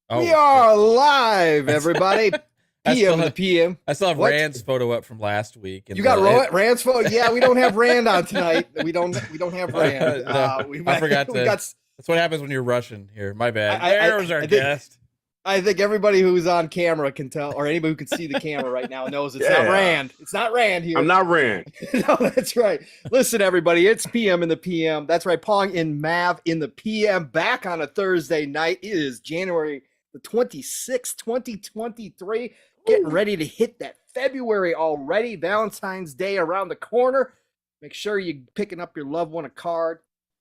Oh, we are live, everybody. PM the PM. I still have Rand's photo up from last week. And you got Rand's photo? Yeah, we don't have Rand on tonight. We don't have Rand. I forgot to. That's what happens when you're Russian here. My bad. There's our guest. I think everybody who's on camera can tell, or anybody who can see the camera right now knows it's not Rand. It's not Rand here. I'm not Rand. No, that's right. Listen, everybody, it's PM in the PM. That's right. Pong and Mav in the PM, back on a Thursday night. It is January the 26th, 2023. Getting ready to hit that February already. Valentine's Day around the corner. Make sure you're picking up your loved one a card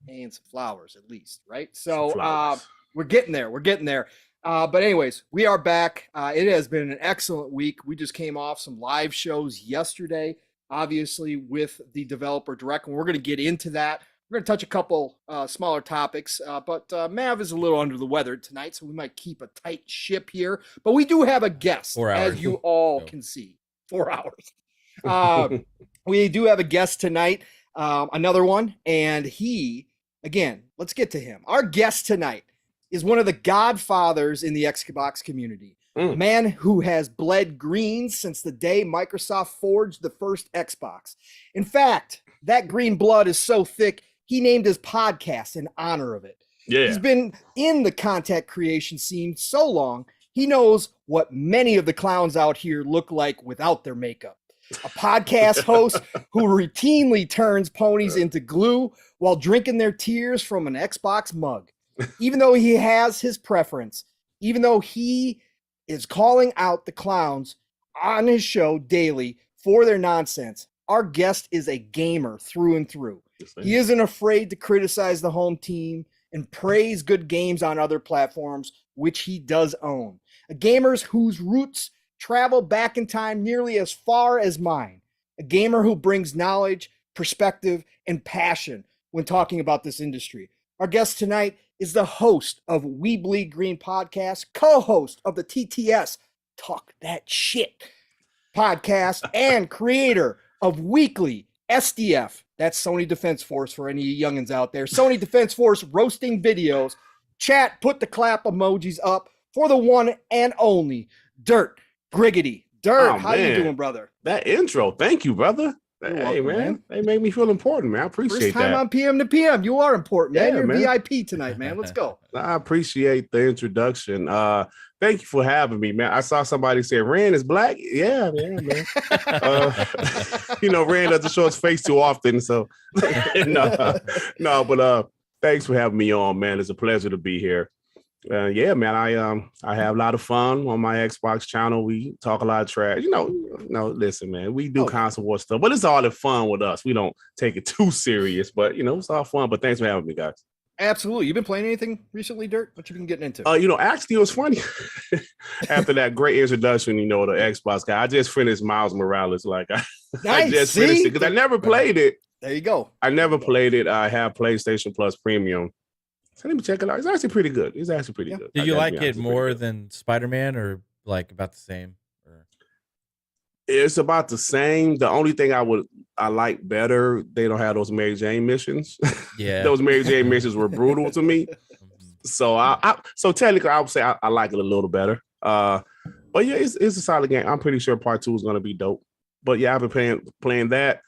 and some flowers at least, right? So we're getting there. We're getting there. But anyways, we are back. It has been an excellent week. We just came off some live shows yesterday, obviously with the Developer Direct, and we're going to get into that. We're going to touch a couple smaller topics, but Mav is a little under the weather tonight, so we might keep a tight ship here. But we do have a guest, as you all can see. 4 hours. We do have a guest tonight, another one, and he, again, let's get to him. Our guest tonight is one of the godfathers in the Xbox community. A man who has bled green since the day Microsoft forged the first Xbox. In fact, that green blood is so thick, he named his podcast in honor of it. Yeah. He's been in the content creation scene so long, he knows what many of the clowns out here look like without their makeup. A podcast host who routinely turns ponies into glue while drinking their tears from an Xbox mug. Even though he has his preference, even though he is calling out the clowns on his show daily for their nonsense, our guest is a gamer through and through. He isn't afraid to criticize the home team and praise good games on other platforms, which he does own. A gamer whose roots travel back in time nearly as far as mine. A gamer who brings knowledge, perspective, and passion when talking about this industry. Our guest tonight is the host of We Bleed Green podcast, co-host of the TTS Talk That Shit podcast, and creator of weekly SDF, that's Sony Defense Force for any youngins out there, Sony Defense Force roasting videos. Chat, put the clap emojis up for the one and only Dirt Griggity. Dirt, how you doing, brother? That intro, thank you, brother. Hey, welcome, man. They make me feel important, man. I appreciate that. First time on PM to PM. You are important, man. You're VIP tonight, man. Let's go. I appreciate the introduction. Thank you for having me, man. I saw somebody say Rand is black. Yeah, man. Rand doesn't show his face too often, so but thanks for having me on, man. It's a pleasure to be here. Yeah, man, I have a lot of fun on my Xbox channel. We talk a lot of trash. Listen, man, we do console war stuff, but it's all in fun with us. We don't take it too serious, but it's all fun. But thanks for having me, guys. Absolutely. You been playing anything recently, Dirt? What you been getting into? Actually, it was funny. After that great introduction, the Xbox guy, I just finished Miles Morales. Like I just finished it because I never played it. There you go. I never played it. I have PlayStation Plus Premium. So let me check it out. It's actually pretty good. Good. Did you like it more than Spider-Man or like about the same? It's about the same. The only thing I like better, they don't have those Mary Jane missions. Yeah. Those Mary Jane missions were brutal to me. So so technically I would say I like it a little better. But yeah, it's a solid game. I'm pretty sure part 2 is gonna be dope. But yeah, I've been playing that.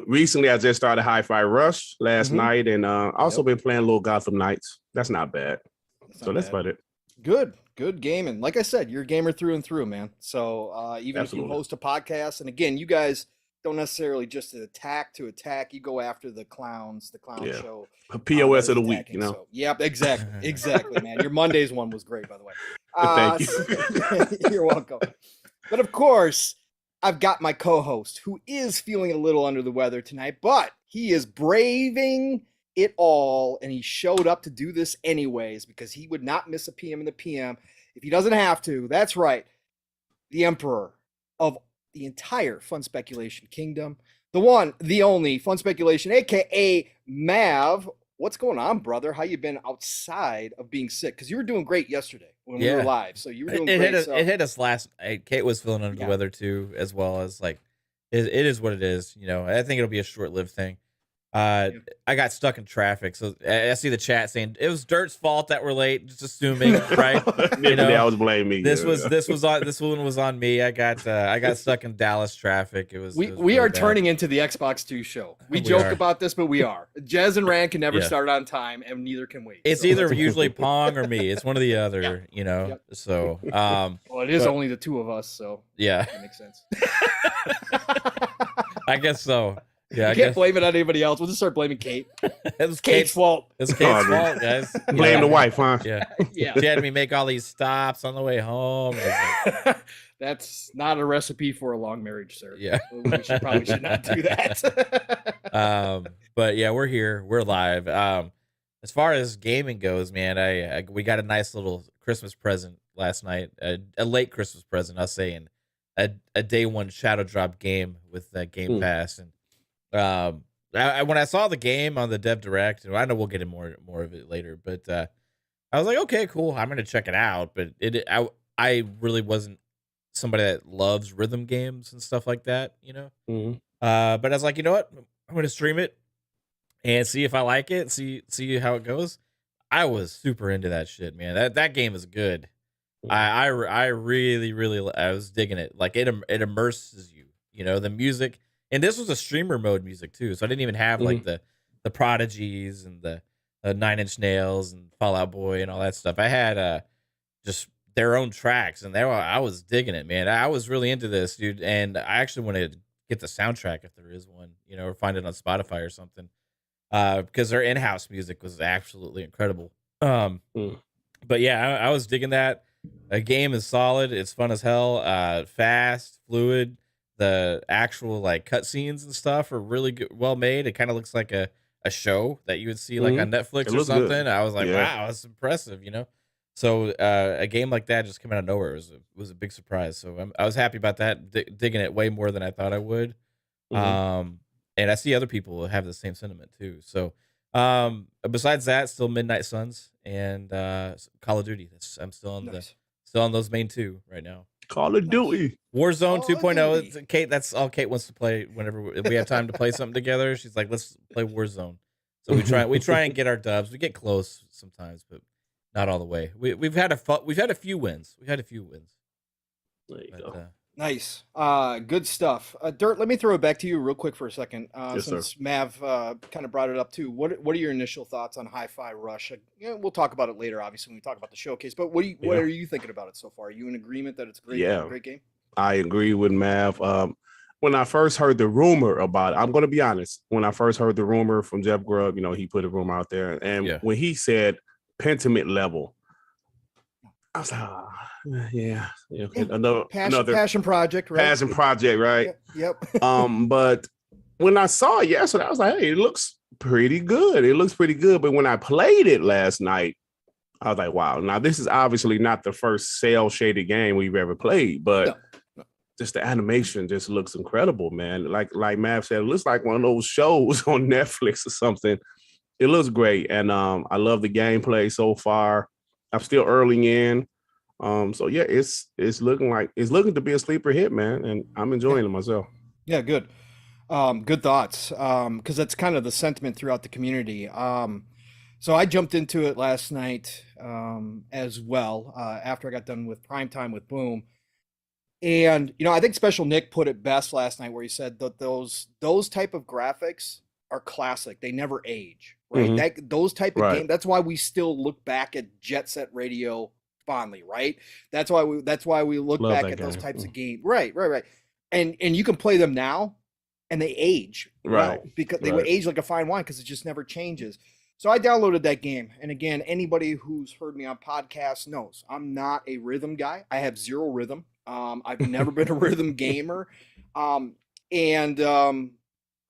Recently I just started Hi-Fi Rush last night, and also been playing a little Gotham Knights. That's not bad. That's about it. Good gaming. Like I said, you're a gamer through and through, man. So even if you host a podcast, and again, you guys don't necessarily just attack. You go after the clowns, the clown show. POS of the week, So, yep, exactly, man. Your Mondays one was great, by the way. Thank you. You're welcome. But of course, I've got my co-host who is feeling a little under the weather tonight, but he is braving it all, and he showed up to do this anyways because he would not miss a PM in the PM if he doesn't have to. That's right. The Emperor of the entire Fun Speculation Kingdom, the one, the only Fun Speculation, aka Mav. What's going on, brother? How you been outside of being sick? Because you were doing great yesterday when we were live. So you were doing great. It hit us last night. Kate was feeling under the weather too, as well as like it is what it is. I think it'll be a short-lived thing. I got stuck in traffic, so I see the chat saying it was Dirt's fault that we're late. Just assuming, right? I was blaming me. This one was on me. I got stuck in Dallas traffic. It was we are turning into the Xbox 2 show. We joke about this, but we are. Jez and Rand can never start on time, and neither can we. It's either usually Pong or me. It's one or the other. So well, it is only the two of us, so that makes sense. I guess so. Yeah, I can't blame it on anybody else. We'll just start blaming Kate. It was Kate's fault. It's Kate's fault, guys. Blame the wife, huh? Yeah. She had me make all these stops on the way home. That's not a recipe for a long marriage, sir. Yeah. We probably should not do that. But yeah, we're here. We're live. As far as gaming goes, man, we got a nice little Christmas present last night. A late Christmas present, I'll say, and a day one shadow drop game with Game Pass. And when I saw the game on the Dev Direct, I know we'll get in more of it later, but I was like, okay, cool, I'm gonna check it out. But I really wasn't somebody that loves rhythm games and stuff like that, But I was like, you know what, I'm gonna stream it and see if I like it, see how it goes. I was super into that shit, man. That game is good. I really I was digging it. Like it immerses you, the music. And this was a streamer mode music too, so I didn't even have like the Prodigies and the 9 Inch Nails and Fall Out Boy and all that stuff. I had just their own tracks, and I was digging it, man. I was really into this, dude. And I actually want to get the soundtrack if there is one, or find it on Spotify or something, because their in-house music was absolutely incredible. But yeah, I was digging that. The game is solid. It's fun as hell. Fast, fluid. The actual like cutscenes and stuff are really good, well made. It kind of looks like a show that you would see like on Netflix or something. Good. I was like, wow, that's impressive, So a game like that just came out of nowhere was a big surprise. So I was happy about that. Digging it way more than I thought I would. And and I see other people have the same sentiment too. So besides that, still Midnight Suns and Call of Duty. I'm still on still on those main two right now. Call of Duty. Warzone Call of 2.0. Duty. Kate, that's all Kate wants to play whenever we have time to play something together. She's like, let's play Warzone. So we try and get our dubs. We get close sometimes, but not all the way. We've had a few wins. There you go. Nice. Good stuff. Dirt, let me throw it back to you real quick for a second. Yes, Since Mav kind of brought it up too. What are your initial thoughts on Hi-Fi Rush? We'll talk about it later, obviously, when we talk about the showcase. But what are you thinking about it so far? Are you in agreement that it's a great game? I agree with Mav. When I first heard the rumor about it, I'm going to be honest. When I first heard the rumor from Jeff Grubb, he put a rumor out there. And when he said Pentiment level, I was like, another passion project, right? Passion project, right? Yep. But when I saw it yesterday, I was like, hey, it looks pretty good. But when I played it last night, I was like, wow. Now, this is obviously not the first cell shaded game we've ever played, but just the animation just looks incredible, man. Like Mav said, it looks like one of those shows on Netflix or something. It looks great. And I love the gameplay so far. I'm still early in. So yeah, it's looking to be a sleeper hit, man. And I'm enjoying it myself. Yeah, good. Good thoughts. Because that's kind of the sentiment throughout the community. So I jumped into it last night as well, after I got done with Primetime with Boom. And, I think Special Nick put it best last night where he said that those type of graphics are classic. They never age, right? Mm-hmm. Those type of games, that's why we still look back at Jet Set Radio fondly, right? That's why we look back at those types of games. Right. And you can play them now and they age. Right. Because they would age like a fine wine because it just never changes. So I downloaded that game. And again, anybody who's heard me on podcasts knows I'm not a rhythm guy. I have zero rhythm. I've never been a rhythm gamer. On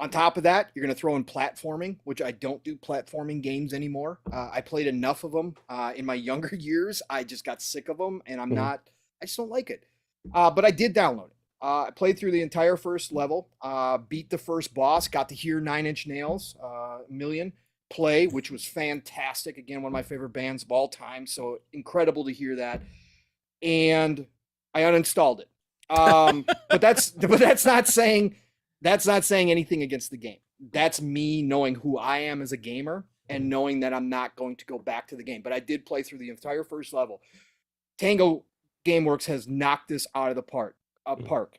top of that, you're going to throw in platforming, which I don't do platforming games anymore. I played enough of them in my younger years. I just got sick of them and I just don't like it. But I did download it. I played through the entire first level, beat the first boss, got to hear Nine Inch Nails, Million play, which was fantastic. Again, one of my favorite bands of all time. So incredible to hear that. And I uninstalled it. But that's not saying anything against the game. That's me knowing who I am as a gamer and knowing that I'm not going to go back to the game. But I did play through the entire first level. Tango Gameworks has knocked this out of the park.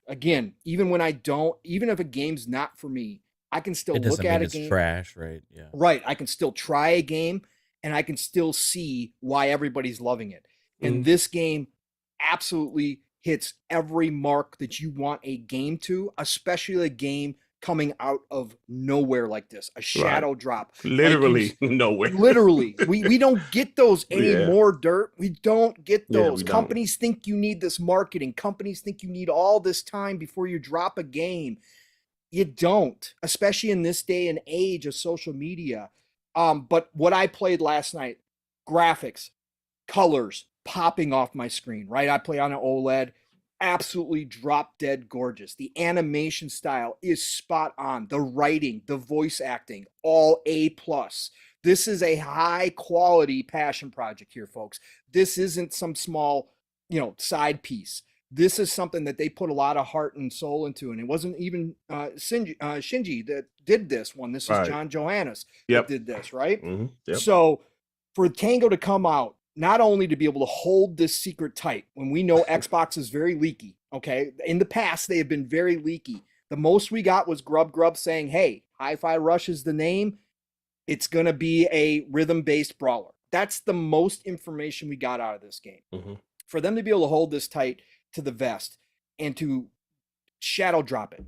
Again, even if a game's not for me, I can still look at a game. It's trash, right? Yeah. Right. I can still try a game and I can still see why everybody's loving it. And this game absolutely hits every mark that you want a game to, especially a game coming out of nowhere like this, a shadow drop. Literally nowhere. Literally. We don't get those anymore, Dirt. We don't get those. Yeah, Companies think you need this marketing. Companies think you need all this time before you drop a game. You don't, especially in this day and age of social media. But what I played last night, graphics, colors popping off my screen, right? I play on an OLED, absolutely drop dead gorgeous. The animation style is spot on. The writing, the voice acting, all A+. This is a high quality passion project here, folks. This isn't some small, side piece. This is something that they put a lot of heart and soul into. And it wasn't even ShaneG that did this one. This is John Johannes that did this, right? Mm-hmm. Yep. So for Tango to come out, not only to be able to hold this secret tight when we know Xbox is very leaky, okay? In the past, they have been very leaky. The most we got was Grub saying, hey, Hi-Fi Rush is the name. It's going to be a rhythm-based brawler. That's the most information we got out of this game. Mm-hmm. For them to be able to hold this tight to the vest and to shadow drop it,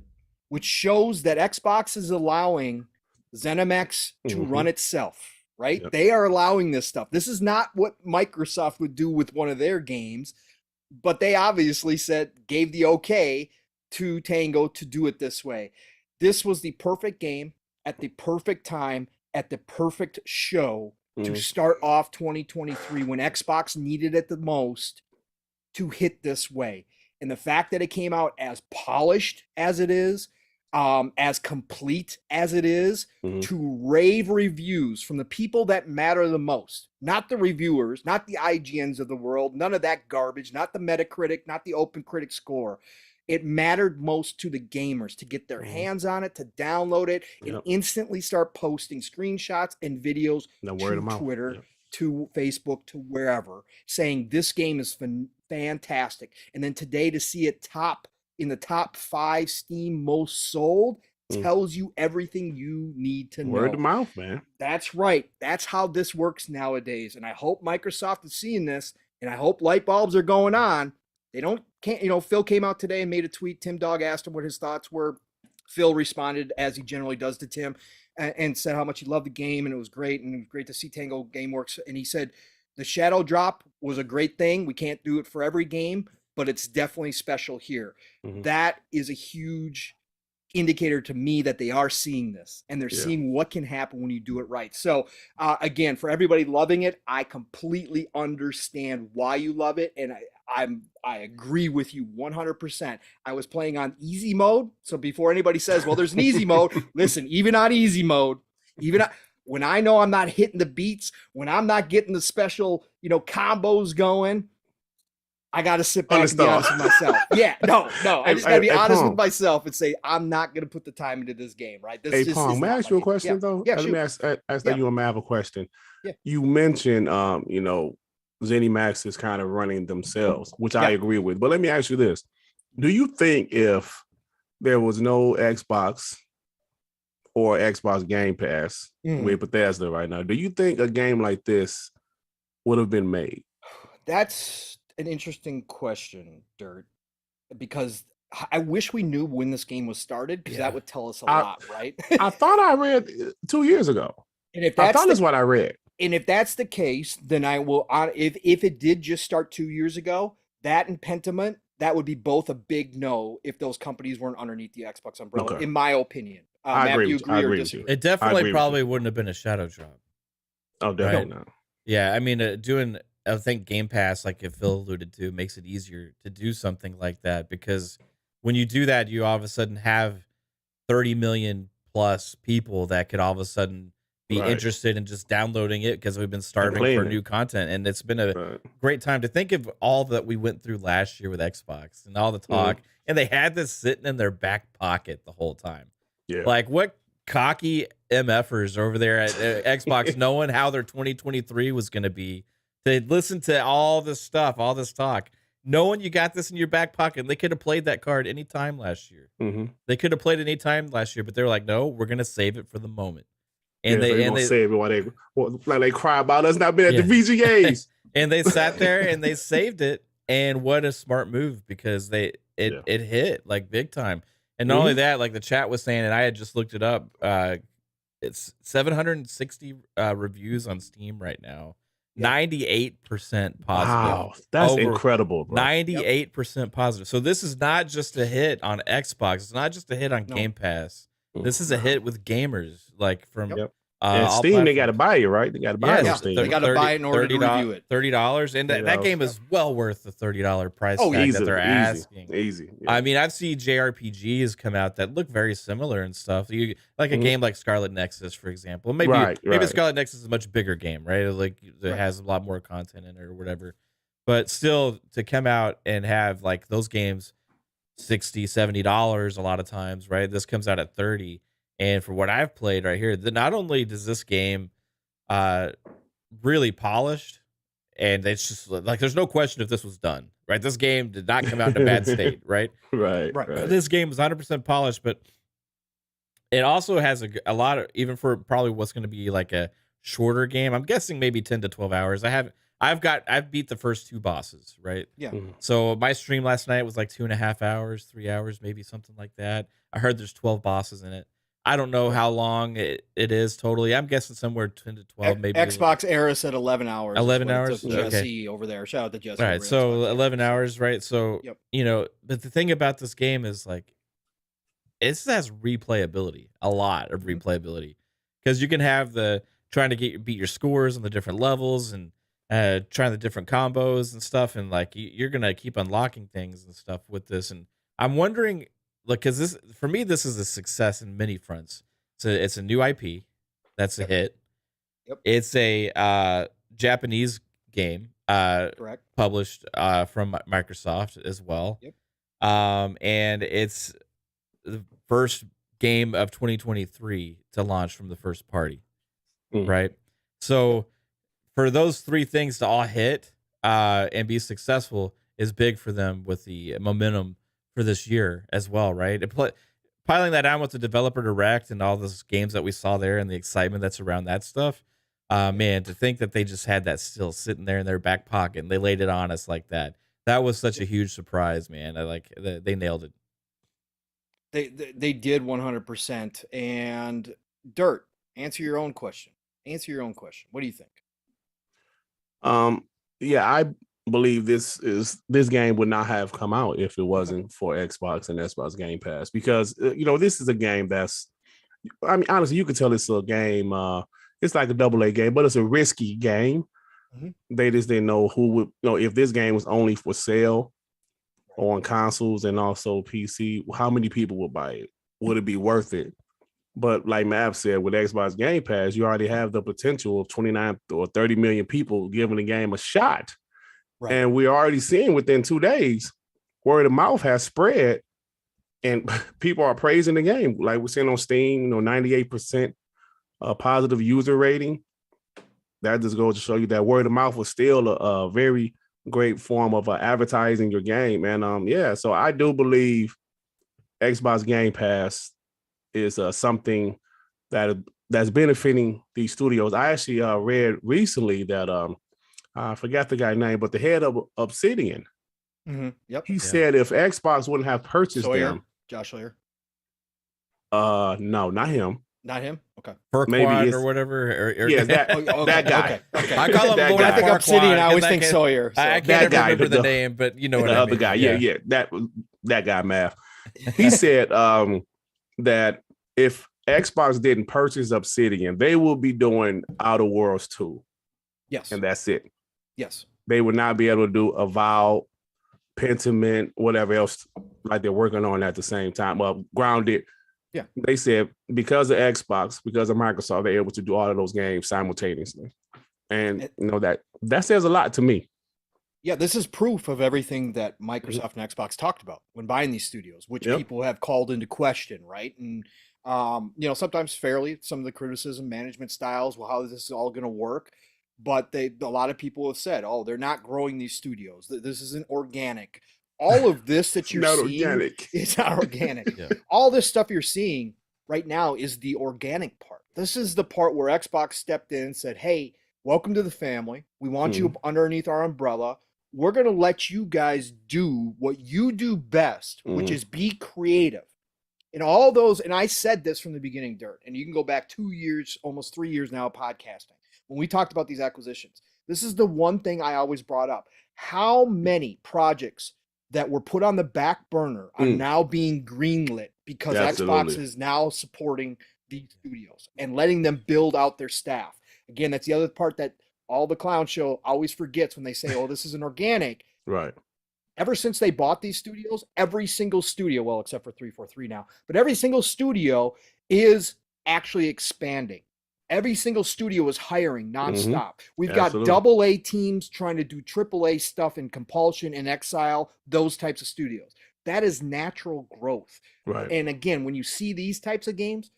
which shows that Xbox is allowing ZeniMax to run itself. Right? Yep. They are allowing this stuff. This is not what Microsoft would do with one of their games, but they obviously gave the okay to Tango to do it this way. This was the perfect game at the perfect time at the perfect show to start off 2023 when Xbox needed it the most to hit this way. And the fact that it came out as polished as it is, as complete as it is, Mhm. to rave reviews from the people that matter the most, not the reviewers, not the IGNs of the world, none of that garbage, not the Metacritic, not the Open Critic score. It mattered most to the gamers to get their Mhm. hands on it, to download it, and Yep. instantly start posting screenshots and videos The word to of mouth. Twitter, Yep. to Facebook, to wherever, saying this game is fantastic. And then today to see it in the top 5 Steam most sold tells you everything you need to know. Word of mouth, man. That's right. That's how this works nowadays. And I hope Microsoft is seeing this, and I hope light bulbs are going on. Phil came out today and made a tweet. Tim Dog asked him what his thoughts were. Phil responded, as he generally does to Tim, and said how much he loved the game, and it was great, and it was great to see Tango Gameworks. And he said the shadow drop was a great thing. We can't do it for every game, but it's definitely special here. Mhm. That is a huge indicator to me that they are seeing this, and they're seeing what can happen when you do it right. So again, for everybody loving it, I completely understand why you love it, and I agree with you 100%. I was playing on easy mode, so before anybody says, well, there's an easy mode, listen, even on easy mode, when I know I'm not hitting the beats, when I'm not getting the special combos going, I got to sit back and be honest with myself. Yeah, no. I just got to be honest with myself and say, I'm not going to put the time into this game, right? Hey, Pong, may I ask you a question, though? Yeah, Let me ask you and Mav a question. Yeah. You mentioned, ZeniMax is kind of running themselves, which I agree with. But let me ask you this. Do you think if there was no Xbox or Xbox Game Pass with Bethesda right now, do you think a game like this would have been made? That's an interesting question, Dirt, because I wish we knew when this game was started, because that would tell us a lot, right? I thought I read 2 years ago. And if I thought that's what I read. And if that's the case, then I will. If it did just start 2 years ago, that and Pentiment, that would be both a big no if those companies weren't underneath the Xbox umbrella, in my opinion. I agree with you. or disagree? It definitely probably wouldn't have been a shadow drop. Oh, definitely not. Yeah, I mean, I think Game Pass, like Phil alluded to, makes it easier to do something like that, because when you do that, you all of a sudden have 30 million plus people that could all of a sudden be interested in just downloading it, because we've been starving for new content. And it's been a great time to think of all that we went through last year with Xbox and all the talk. And they had this sitting in their back pocket the whole time. Yeah. Like, what cocky MFers over there at Xbox, knowing how their 2023 was going to be. They listened to all this talk, knowing you got this in your back pocket. And they could have played that card anytime last year. They could have played it anytime last year, but they're like, no, we're going to save it for the moment. And they save it while they cry about us not being at the VGAs. And they sat there and they saved it. And what a smart move, because it hit like big time. And not only that, like the chat was saying, and I had just looked it up, it's 760 reviews on Steam right now. 98% positive. Wow, that's incredible, bro. 98% positive. So this is not just a hit on Xbox. It's not just a hit on Game Pass. This is a hit with gamers, like from and Steam. Platforms. They got to buy it, right? They got to buy it on Steam. They got to buy it in order to review it. $30, and that game is well worth the $30 price tag that they're asking. Easy. Yeah. I mean, I've seen JRPGs come out that look very similar and stuff. You like a game like Scarlet Nexus, for example. Maybe Scarlet Nexus is a much bigger game, right? Like it has a lot more content in it or whatever. But still, to come out and have like those games $60, $70 a lot of times, right? This comes out at $30. And for what I've played right here, not only does this game really polished, and it's just like there's no question if this was done, right? This game did not come out in a bad state, right? Right. This game is 100% polished, but it also has a lot of, even for probably what's going to be like a shorter game. I'm guessing maybe 10 to 12 hours. I've beat the first 2 bosses, right? Yeah. So my stream last night was like 2.5 hours, 3 hours, maybe something like that. I heard there's 12 bosses in it. I don't know how long it is totally. I'm guessing somewhere 10 to 12, maybe. Xbox era said 11 hours. 11 hours? Jesse over there. Shout out to Jesse. All right, so 11 hours, right? So, but the thing about this game is like, it has replayability, a lot of replayability. Because you can have trying to beat your scores on the different levels and trying the different combos and stuff. And like, you're going to keep unlocking things and stuff with this. And I'm wondering, look, because this for me, this is a success in many fronts. So it's a new IP, that's a hit. Yep. It's a Japanese game, Correct. published from Microsoft as well. Yep. And it's the first game of 2023 to launch from the first party, right? So for those three things to all hit and be successful is big for them with the momentum for this year as well, right? And piling that on with the developer direct and all those games that we saw there and the excitement that's around that stuff, man, to think that they just had that still sitting there in their back pocket and they laid it on us like that. That was such a huge surprise, man. They nailed it. They did 100%. And Dirt, answer your own question. What do you think? Yeah, I believe this game would not have come out if it wasn't for Xbox and Xbox Game Pass, because this is a game that's, I mean, honestly, you could tell it's a game. It's like a AA game, but it's a risky game. They just didn't know who would, if this game was only for sale on consoles and also PC, how many people would buy it? Would it be worth it? But like Mav said, with Xbox Game Pass, you already have the potential of 29 or 30 million people giving the game a shot. Right. And we're already seeing within 2 days, word of mouth has spread and people are praising the game. Like we're seeing on Steam, 98% positive user rating. That just goes to show you that word of mouth was still a very great form of advertising your game. And so I do believe Xbox Game Pass is something that's benefiting these studios. I actually read recently that I forgot the guy's name, but the head of Obsidian, he said if Xbox wouldn't have purchased them, Josh Sawyer. No, not him. Not him. Okay. Maybe or whatever. That guy. Okay. I call him. When I think Obsidian, I always think Sawyer. So. I can't remember the name, but you know what I mean. The other guy. Yeah. That guy, Math. He said that if Xbox didn't purchase Obsidian, they will be doing Outer Worlds 2. Yes. And that's it. Yes. They would not be able to do Avowed, Pentiment, whatever else like they're working on at the same time. Well, Grounded. Yeah. They said because of Xbox, because of Microsoft, they're able to do all of those games simultaneously. And that says a lot to me. Yeah, this is proof of everything that Microsoft and Xbox talked about when buying these studios, which people have called into question, right? And sometimes fairly, some of the criticism, management styles, well, how is this all going to work? But a lot of people have said, oh, they're not growing these studios. This isn't organic. All of this that you're seeing, organic. It's not organic. All this stuff you're seeing right now is the organic part. This is the part where Xbox stepped in and said, hey, welcome to the family. We want you underneath our umbrella. We're going to let you guys do what you do best, which is be creative. And all those, and I said this from the beginning, Dirt, and you can go back 2 years, almost 3 years now of podcasting. When we talked about these acquisitions, this is the one thing I always brought up. How many projects that were put on the back burner are now being greenlit because Xbox is now supporting these studios and letting them build out their staff. Again, that's the other part that all the clown show always forgets when they say, oh, this isn't organic. Right. Ever since they bought these studios, every single studio, well, except for 343 now, but every single studio is actually expanding. Every single studio is hiring nonstop. We've got AA teams trying to do AAA stuff in Compulsion and Exile, those types of studios. That is natural growth. Right. And again, when you see these types of games,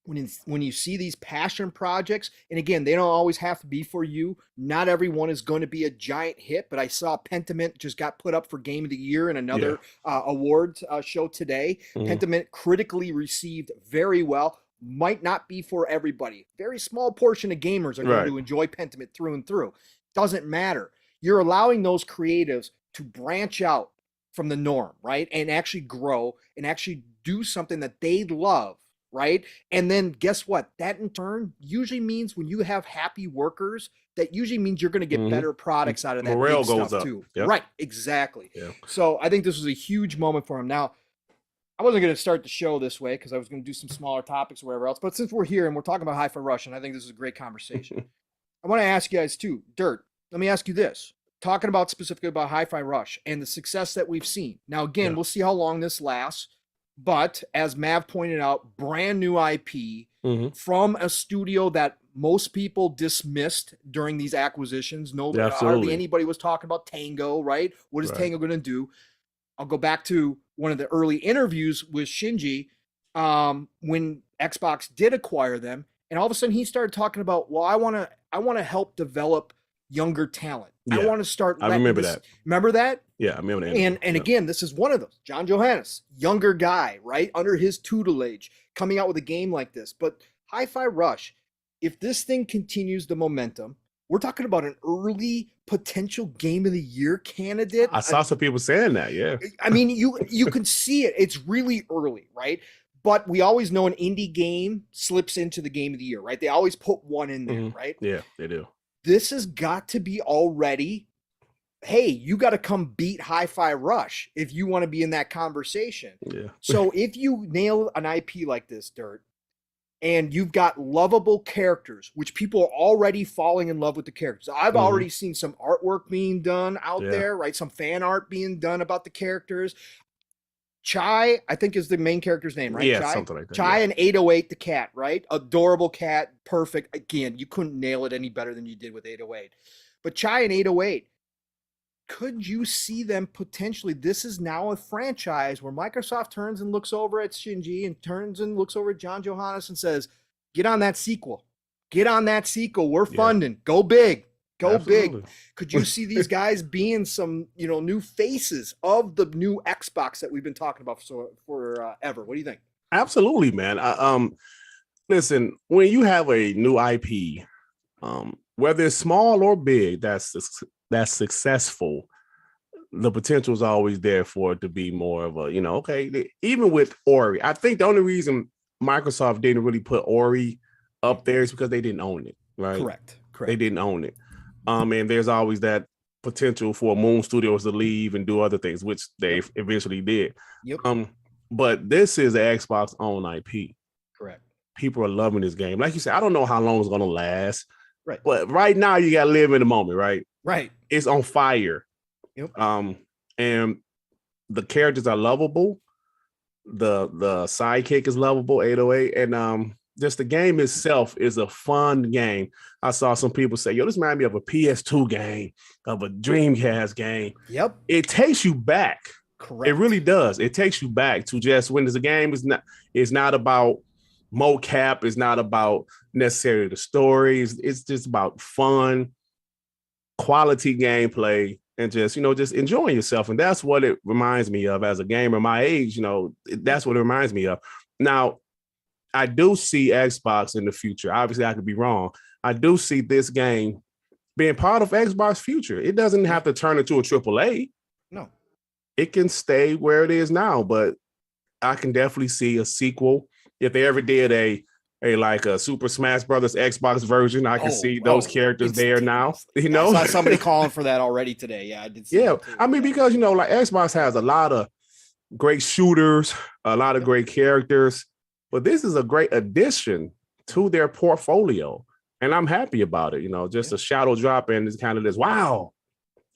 when you see these passion projects, and again, they don't always have to be for you. Not everyone is going to be a giant hit, but I saw Pentiment just got put up for Game of the Year in another awards show today. Pentiment critically received very well. Might not be for everybody. Very small portion of gamers are going to enjoy Pentiment through and through. Doesn't matter. You're allowing those creatives to branch out from the norm, right? And actually grow and actually do something that they love, right? And then guess what? That in turn usually means when you have happy workers, that usually means you're going to get better products out of that morale big goes stuff up too. Yep. Right, exactly. Yeah. So I think this was a huge moment for him. Now, I wasn't going to start the show this way because I was going to do some smaller topics or whatever else. But since we're here and we're talking about Hi-Fi Rush, and I think this is a great conversation, I want to ask you guys too, Dirt, let me ask you this. Talking about specifically about Hi-Fi Rush and the success that we've seen. Now, again, we'll see how long this lasts. But as Mav pointed out, brand new IP Mhm. from a studio that most people dismissed during these acquisitions. Nobody, hardly Absolutely. anybody was talking about Tango, right? What is Right. Tango going to do? I'll go back to one of the early interviews with ShaneG when Xbox did acquire them, and all of a sudden he started talking about, well, I want to help develop younger talent. I Yeah, want to start. I remember that. Remember that? Yeah, I remember that. And Yeah. again, this is one of those. John Johannes, younger guy, right? Under his tutelage, coming out with a game like this. But Hi-Fi Rush, if this thing continues the momentum, we're talking about an early potential game of the year candidate. I saw some people saying that. Yeah, I mean, you can see it. It's really early, right? But we always know an indie game slips into the game of the year, right? They always put one in there, right? yeah, they do. This has got to be already, hey, you got to come beat Hi-Fi Rush if you want to be in that conversation. Yeah. So if you nail an IP like this, Dirt, and you've got lovable characters, which people are already falling in love with the characters. I've already seen some artwork being done out there, right? Some fan art being done about the characters. Chai, I think is the main character's name, right? Yeah, Chai? something like that. Chai and 808 the cat, right? Adorable cat, perfect. Again, you couldn't nail it any better than you did with 808. But Chai and 808, could you see them potentially? This is now a franchise where Microsoft turns and looks over at ShaneG and turns and looks over at John Johannes and says, get on that sequel. Get on that sequel. We're funding. Go big. Go Absolutely. big. Could you see these guys being some, new faces of the new Xbox that we've been talking about for ever? What do you think? Absolutely, man. Listen, when you have a new IP, whether it's small or big, that's successful, the potential is always there for it to be more of a, okay. Even with Ori, I think the only reason Microsoft didn't really put Ori up there is because they didn't own it, right? Correct. They didn't own it. And there's always that potential for Moon Studios to leave and do other things, which they eventually did. Yep. But this is an Xbox own IP. Correct. People are loving this game. Like you said, I don't know how long it's gonna last. Right. But right now you gotta live in the moment, right? Right. It's on fire. Yep. And the characters are lovable. The sidekick is lovable, 808, and just the game itself is a fun game. I saw some people say, yo, this reminds me of a PS2 game, of a Dreamcast game. Yep. It takes you back. Correct. It really does. It takes you back to just when the game is not about mocap, it's not about necessarily the stories. It's just about fun, quality gameplay, and just enjoying yourself. And that's what it reminds me of as a gamer my age. That's what it reminds me of. Now, I do see Xbox in the future. Obviously, I could be wrong. I do see this game being part of Xbox future. It doesn't have to turn into a AAA. No. It can stay where it is now, but I can definitely see a sequel. If they ever did a Super Smash Brothers Xbox version, I can see those characters there now. I saw somebody calling for that already today. Yeah, I did see that too. I mean, because like Xbox has a lot of great shooters, a lot of great characters, but this is a great addition to their portfolio. And I'm happy about it, just a shadow drop and it's kind of this wow.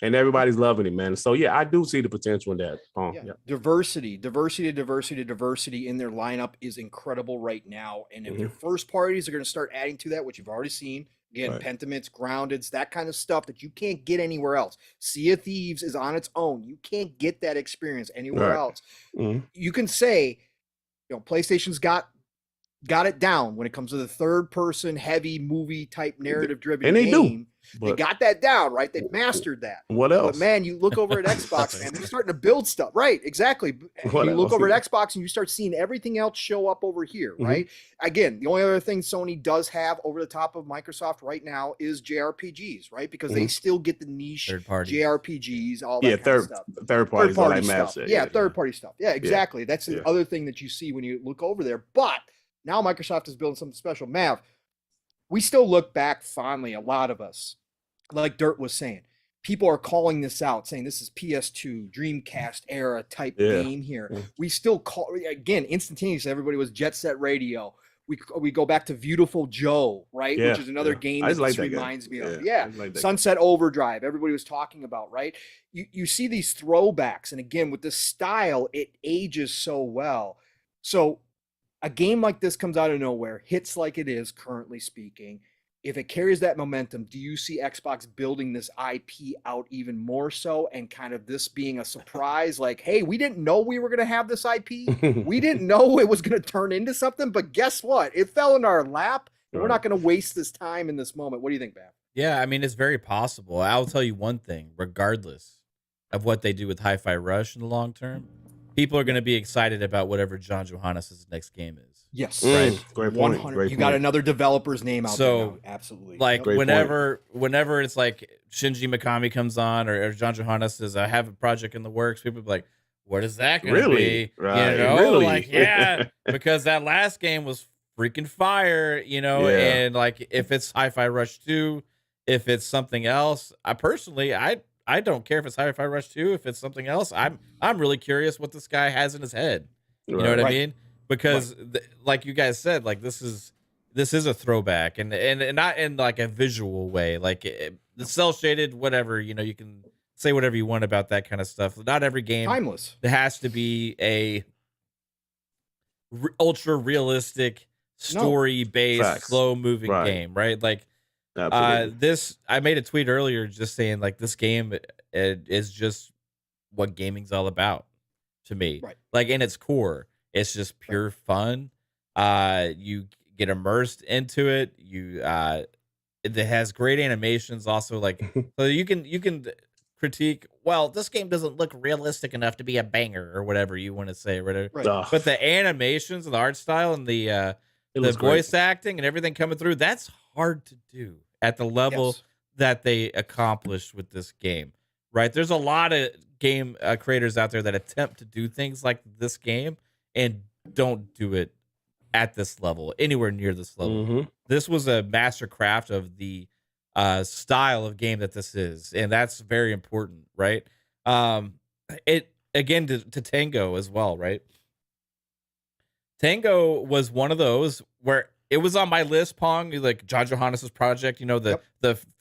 And everybody's loving it, man. So yeah, I do see the potential in that. Diversity in their lineup is incredible right now. And if their first parties are going to start adding to that, which you've already seen, again, Pentiments, Groundeds, that kind of stuff that you can't get anywhere else. Sea of Thieves is on its own. You can't get that experience anywhere else. You can say, PlayStation's got it down when it comes to the third person heavy movie type narrative driven and they game. do. They got that down, right? They've mastered that. What else? But man, you look over at Xbox, man, they're starting to build stuff. Right, exactly. You look over at Xbox and you start seeing everything else show up over here, right? Again, the only other thing Sony does have over the top of Microsoft right now is JRPGs, right? Because they still get the niche JRPGs, all that kind of stuff. Third party stuff. Third party stuff. Yeah, exactly. That's the other thing that you see when you look over there. But now Microsoft is building something special. Mav, we still look back fondly, a lot of us, like Dirt was saying. People are calling this out, saying this is PS2, Dreamcast era type game here. We still call, again, instantaneously, everybody was Jet Set Radio. We go back to Beautiful Joe, right? Which is another game that this reminds me of. Like Sunset Overdrive, everybody was talking about, right? You see these throwbacks, and again, with this style, it ages so well. So a game like this comes out of nowhere, hits like it is currently speaking. If it carries that momentum, do you see Xbox building this IP out even more so and kind of this being a surprise? Like, hey, we didn't know we were going to have this IP. We didn't know it was going to turn into something, but guess what? It fell in our lap, and we're not going to waste this time in this moment. What do you think, Bam? Yeah, I mean, it's very possible. I'll tell you one thing, regardless of what they do with Hi-Fi Rush in the long term, people are going to be excited about whatever John Johannes' next game is. Yes. Right. Great point. 100. Great You got point. another developer's name out there So, now. Absolutely. Like Great whenever it's like Shinji Mikami comes on or John Johannes says, I have a project in the works, people be like, what is that going to Really? be? Right. You know, Really? like, yeah, because that last game was freaking fire, you know, Yeah. and like if it's Hi-Fi Rush 2, if it's something else, I personally, I don't care if it's Hi-Fi Rush 2, if it's something else. I'm really curious what this guy has in his head. You know what I Right. mean? Because like you guys said, like this is a throwback and not in like a visual way, like the cell shaded, whatever, you know, you can say whatever you want about that kind of stuff. Not every game Timeless. has to be a ultra realistic story based Facts. slow moving Right. game, right? Like Absolutely. I made a tweet earlier just saying like this game is just what gaming's all about to me. Right. Like in its core, it's just pure fun. You get immersed into it. It has great animations also, like so you can critique, well, this game doesn't look realistic enough to be a banger or whatever you want to say, whatever. Right. Ugh, But the animations and the art style and the it the was great. voice acting and everything coming through, that's hard to do at the level Yes. that they accomplished with this game, right? There's a lot of game creators out there that attempt to do things like this game and don't do it at this level, anywhere near this level. Mhm. This was a master craft of the style of game that this is, and that's very important, right? It again to Tango as well, right? Tango was one of those where it was on my list, Pong, like John Johannes' project, you know, the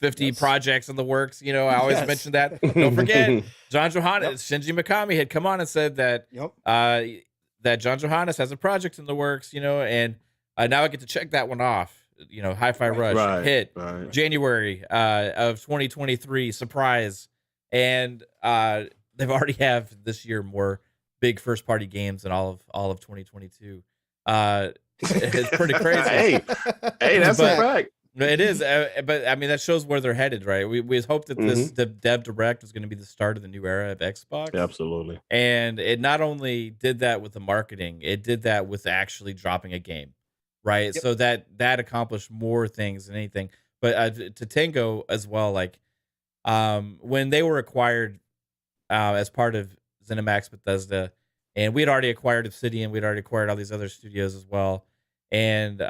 50 Yes. projects in the works, you know, I always Yes. mention that. Don't forget, John Johannes, Shinji Mikami had come on and said that Yep. that John Johannes has a project in the works, you know, and now I get to check that one off. You know, Hi-Fi Rush Right. hit Right. January of 2023, surprise, and they've already have this year more big first party games than all of 2022. It's pretty crazy. Hey, that's a But- fact. It is, but I mean that shows where they're headed, right? We hope that this Dev Direct is going to be the start of the new era of Xbox. Absolutely. And it not only did that with the marketing, it did that with actually dropping a game, right? Yep. So that accomplished more things than anything. But to Tango as well, like when they were acquired as part of ZeniMax Bethesda, and we had already acquired Obsidian, we'd already acquired all these other studios as well, and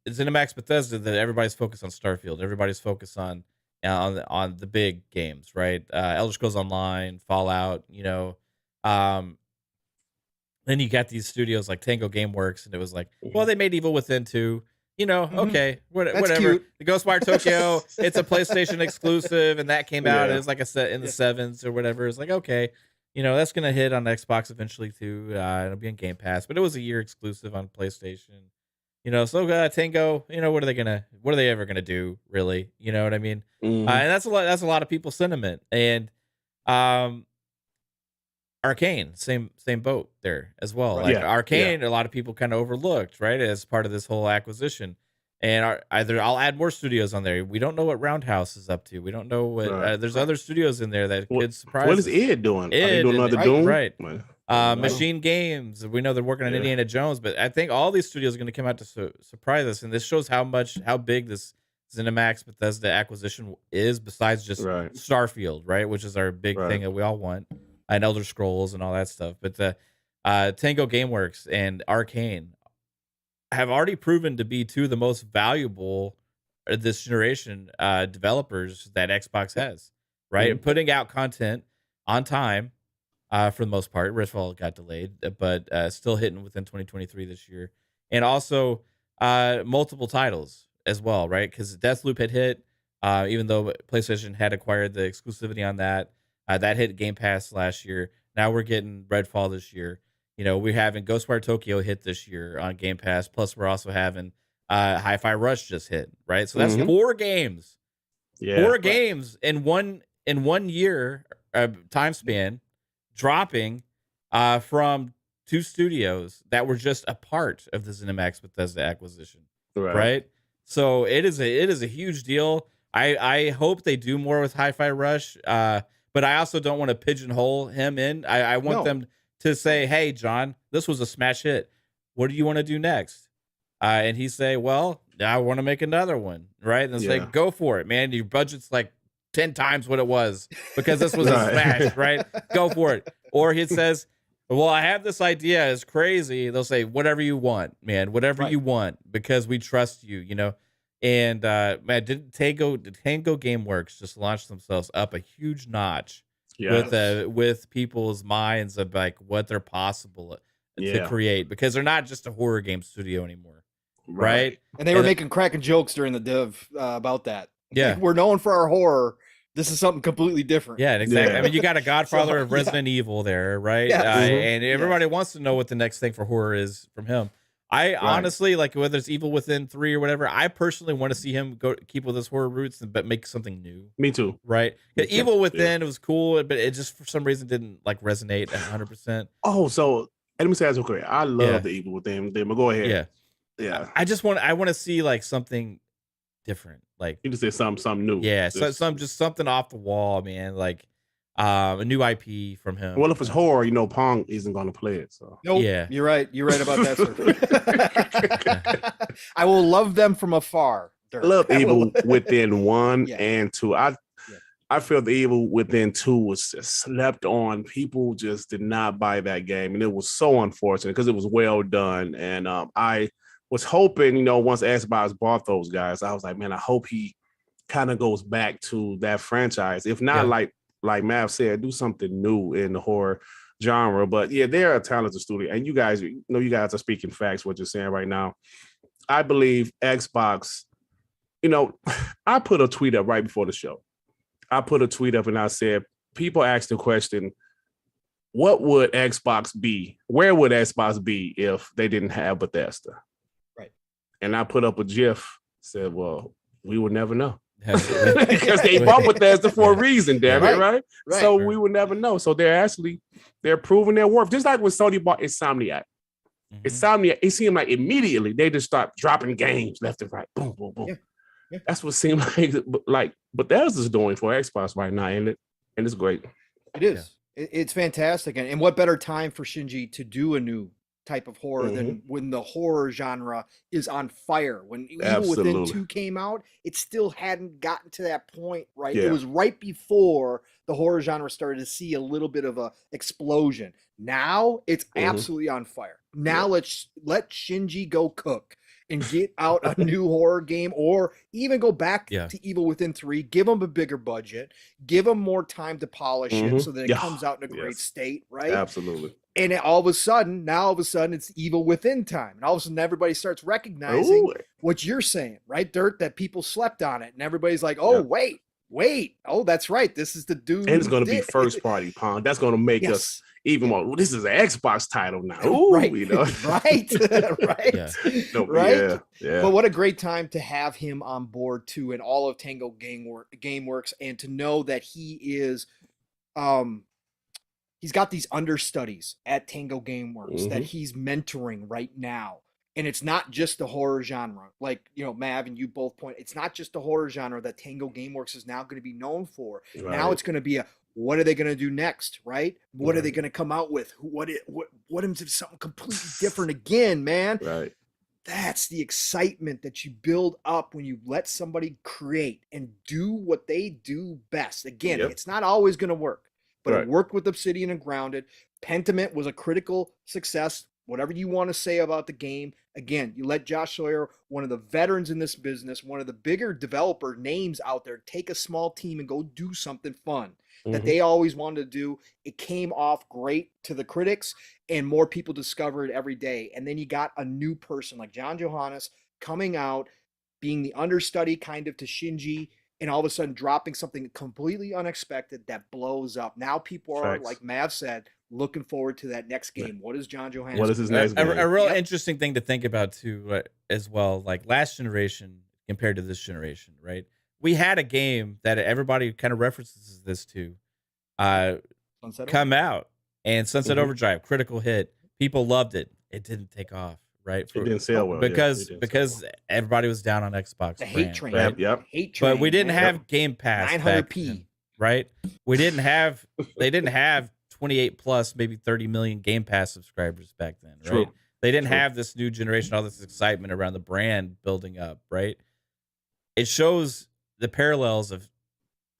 ZeniMax Bethesda, that everybody's focused on Starfield, everybody's focused on the big games, right? Elder Scrolls Online, Fallout, you know. Then you got these studios like Tango Gameworks, and it was like, well, they made Evil Within 2. You know, okay, That's whatever. cute. The Ghostwire Tokyo, it's a PlayStation exclusive, and that came out. Yeah. It was like a set in the 7s or whatever. It's like, okay, you know, that's gonna hit on Xbox eventually too. It'll be on Game Pass, but it was a year exclusive on PlayStation. You know, so Tango, you know, what are they ever gonna do, really? You know what I mean? Mhm. And that's a lot of people's sentiment. And Arcane, same boat there as well. Right. Like Yeah, Arcane, a lot of people kind of overlooked, right, as part of this whole acquisition. And either I'll add more studios on there. We don't know what Roundhouse is up to. We don't know what Right. there's other studios in there that could surprise What is us. Id doing? Are they Id doing and- another right, Doom? right. Well, Machine Games. We know they're working on Yeah. Indiana Jones, but I think all these studios are going to come out to surprise us. And this shows how big this ZeniMax Bethesda acquisition is, besides just Right. Starfield, right? Which is our big Right. thing that we all want, and Elder Scrolls and all that stuff. But the Tango Gameworks and Arcane have already proven to be two of the most valuable this generation developers that Xbox has, right? Putting out content on time for the most part. Redfall got delayed, but still hitting within 2023 this year. And also multiple titles as well, right? Because Deathloop had hit, even though PlayStation had acquired the exclusivity on that. That hit Game Pass last year. Now we're getting Redfall this year. You know, we're having Ghostwire Tokyo hit this year on Game Pass. Plus, we're also having Hi-Fi Rush just hit, right? So that's Mhm. 4 games. Yeah. 4 games in one year time span, dropping from 2 studios that were just a part of the ZeniMax Bethesda acquisition, right? So it is a huge deal. I hope they do more with Hi-Fi Rush, but I also don't want to pigeonhole him in. I want them to say, "Hey, John, this was a smash hit. What do you want to do next?" And he say, "Well, I want to make another one," right? And it's like, "Go for it, man. Your budget's like 10 times what it was because this was a smash, right? Go for it." Or he says, "Well, I have this idea. It's crazy." They'll say, "Whatever you want, man. Whatever you want, because we trust you, you know." And man, did Tango GameWorks just launch themselves up a huge notch with people's minds of like what they're possible to create, because they're not just a horror game studio anymore, right? And they were making cracking jokes during the div about that. Yeah, we're known for our horror. This is something completely different. Yeah, exactly. I mean, you got a Godfather of Resident Evil there, right? And everybody wants to know what the next thing for horror is from him. I honestly, like, whether it's Evil Within 3 or whatever, I personally want to see him keep with his horror roots, but make something new. Me too. Right? Evil Within, it was cool, but it just for some reason didn't like resonate 100%. Oh, so let me say that's okay. I love the Evil Within. But go ahead. Yeah. I want to see like something different. Like, you just say something new. Yeah, just something off the wall, man. Like a new IP from him. Well, if it's horror, you know, Pong isn't going to play it. So yeah, you're right. You're right about that, sir. I will love them from afar. I love Evil Within 1 and 2. I feel the Evil Within 2 was just slept on. People just did not buy that game, and it was so unfortunate because it was well done. And I was hoping, you know, once Xbox bought those guys, I was like, man, I hope he kind of goes back to that franchise. If not, like Mav said, do something new in the horror genre. But yeah, they're a talented studio. And you guys are speaking facts, what you're saying right now. I believe Xbox, you know, I put a tweet up right before the show. I put a tweet up and I said, people asked the question, what would Xbox be? Where would Xbox be if they didn't have Bethesda? Right. And I put up a GIF, said, well, we would never know. Because they bought Bethesda for a reason, damn it, right? So we would never know. So they're proving their worth. Just like when Sony bought Insomniac. Insomniac, it seemed like immediately they just start dropping games left and right. Boom, boom, boom. Yeah. That's what it seemed like Bethesda's doing for Xbox right now, and it's great. It is. It's fantastic. And what better time for ShaneG to do a new type of horror than when the horror genre is on fire. When Evil Within 2 came out, it still hadn't gotten to that point, right? It was right before the horror genre started to see a little bit of a explosion. Now it's absolutely on fire. Now let ShaneG go cook and get out a new horror game, or even go back to Evil Within 3, give them a bigger budget, give them more time to polish it so that it comes out in a great state, right? Absolutely. And all of a sudden, it's Evil Within time. And all of a sudden, everybody starts recognizing what you're saying, right, Dirt? That people slept on it. And everybody's like, oh, wait. Oh, that's right. This is the dude. And it's going to be first party, Pong. That's going to make us even more. Well, this is an Xbox title now. Right. You know? Right. Right. Yeah. But what a great time to have him on board, too, and all of Tango GameWorks, and to know that he is he's got these understudies at Tango GameWorks that he's mentoring right now. And it's not just the horror genre. Like, you know, Mav and you both point, it's not just the horror genre that Tango GameWorks is now going to be known for. Right. Now it's going to be what are they going to do next, right? What are they going to come out with? What if something completely different again, man? Right. That's the excitement that you build up when you let somebody create and do what they do best. Again, it's not always going to work. But it worked with Obsidian and Grounded. Pentiment was a critical success. Whatever you want to say about the game, again, you let Josh Sawyer, one of the veterans in this business, one of the bigger developer names out there, take a small team and go do something fun that they always wanted to do. It came off great to the critics, and more people discover it every day. And then you got a new person like John Johannes coming out, being the understudy kind of to ShaneG, and all of a sudden dropping something completely unexpected that blows up. Now people are, like Mav said, looking forward to that next game. What is John Johansson? What is his next game? A real interesting thing to think about too, as well. Like last generation compared to this generation, right? We had a game that everybody kind of references this to come out, and Sunset Overdrive, critical hit. People loved it. It didn't take off, right? It didn't sell well because well. everybody was down on Xbox. The hate train, right? Hate train. But we didn't have Game Pass 900p, right? We didn't have. They didn't have 28 plus, maybe 30 million Game Pass subscribers back then, right? True. They didn't have this new generation, all this excitement around the brand building up, right? It shows the parallels of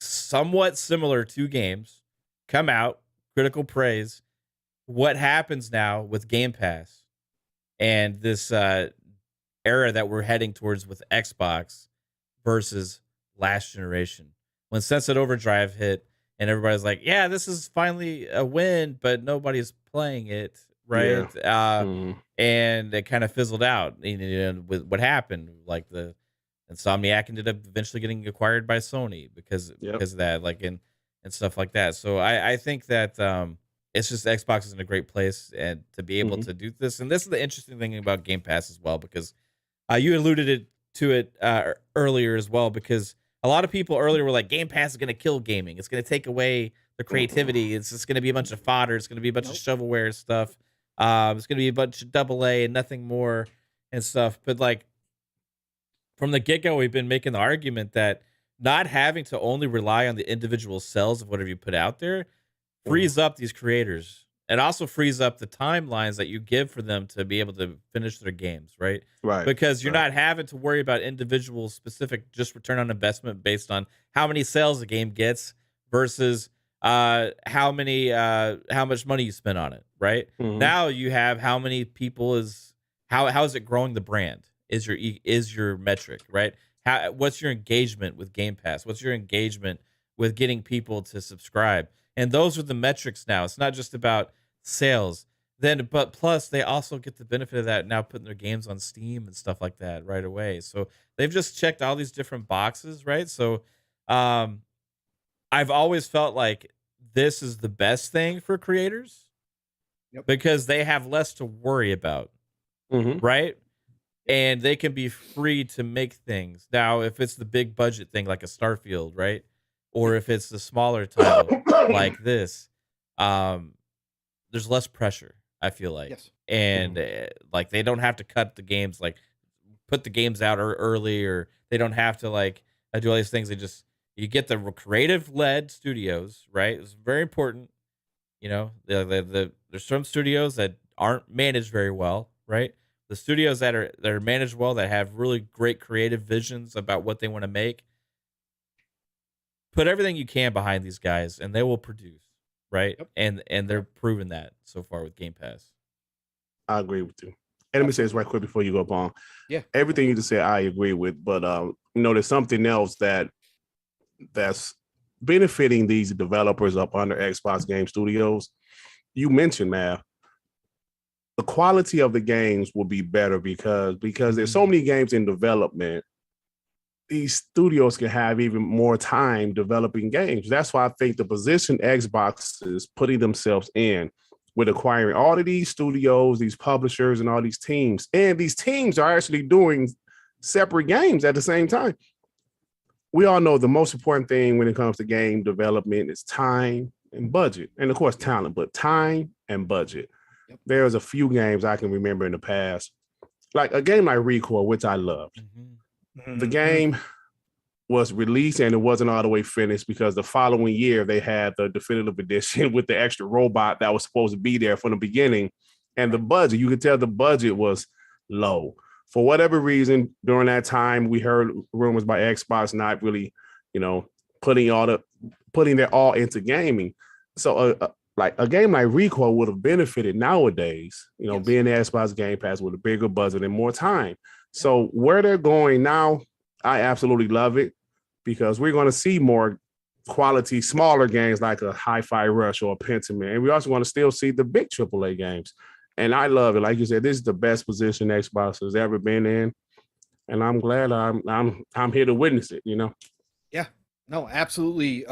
somewhat similar two games come out, critical praise. What happens now with Game Pass and this era that we're heading towards with Xbox versus last generation? When Sunset Overdrive hit and everybody's like, yeah, this is finally a win, but nobody's playing it, right? Yeah. And it kind of fizzled out, with what happened. Like the Insomniac ended up eventually getting acquired by Sony because of that, like and stuff like that. So I think that it's just Xbox is in a great place and to be able to do this. And this is the interesting thing about Game Pass as well, because you alluded to it earlier as well, because a lot of people earlier were like, Game Pass is going to kill gaming. It's going to take away the creativity. It's just going to be a bunch of fodder. It's going to be a bunch of shovelware stuff. It's going to be a bunch of AA and nothing more and stuff. But like from the get-go, we've been making the argument that not having to only rely on the individual cells of whatever you put out there frees up these creators. It also frees up the timelines that you give for them to be able to finish their games, right? Right. Because you're not having to worry about individual specific just return on investment based on how many sales a game gets versus how much money you spend on it, right? Now you have how many people how is it growing the brand is your metric, right? What's your engagement with Game Pass? What's your engagement with getting people to subscribe? And those are the metrics now. It's not just about sales. But plus they also get the benefit of that now, putting their games on Steam and stuff like that right away. So they've just checked all these different boxes, right? So I've always felt like this is the best thing for creators because they have less to worry about, right? And they can be free to make things. Now, if it's the big budget thing like a Starfield, right? Or if it's the smaller title like this, there's less pressure, I feel like. Yes. And like they don't have to cut the games, like put the games out early, or they don't have to like do all these things. You get the creative led studios, right? It's very important. You know, there's some studios that aren't managed very well, right? The studios that are managed well, that have really great creative visions about what they want to make, put everything you can behind these guys and they will produce, right? And they're proving that so far with Game Pass. I agree with you. And let me say this right quick before you go up on. Yeah. Everything you just said, I agree with. But there's something else that's benefiting these developers up under Xbox Game Studios. You mentioned, Mav, the quality of the games will be better because there's so many games in development. These studios can have even more time developing games. That's why I think the position Xbox is putting themselves in with acquiring all of these studios, these publishers, and all these teams. And these teams are actually doing separate games at the same time. We all know the most important thing when it comes to game development is time and budget. And of course, talent, but time and budget. There's a few games I can remember in the past, like a game like Recoil, which I loved. The game was released and it wasn't all the way finished because the following year they had the definitive edition with the extra robot that was supposed to be there from the beginning. And the budget, you could tell the budget was low. For whatever reason, during that time, we heard rumors by Xbox not really, putting their all into gaming. So like a game like Recoil would have benefited nowadays, being the Xbox Game Pass with a bigger budget and more time. So where they're going now, I absolutely love it because we're going to see more quality, smaller games like a Hi-Fi Rush or a Pentiment. And we also want to still see the big AAA games. And I love it. Like you said, this is the best position Xbox has ever been in. And I'm glad I'm here to witness it, Yeah. No, absolutely.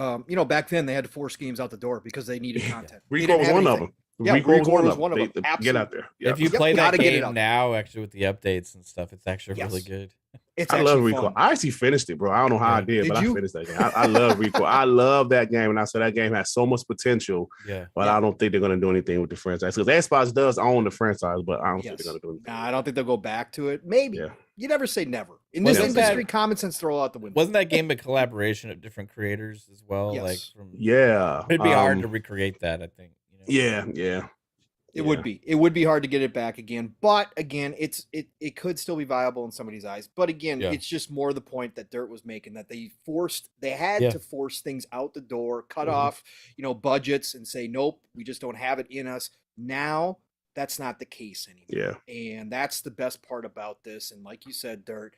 Back then they had to force games out the door because they needed content. Recoil was one of them. Yeah, ReCore was one of them. Get Absolutely. out there. Yeah. If you Yep, play that gotta get it game out. now, actually with the updates and stuff, it's actually Yes. really good. It's I love actually ReCore. fun. I actually finished it, bro. I don't know how I Yeah. did, but Did you? I finished that game. I love ReCore. I love that game, and I said that game has so much potential. Yeah. But Yeah. I don't think they're going to do anything with the franchise because Xbox does own the franchise, but I don't think they're going to do anything. Nah, I don't think they'll go back to it. Maybe. Yeah. You never say never. In this Wasn't industry, that- common sense throw out the window. Wasn't that game a collaboration of different creators as well? Yes. Like from Yeah. it'd be hard to recreate that, I think. You know? Yeah. It would be. It would be hard to get it back again. But again, it could still be viable in somebody's eyes. But again, Yeah. it's just more the point that Dirt was making, that they had Yeah. to force things out the door, cut Mhm. off, budgets, and say, nope, we just don't have it in us. Now that's not the case anymore. Yeah. And that's the best part about this. And like you said, Dirt,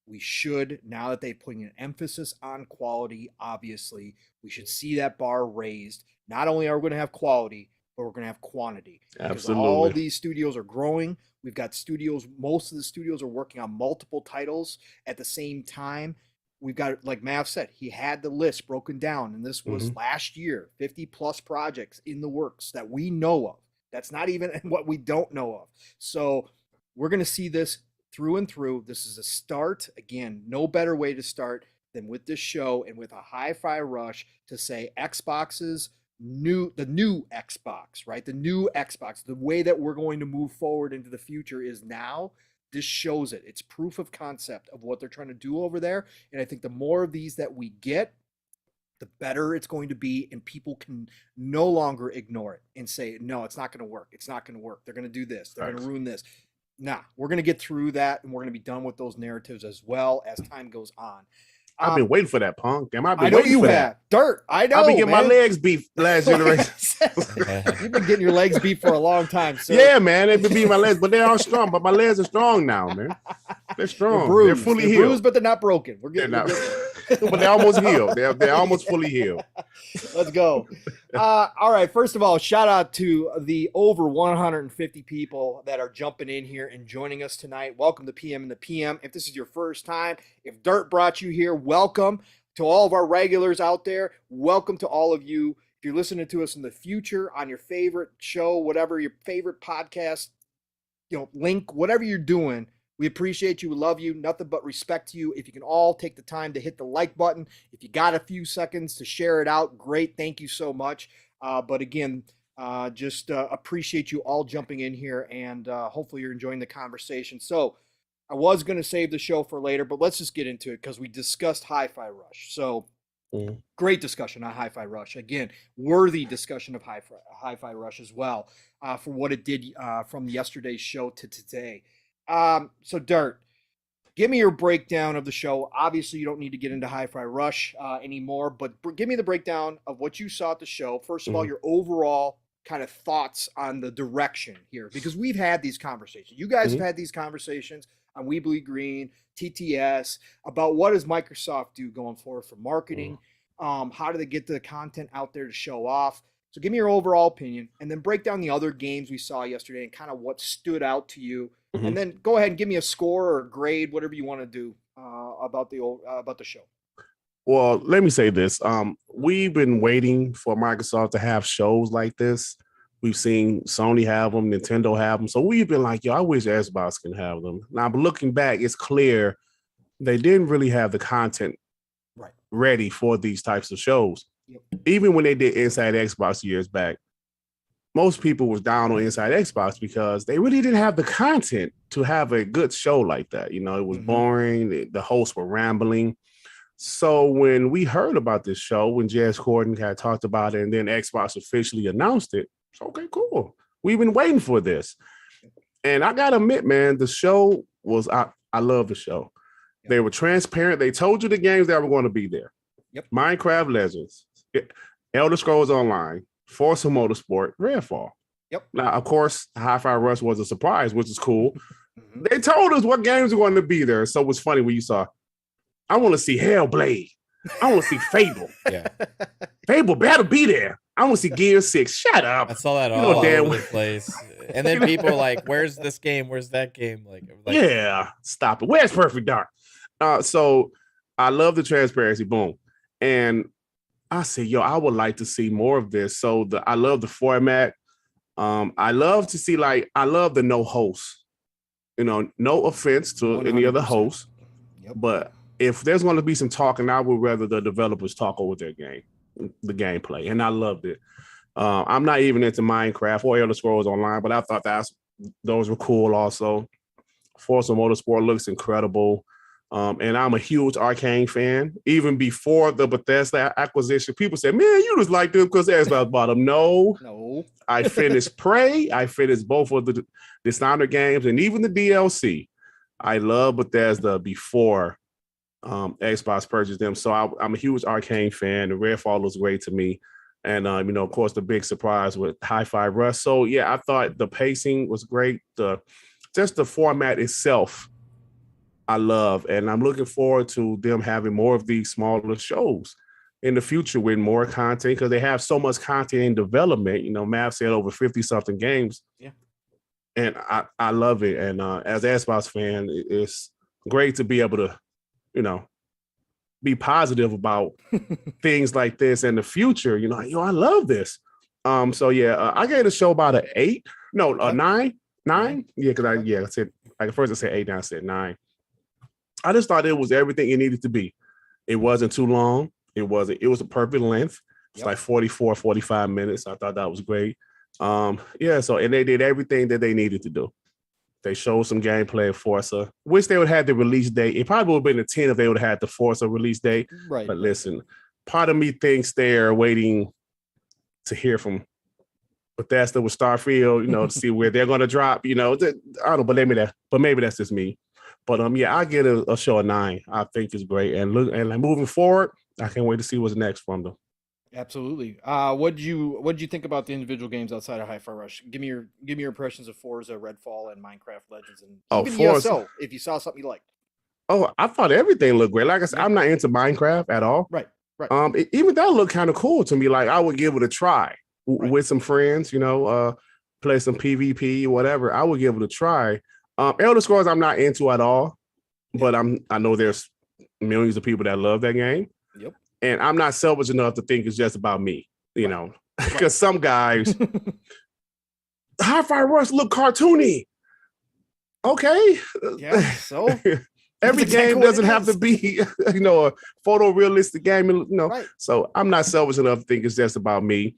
we should, now that they're putting an emphasis on quality, obviously, we should see that bar raised. Not only are we going to have quality, but we're going to have quantity. Because all Absolutely. these studios are growing. We've got studios, most of the studios are working on multiple titles at the same time. We've got, like Mav said, he had the list broken down, and this was last year, 50 plus projects in the works that we know of. That's not even what we don't know of. So we're going to see this through and through. This is a start. Again, no better way to start than with this show and with a hi-fi rush to say Xbox's the new Xbox, right? The new Xbox, the way that we're going to move forward into the future is now. This shows it. It's proof of concept of what they're trying to do over there. And I think the more of these that we get, the better it's going to be, and people can no longer ignore it and say, no, it's not going to work. It's not going to work. They're going to do this. They're going to ruin this. Nah, we're going to get through that, and we're going to be done with those narratives as well as time goes on. I've been waiting for that, Punk. Damn, I've been I know waiting you for have. that. Dirt, I know. I've been getting my man. legs beat last generation. You've been getting your legs beat for a long time, sir. Yeah, man, they've been beating my legs, but they're all strong. But my legs are strong now, man. They're strong. They're bruised. They're fully They're healed. bruised, but they're not broken. We're They're getting, not, we're but they're almost healed. They're almost fully healed. Let's go. All right. First of all, shout out to the over 150 people that are jumping in here and joining us tonight. Welcome to PM in the PM. If this is your first time, if Dirt brought you here, welcome. To all of our regulars out there, welcome to all of you. If you're listening to us in the future on your favorite show, whatever your favorite podcast, link, whatever you're doing, we appreciate you. We love you. Nothing but respect to you. If you can all take the time to hit the like button, if you got a few seconds to share it out, great. Thank you so much. But again, just appreciate you all jumping in here, and hopefully you're enjoying the conversation. So I was going to save the show for later, but let's just get into it because we discussed Hi-Fi Rush. So great discussion on Hi-Fi Rush. Again, worthy discussion of Hi-Fi Rush as well for what it did from yesterday's show to today. So Dirt, give me your breakdown of the show. Obviously, you don't need to get into Hi-Fi Rush anymore, but give me the breakdown of what you saw at the show. First of all, your overall kind of thoughts on the direction here, because we've had these conversations. You guys have had these conversations on We Bleed Green, TTS, about what does Microsoft do going forward for marketing? How do they get the content out there to show off? So give me your overall opinion, and then break down the other games we saw yesterday and kind of what stood out to you. And then go ahead and give me a score or a grade, whatever you want to do about the show. Well, let me say this. We've been waiting for Microsoft to have shows like this. We've seen Sony have them, Nintendo have them. So we've been like, I wish Xbox can have them. Now, but looking back, it's clear they didn't really have the content ready for these types of shows. Even when they did Inside Xbox years back, most people was down on Inside Xbox because they really didn't have the content to have a good show like that. It was boring. The hosts were rambling. So when we heard about this show, when Jez Corden had talked about it, and then Xbox officially announced it, it's okay, cool. We've been waiting for this. And I got to admit, man, the show was, I love the show. They were transparent. They told you the games that were going to be there. Minecraft Legends, Elder Scrolls Online, Forza Motorsport, Redfall. Now, of course, Hi-Fi Rush was a surprise, which is cool. They told us what games were going to be there. So it was funny when you saw, I want to see Hellblade. I want to see Fable. Fable better be there. I want to see Gear 6. Shut up. I saw that all over the place. And then people are like, where's this game? Where's that game? Like yeah, stop it. Where's Perfect Dark? So I love the transparency. Boom. And I say, I would like to see more of this. So I love the format. I love to see I love the no host. No offense to any other 100%. hosts, but if there's going to be some talking, I would rather the developers talk over their the gameplay, and I loved it. I'm not even into Minecraft or Elder Scrolls Online, but I thought those were cool also. Forza Motorsport looks incredible. And I'm a huge Arcane fan. Even before the Bethesda acquisition, people said, man, you just like them because there's about them. No. I finished Prey. I finished both of the Dishonored games and even the DLC. I love Bethesda before Xbox purchased them. So I'm a huge Arcane fan. The Redfall looks great to me. And, of course, the big surprise with Hi-Fi Rush. So, yeah, I thought the pacing was great. Just the format itself, I love. And I'm looking forward to them having more of these smaller shows in the future with more content because they have so much content in development. Mav said over 50-something games. Yeah. And I love it. And as an Xbox fan, it's great to be able to, be positive about things like this in the future. I love this. So yeah, I gave the show about an 8. No, a 9. 9? Yeah, because I said first I said 8, now I said 9. I just thought it was everything it needed to be. It wasn't too long. It was a perfect length. It's like 44, 45 minutes. I thought that was great. So and they did everything that they needed to do. They showed some gameplay of Forza. Wish they would have had the release date. It probably would have been a 10 if they would have had the Forza release date. Right. But listen, part of me thinks they're waiting to hear from Bethesda with Starfield, to see where they're going to drop. I don't know, but maybe that's just me. But I get a show of 9. I think it's great, and moving forward, I can't wait to see what's next from them. Absolutely. What'd you think about the individual games outside of Hi-Fi Rush? Give me your impressions of Forza, Redfall, and Minecraft Legends, and even ESO, if you saw something you liked. Oh, I thought everything looked great. Like I said, I'm not into Minecraft at all. Right. Even that looked kind of cool to me. Like I would give it a try with some friends. Play some PvP, whatever. I would give it a try. Elder Scrolls, I'm not into at all, but I know there's millions of people that love that game. Yep. And I'm not selfish enough to think it's just about me, because some guys, Hi-Fi Rush look cartoony. Okay. Yeah. So every game doesn't have to be, a photorealistic game. Right. So I'm not selfish enough to think it's just about me.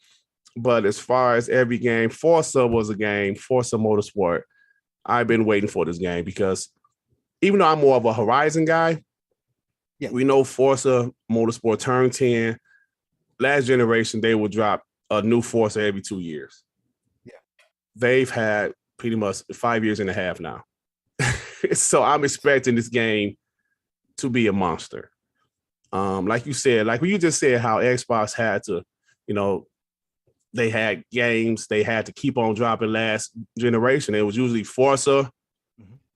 But as far as every game, Forza was a game. Forza Motorsport. I've been waiting for this game because even though I'm more of a Horizon guy, we know Forza Motorsport turned 10. Last generation, they will drop a new Forza every 2 years. Yeah. They've had pretty much 5 years and a half now. So I'm expecting this game to be a monster. Like you said, like when you just said how Xbox had to, they had games they had to keep on dropping last generation. It was usually Forza,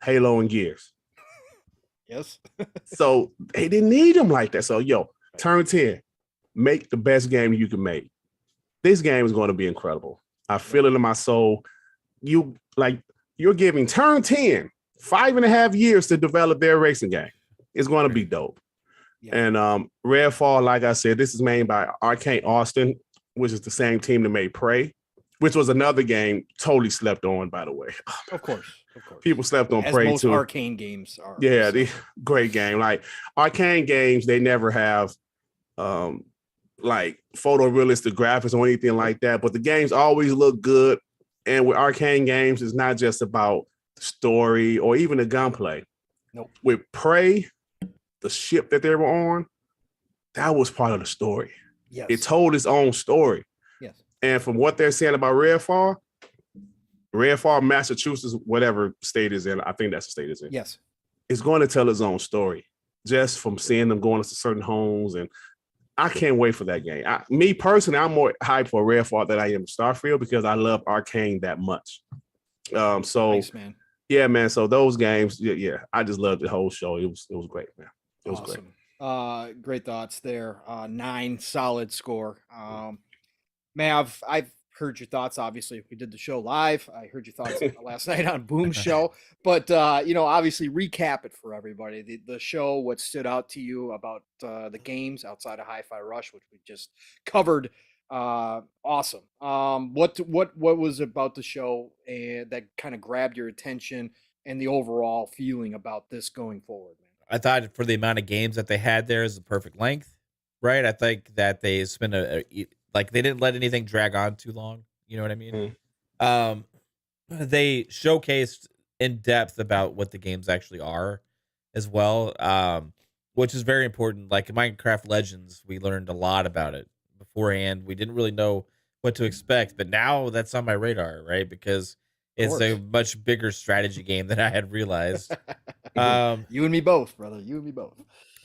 Halo, and Gears. Yes. So they didn't need them like that. So turn 10, make the best game you can make. This game is going to be incredible. I feel it in my soul. You're giving turn 10 5.5 years to develop their racing game. It's going to be dope. Yeah. And Redfall, like I said, this is made by Arcane Austin, which is the same team that made Prey, which was another game totally slept on, by the way. Of course. People slept on Prey most too. Arcane games are. Yeah, the great game. Like Arcane games, they never have like photorealistic graphics or anything like that, but the games always look good. And with Arcane games, it's not just about the story or even the gunplay. Nope. With Prey, the ship that they were on, that was part of the story. Yes. It told its own story. Yes. And from what they're saying about Redfall, Massachusetts, whatever state is in, I think that's the state it's in. Yes. It's going to tell its own story just from seeing them going to certain homes. And I can't wait for that game. Me personally, I'm more hyped for Redfall than I am Starfield because I love Arcane that much. Nice, man. Yeah, man. So those games, I just loved the whole show. It was great, man. It was great. Great thoughts there. 9, solid score. Mav, I've heard your thoughts. Obviously, we did the show live. I heard your thoughts last night on Boom's show. But obviously, recap it for everybody. The show, what stood out to you about the games outside of Hi-Fi Rush, which we just covered. Awesome. What was about the show and that kind of grabbed your attention and the overall feeling about this going forward, man? I thought for the amount of games that they had there is the perfect length, right? I think that they spent like they didn't let anything drag on too long. You know what I mean? Um, they showcased in depth about what the games actually are as well, which is very important. Like in Minecraft Legends, we learned a lot about it beforehand. We didn't really know what to expect, but now that's on my radar, right? Because it's a much bigger strategy game than I had realized. You and me both, brother. You and me both.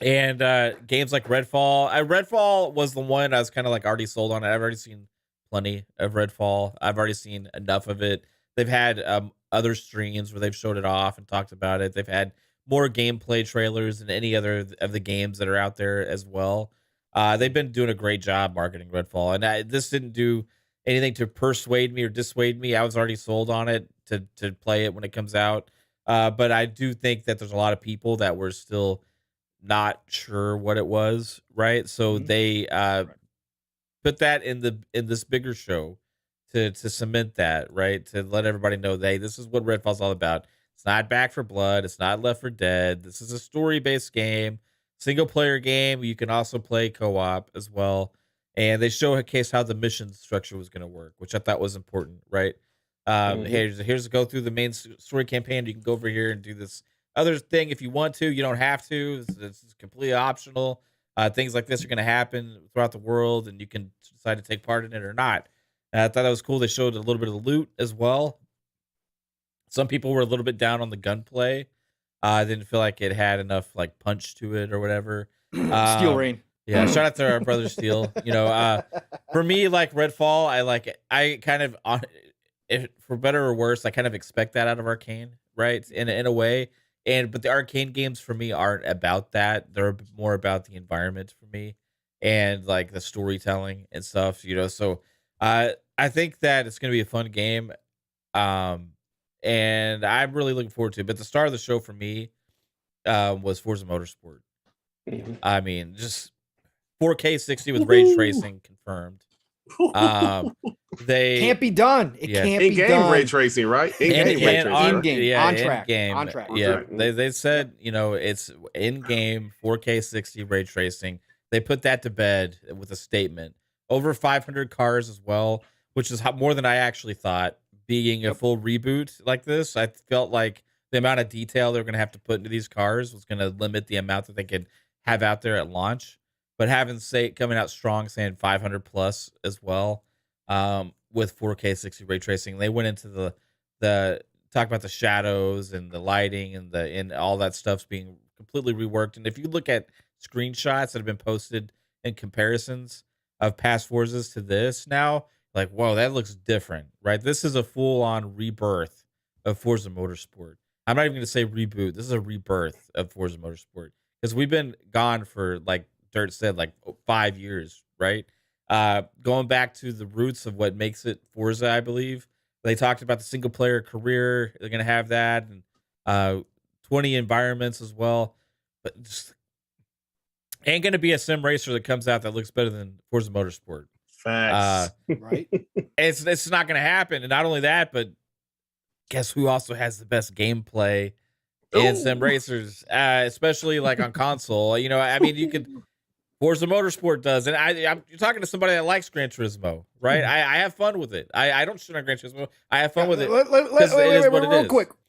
And games like Redfall. Redfall was the one I was kind of like already sold on. I've already seen plenty of Redfall. I've already seen enough of it. They've had other streams where they've showed it off and talked about it. They've had more gameplay trailers than any other of the games that are out there as well. They've been doing a great job marketing Redfall, and this didn't do anything to persuade me or dissuade me. I was already sold on it to play it when it comes out. But I do think that there's a lot of people that were still not sure what it was, right? So they put that in this bigger show to cement that, right? To let everybody know, hey, this is what Redfall's all about. It's not Back for Blood. It's not Left 4 Dead. This is a story-based game, single-player game. You can also play co-op as well. And they showcase how the mission structure was going to work, which I thought was important, right? Here's to go through the main story campaign. You can go over here and do this other thing if you want to. You don't have to. It's completely optional. Things like this are going to happen throughout the world, and you can decide to take part in it or not. I thought that was cool. They showed a little bit of loot as well. Some people were a little bit down on the gunplay. Didn't feel like it had enough like punch to it or whatever. Steel Rain. Yeah, shout out to our brother Steel. For me, like Redfall, I kind of, if for better or worse, I kind of expect that out of Arcane, right? In a way. But the Arcane games for me aren't about that. They're more about the environment for me and like the storytelling and stuff, So I think that it's gonna be a fun game. And I'm really looking forward to it. But the star of the show for me was Forza Motorsport. I mean, just 4K 60 with ray tracing confirmed. They can't be done. It can't be done. In-game ray tracing, right? In-game ray tracing. In-game, on track. Yeah, they said, it's in-game 4K 60 ray tracing. They put that to bed with a statement. Over 500 cars as well, which is more than I actually thought. Being a full reboot like this, I felt like the amount of detail they're going to have to put into these cars was going to limit the amount that they could have out there at launch. But coming out strong, saying 500 plus as well, with 4K 60 ray tracing. They went into the talk about the shadows and the lighting and all that stuff's being completely reworked. And if you look at screenshots that have been posted in comparisons of past Forzas to this now, like, whoa, that looks different, right? This is a full-on rebirth of Forza Motorsport. I'm not even going to say reboot. This is a rebirth of Forza Motorsport because we've been gone for, like Dirt said, like 5 years, right? Going back to the roots of what makes it Forza, I believe. They talked about the single-player career. They're going to have that, and 20 environments as well. But just ain't going to be a sim racer that comes out that looks better than Forza Motorsport. Facts. Right? It's not going to happen. And not only that, but guess who also has the best gameplay in sim racers, especially like on console? I mean, you could. Forza Motorsport does, and you're talking to somebody that likes Gran Turismo, right? I have fun with it. I don't shit on Gran Turismo. I have fun with it.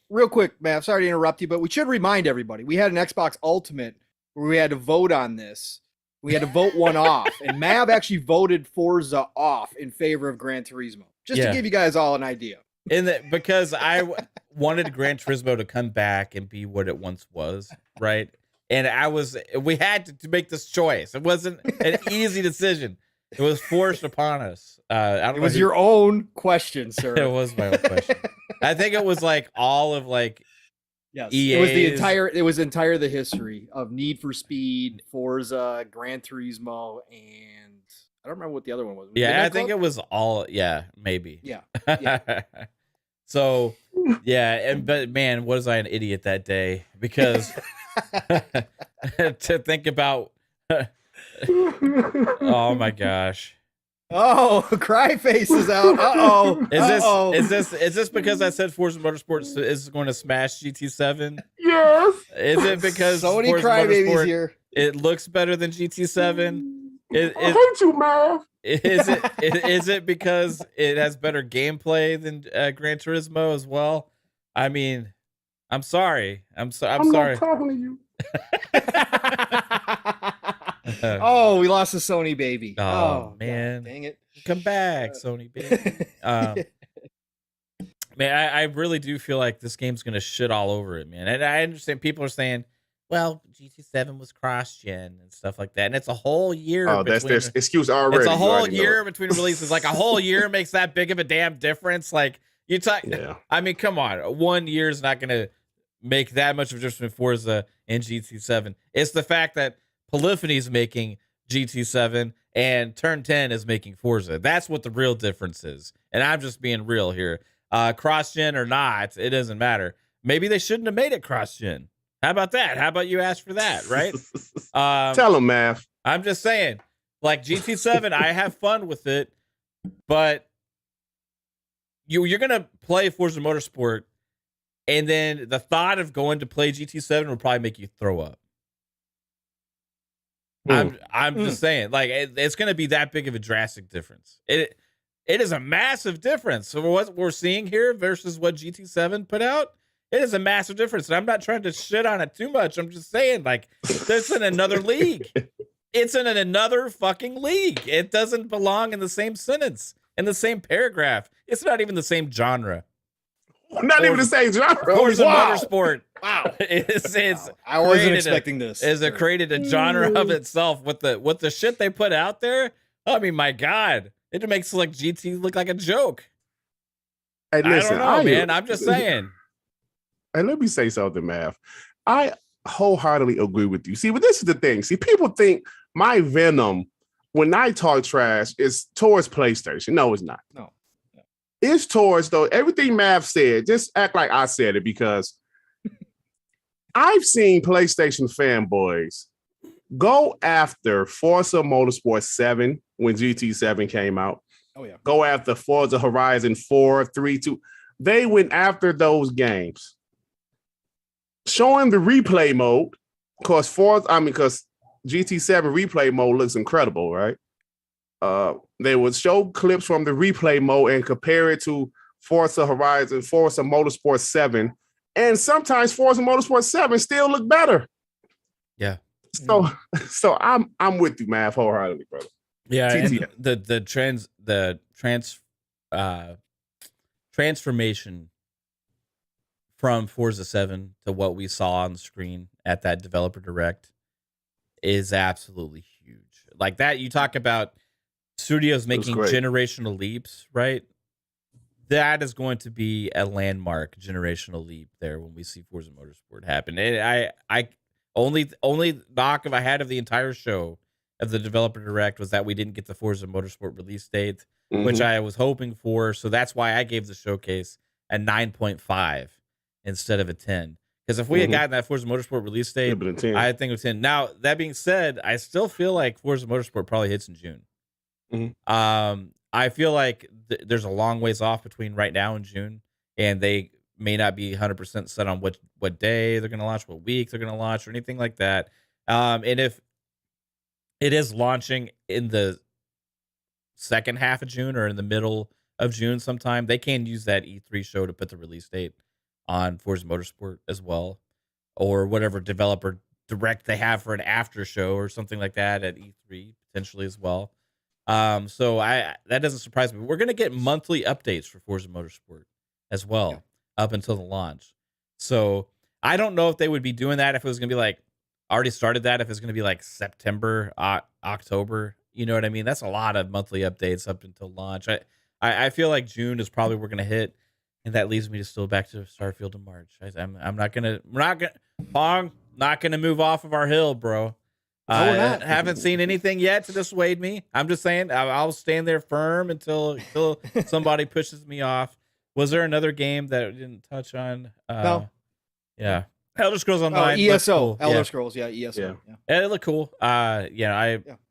Real quick, man. Sorry to interrupt you, but we should remind everybody we had an Xbox Ultimate where we had to vote on this. We had to vote one off, and Mav actually voted Forza off in favor of Gran Turismo, just to give you guys all an idea. Because I wanted Gran Turismo to come back and be what it once was, right? And we had to make this choice. It wasn't an easy decision. It was forced upon us. It was your own question, sir. It was my own question. I think it was like all of like. Yes, it was the history of Need for Speed, Forza, Gran Turismo, and I don't remember what the other one was. Yeah, I think it was all. Yeah, maybe. Yeah. So, but man, was I an idiot that day? Because to think about, oh my gosh, Oh, cry face is out. Uh-oh. Is this because I said Forza Motorsport is going to smash GT7? Yes. Is it because Sony Forza crybabies Motorsport, here. it looks better than GT7? I hate you, man. Is it because it has better gameplay than Gran Turismo as well? I mean, I'm sorry. I'm sorry. not talking to you. Oh, we lost a Sony baby. Oh, God, man. dang it. Come back, Sony baby. Man, I really do feel like this game's gonna shit all over it, man. And I understand people are saying, well, GT7 was cross-gen and stuff like that, and it's a whole year. Oh, that's their excuse already. It's a You whole already know year it. between releases. Like a whole year makes that big of a damn difference. Like you talk. Yeah. I mean, come on. 1 year is not gonna make that much of a difference between Forza and GT7. It's the fact that Polyphony's making GT7 and Turn 10 is making Forza. That's what the real difference is. And I'm just being real here. Cross-gen or not, it doesn't matter. Maybe they shouldn't have made it cross-gen. How about that? How about you ask for that, right? Tell them, Mav. I'm just saying, like GT7, I have fun with it, but you're going to play Forza Motorsport, and then the thought of going to play GT7 will probably make you throw up. I'm just saying, like it's going to be that big of a drastic difference. It is a massive difference. So what we're seeing here versus what GT7 put out, it is a massive difference. And I'm not trying to shit on it too much. I'm just saying, like, it's in another league. It's in another fucking league. It doesn't belong in the same sentence, in the same paragraph. It's not even the same genre. Not even the same genre. Forza Wow. Motorsport. Wow. It's I wasn't expecting this. Is it created a genre of itself with the shit they put out there? I mean, my God. It makes like GT look like a joke. Hey, listen, I don't know, man. I'm just saying. Hey, let me say something, Mav. I wholeheartedly agree with you. See, but this is the thing. See, people think my venom when I talk trash is towards PlayStation. No, it's not. No. It's towards, though, everything Mav said. Just act like I said it, because I've seen PlayStation fanboys go after Forza Motorsport 7 when GT7 came out. Oh, yeah. Go after Forza Horizon 4, 3, 2. They went after those games. Showing the replay mode, because GT7 replay mode looks incredible, right? They would show clips from the replay mode and compare it to Forza Horizon, Forza Motorsport 7. And sometimes Forza Motorsport 7 still look better. Yeah. So I'm with you, man, wholeheartedly, brother. Yeah, and the transformation from Forza 7 to what we saw on the screen at that developer direct is absolutely huge. Like that, you talk about studios making generational leaps, right? That is going to be a landmark generational leap there when we see Forza Motorsport happen. And I only knock I had of the entire show of the developer direct was that we didn't get the Forza Motorsport release date, which I was hoping for. So that's why I gave the showcase a 9.5 instead of a 10. Because if we had gotten that Forza Motorsport release date, I think it was 10. Now, that being said, I still feel like Forza Motorsport probably hits in June. I feel like there's a long ways off between right now and June, and they may not be 100% set on what day they're going to launch, what week they're going to launch, or anything like that. And if it is launching in the second half of June or in the middle of June sometime, they can use that E3 show to put the release date on Forza Motorsport as well, or whatever developer direct they have for an after show or something like that at E3 potentially as well. So that doesn't surprise me. We're going to get monthly updates for Forza Motorsport as well up until the launch. So I don't know if they would be doing that if it was going to be like already started that, if it's going to be like September, October, you know what I mean? That's a lot of monthly updates up until launch. I feel like June is probably we're going to hit, and that leads me to still back to Starfield in March. I'm not going to move off of our hill, bro. I haven't seen anything yet to dissuade me. I'm just saying I'll stand there firm until somebody pushes me off. Was there another game that we didn't touch on? No. Yeah. Elder Scrolls Online. ESO. Cool. Elder Scrolls, ESO. Yeah, it looked cool. I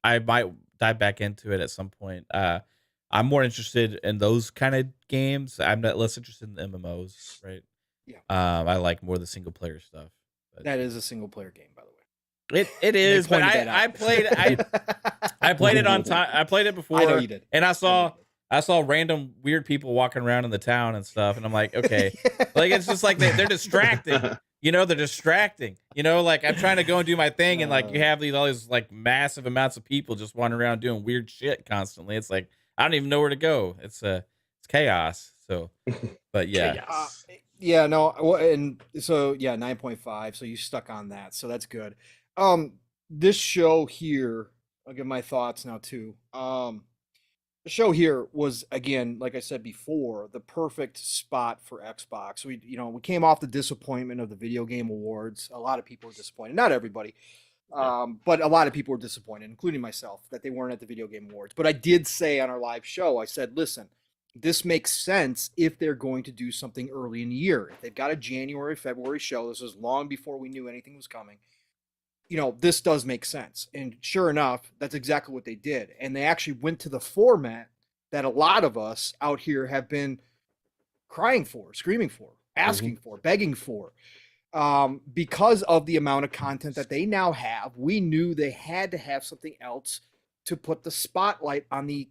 might dive back into it at some point. I'm more interested in those kind of games. I'm not less interested in the MMOs, right? Yeah. I like more the single player stuff. But That is a single player game, by the way. it They is, but pointed that out. I played I played it on time. I played it before. I know you did. And I saw random weird people walking around in the town and stuff, and I'm like, okay, like it's just like they're distracting. You know, they're distracting. You know, like I'm trying to go and do my thing, and like you have all these like massive amounts of people just wandering around doing weird shit constantly. It's like I don't even know where to go. It's chaos. So, but yeah. Yeah, no, and so yeah, 9.5. So you stuck on that, so that's good. This show here, I'll give my thoughts now too. The show here was, again, like I said before, the perfect spot for Xbox. We came off the disappointment of the Video Game Awards. A lot of people were disappointed, not everybody, but a lot of people were disappointed, including myself, that they weren't at the Video Game Awards. But I did say on our live show, I said, listen, this makes sense if they're going to do something early in the year. If they've got a January, February show, this was long before we knew anything was coming. This does make sense. And sure enough, that's exactly what they did. And they actually went to the format that a lot of us out here have been crying for, screaming for, asking for, begging for. Because of the amount of content that they now have, we knew they had to have something else to put the spotlight on the,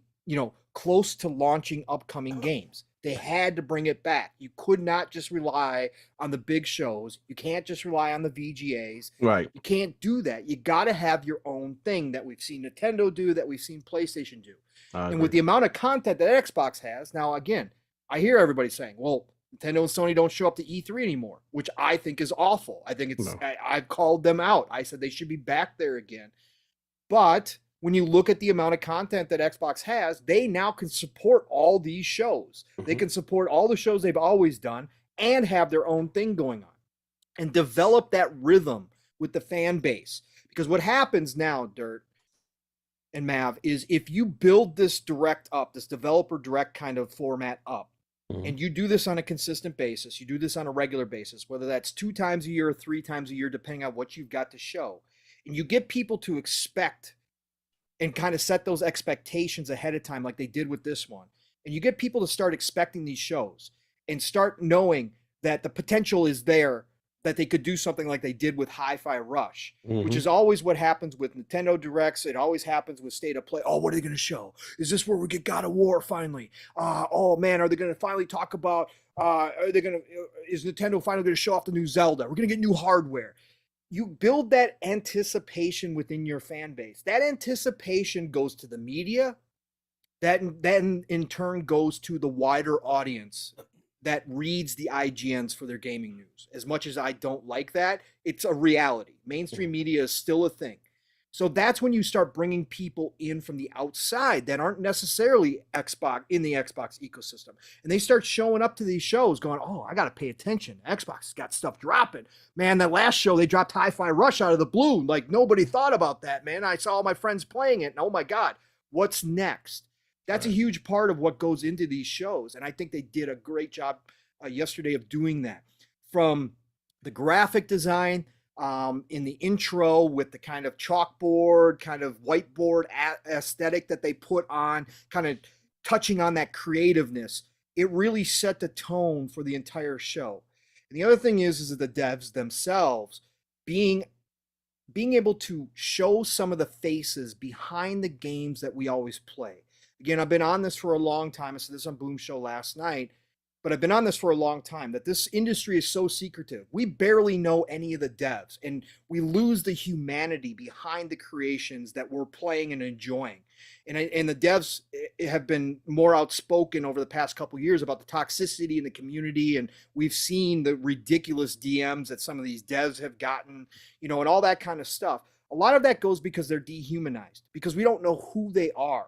close to launching upcoming games. They had to bring it back. You could not just rely on the big shows. You can't just rely on the VGAs. Right. You can't do that. You got to have your own thing that we've seen Nintendo do, that we've seen PlayStation do. And with the amount of content that Xbox has, now again, I hear everybody saying, well, Nintendo and Sony don't show up to E3 anymore, which I think is awful. I think it's, I've called them out. I said they should be back there again. But when you look at the amount of content that Xbox has, they now can support all these shows. They can support all the shows they've always done and have their own thing going on and develop that rhythm with the fan base. Because what happens now, Dirt and Mav, is if you build this direct up, this developer direct kind of format up, and you do this on a consistent basis, you do this on a regular basis, whether that's 2 times a year or 3 times a year, depending on what you've got to show, and you get people to expect and kind of set those expectations ahead of time like they did with this one. And you get people to start expecting these shows and start knowing that the potential is there, that they could do something like they did with Hi-Fi Rush, which is always what happens with Nintendo Directs. It always happens with State of Play. Oh, what are they going to show? Is this where we get God of War finally? Oh man, are they going to finally talk about, is Nintendo finally going to show off the new Zelda? We're going to get new hardware. You build that anticipation within your fan base. That anticipation goes to the media. That then in turn goes to the wider audience that reads the IGNs for their gaming news. As much as I don't like that, it's a reality. Mainstream media is still a thing. So that's when you start bringing people in from the outside that aren't necessarily Xbox in the Xbox ecosystem. And they start showing up to these shows going, oh, I got to pay attention. Xbox has got stuff dropping. Man, that last show, they dropped Hi-Fi Rush out of the blue. Like nobody thought about that, man. I saw all my friends playing it. And oh my God, what's next? That's a huge part of what goes into these shows. And I think they did a great job yesterday of doing that. From the graphic design, in the intro with the kind of chalkboard, kind of whiteboard aesthetic that they put on, kind of touching on that creativeness, it really set the tone for the entire show. And the other thing is that the devs themselves being able to show some of the faces behind the games that we always play. Again, I've been on this for a long time. I said this on Boom Show last night. But I've been on this for a long time, that this industry is so secretive. We barely know any of the devs, and we lose the humanity behind the creations that we're playing and enjoying. And the devs have been more outspoken over the past couple of years about the toxicity in the community, and we've seen the ridiculous DMs that some of these devs have gotten, and all that kind of stuff. A lot of that goes because they're dehumanized, because we don't know who they are.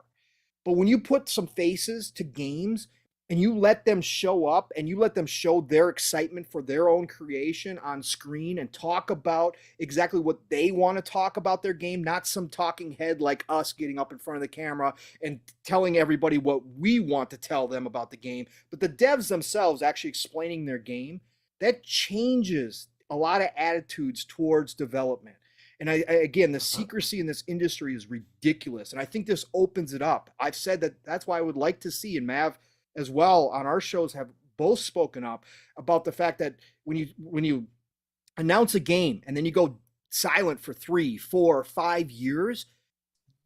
But when you put some faces to games, and you let them show up and you let them show their excitement for their own creation on screen and talk about exactly what they want to talk about their game, not some talking head like us getting up in front of the camera and telling everybody what we want to tell them about the game, but the devs themselves actually explaining their game, that changes a lot of attitudes towards development. And again, the secrecy in this industry is ridiculous. And I think this opens it up. I've said that that's why I would like to see, and Mav as well on our shows have both spoken up about the fact that when you announce a game and then you go silent for 3, 4, 5 years,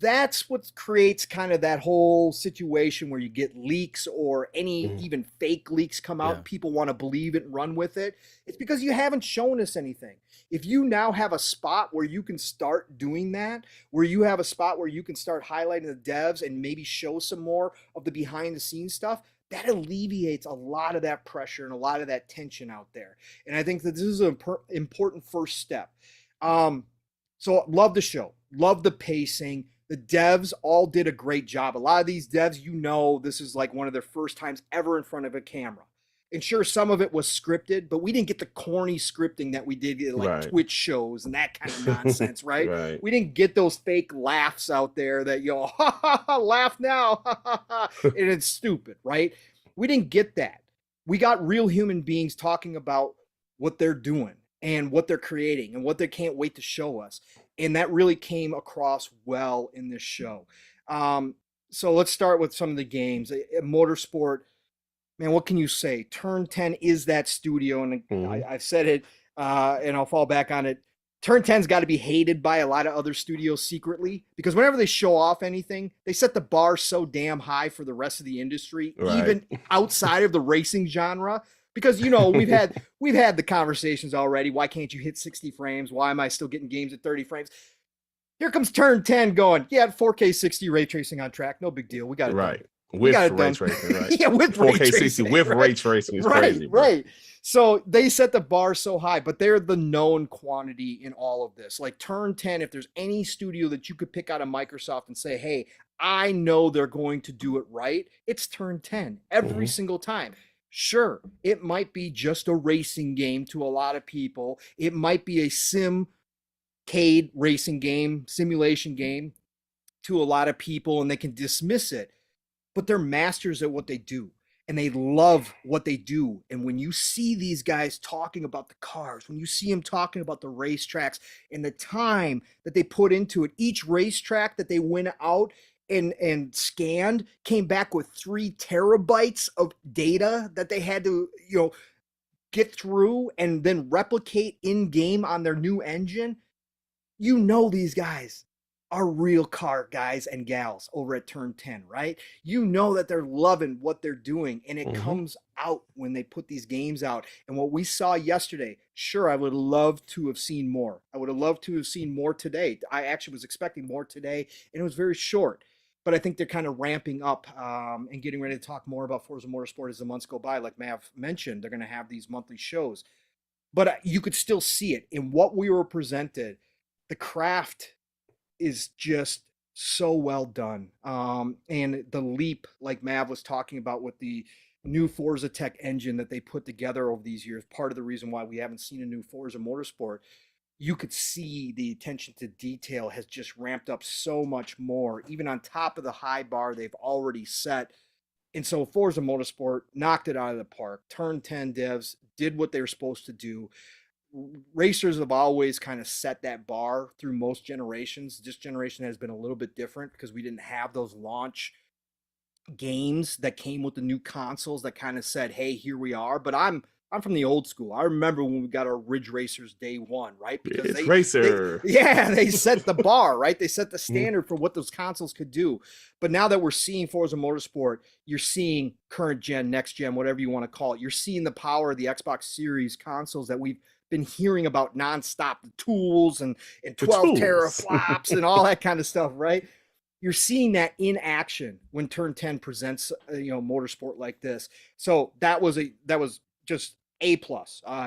that's what creates kind of that whole situation where you get leaks or any even fake leaks come out. Yeah. People want to believe it and run with it. It's because you haven't shown us anything. If you now have a spot where you can start doing that, where you have a spot where you can start highlighting the devs and maybe show some more of the behind the scenes stuff, that alleviates a lot of that pressure and a lot of that tension out there. And I think that this is an important first step. So love the show, love the pacing. The devs all did a great job. A lot of these devs, you know, this is like one of their first times ever in front of a camera. And sure, some of it was scripted, but we didn't get the corny scripting that we did at like Twitch shows and that kind of nonsense, right? We didn't get those fake laughs out there that, you know, ha ha ha, laugh now, ha ha ha, and it's stupid, right? We didn't get that. We got real human beings talking about what they're doing and what they're creating and what they can't wait to show us. And that really came across well in this show. So let's start with some of the games. Motorsport, man, what can you say? Turn 10 is that studio, and I've said it, and I'll fall back on it. Turn 10's got to be hated by a lot of other studios secretly, because whenever they show off anything, they set the bar so damn high for the rest of the industry, even outside of the racing genre. Because, you know, we've had the conversations already. Why can't you hit 60 frames? Why am I still getting games at 30 frames? Here comes Turn 10 going, yeah, 4K 60 ray tracing on track. No big deal. We got it done. With ray tracing, right? Yeah, with 4K ray 60 with ray tracing is crazy. Right. So they set the bar so high, but they're the known quantity in all of this. Like Turn 10, if there's any studio that you could pick out of Microsoft and say, hey, I know they're going to do it right, it's Turn 10 every single time. Sure, it might be just a racing game to a lot of people. It might be a simcade racing game, simulation game to a lot of people, and they can dismiss it. But they're masters at what they do, and they love what they do. And when you see these guys talking about the cars, when you see them talking about the racetracks and the time that they put into it, each racetrack that they went out and scanned came back with 3 terabytes of data that they had to, you know, get through and then replicate in game on their new engine. You know, these guys are real car guys and gals over at Turn 10, right? You know that they're loving what they're doing, and it comes out when they put these games out. And what we saw yesterday, sure, I would love to have seen more. I would have loved to have seen more today. I actually was expecting more today, and it was very short. But I think they're kind of ramping up and getting ready to talk more about Forza Motorsport as the months go by. Like Mav mentioned, they're going to have these monthly shows. But you could still see it in what we were presented. The craft is just so well done. And the leap, like Mav was talking about with the new Forza Tech engine that they put together over these years, part of the reason why we haven't seen a new Forza Motorsport, you could see the attention to detail has just ramped up so much more, even on top of the high bar they've already set. And so Forza Motorsport knocked it out of the park. Turn 10 devs did what they were supposed to do. Racers have always kind of set that bar through most generations. This generation has been a little bit different because we didn't have those launch games that came with the new consoles that kind of said, hey, here we are. But I'm from the old school. I remember when we got our Ridge Racers day one, right? Because they set the bar, right? They set the standard for what those consoles could do. But now that we're seeing Forza Motorsport, you're seeing current gen, next gen, whatever you want to call it. You're seeing the power of the Xbox Series consoles that we've been hearing about nonstop, the tools and 12 teraflops and all that kind of stuff, right? You're seeing that in action when Turn 10 presents, motorsport like this. So that was just A+,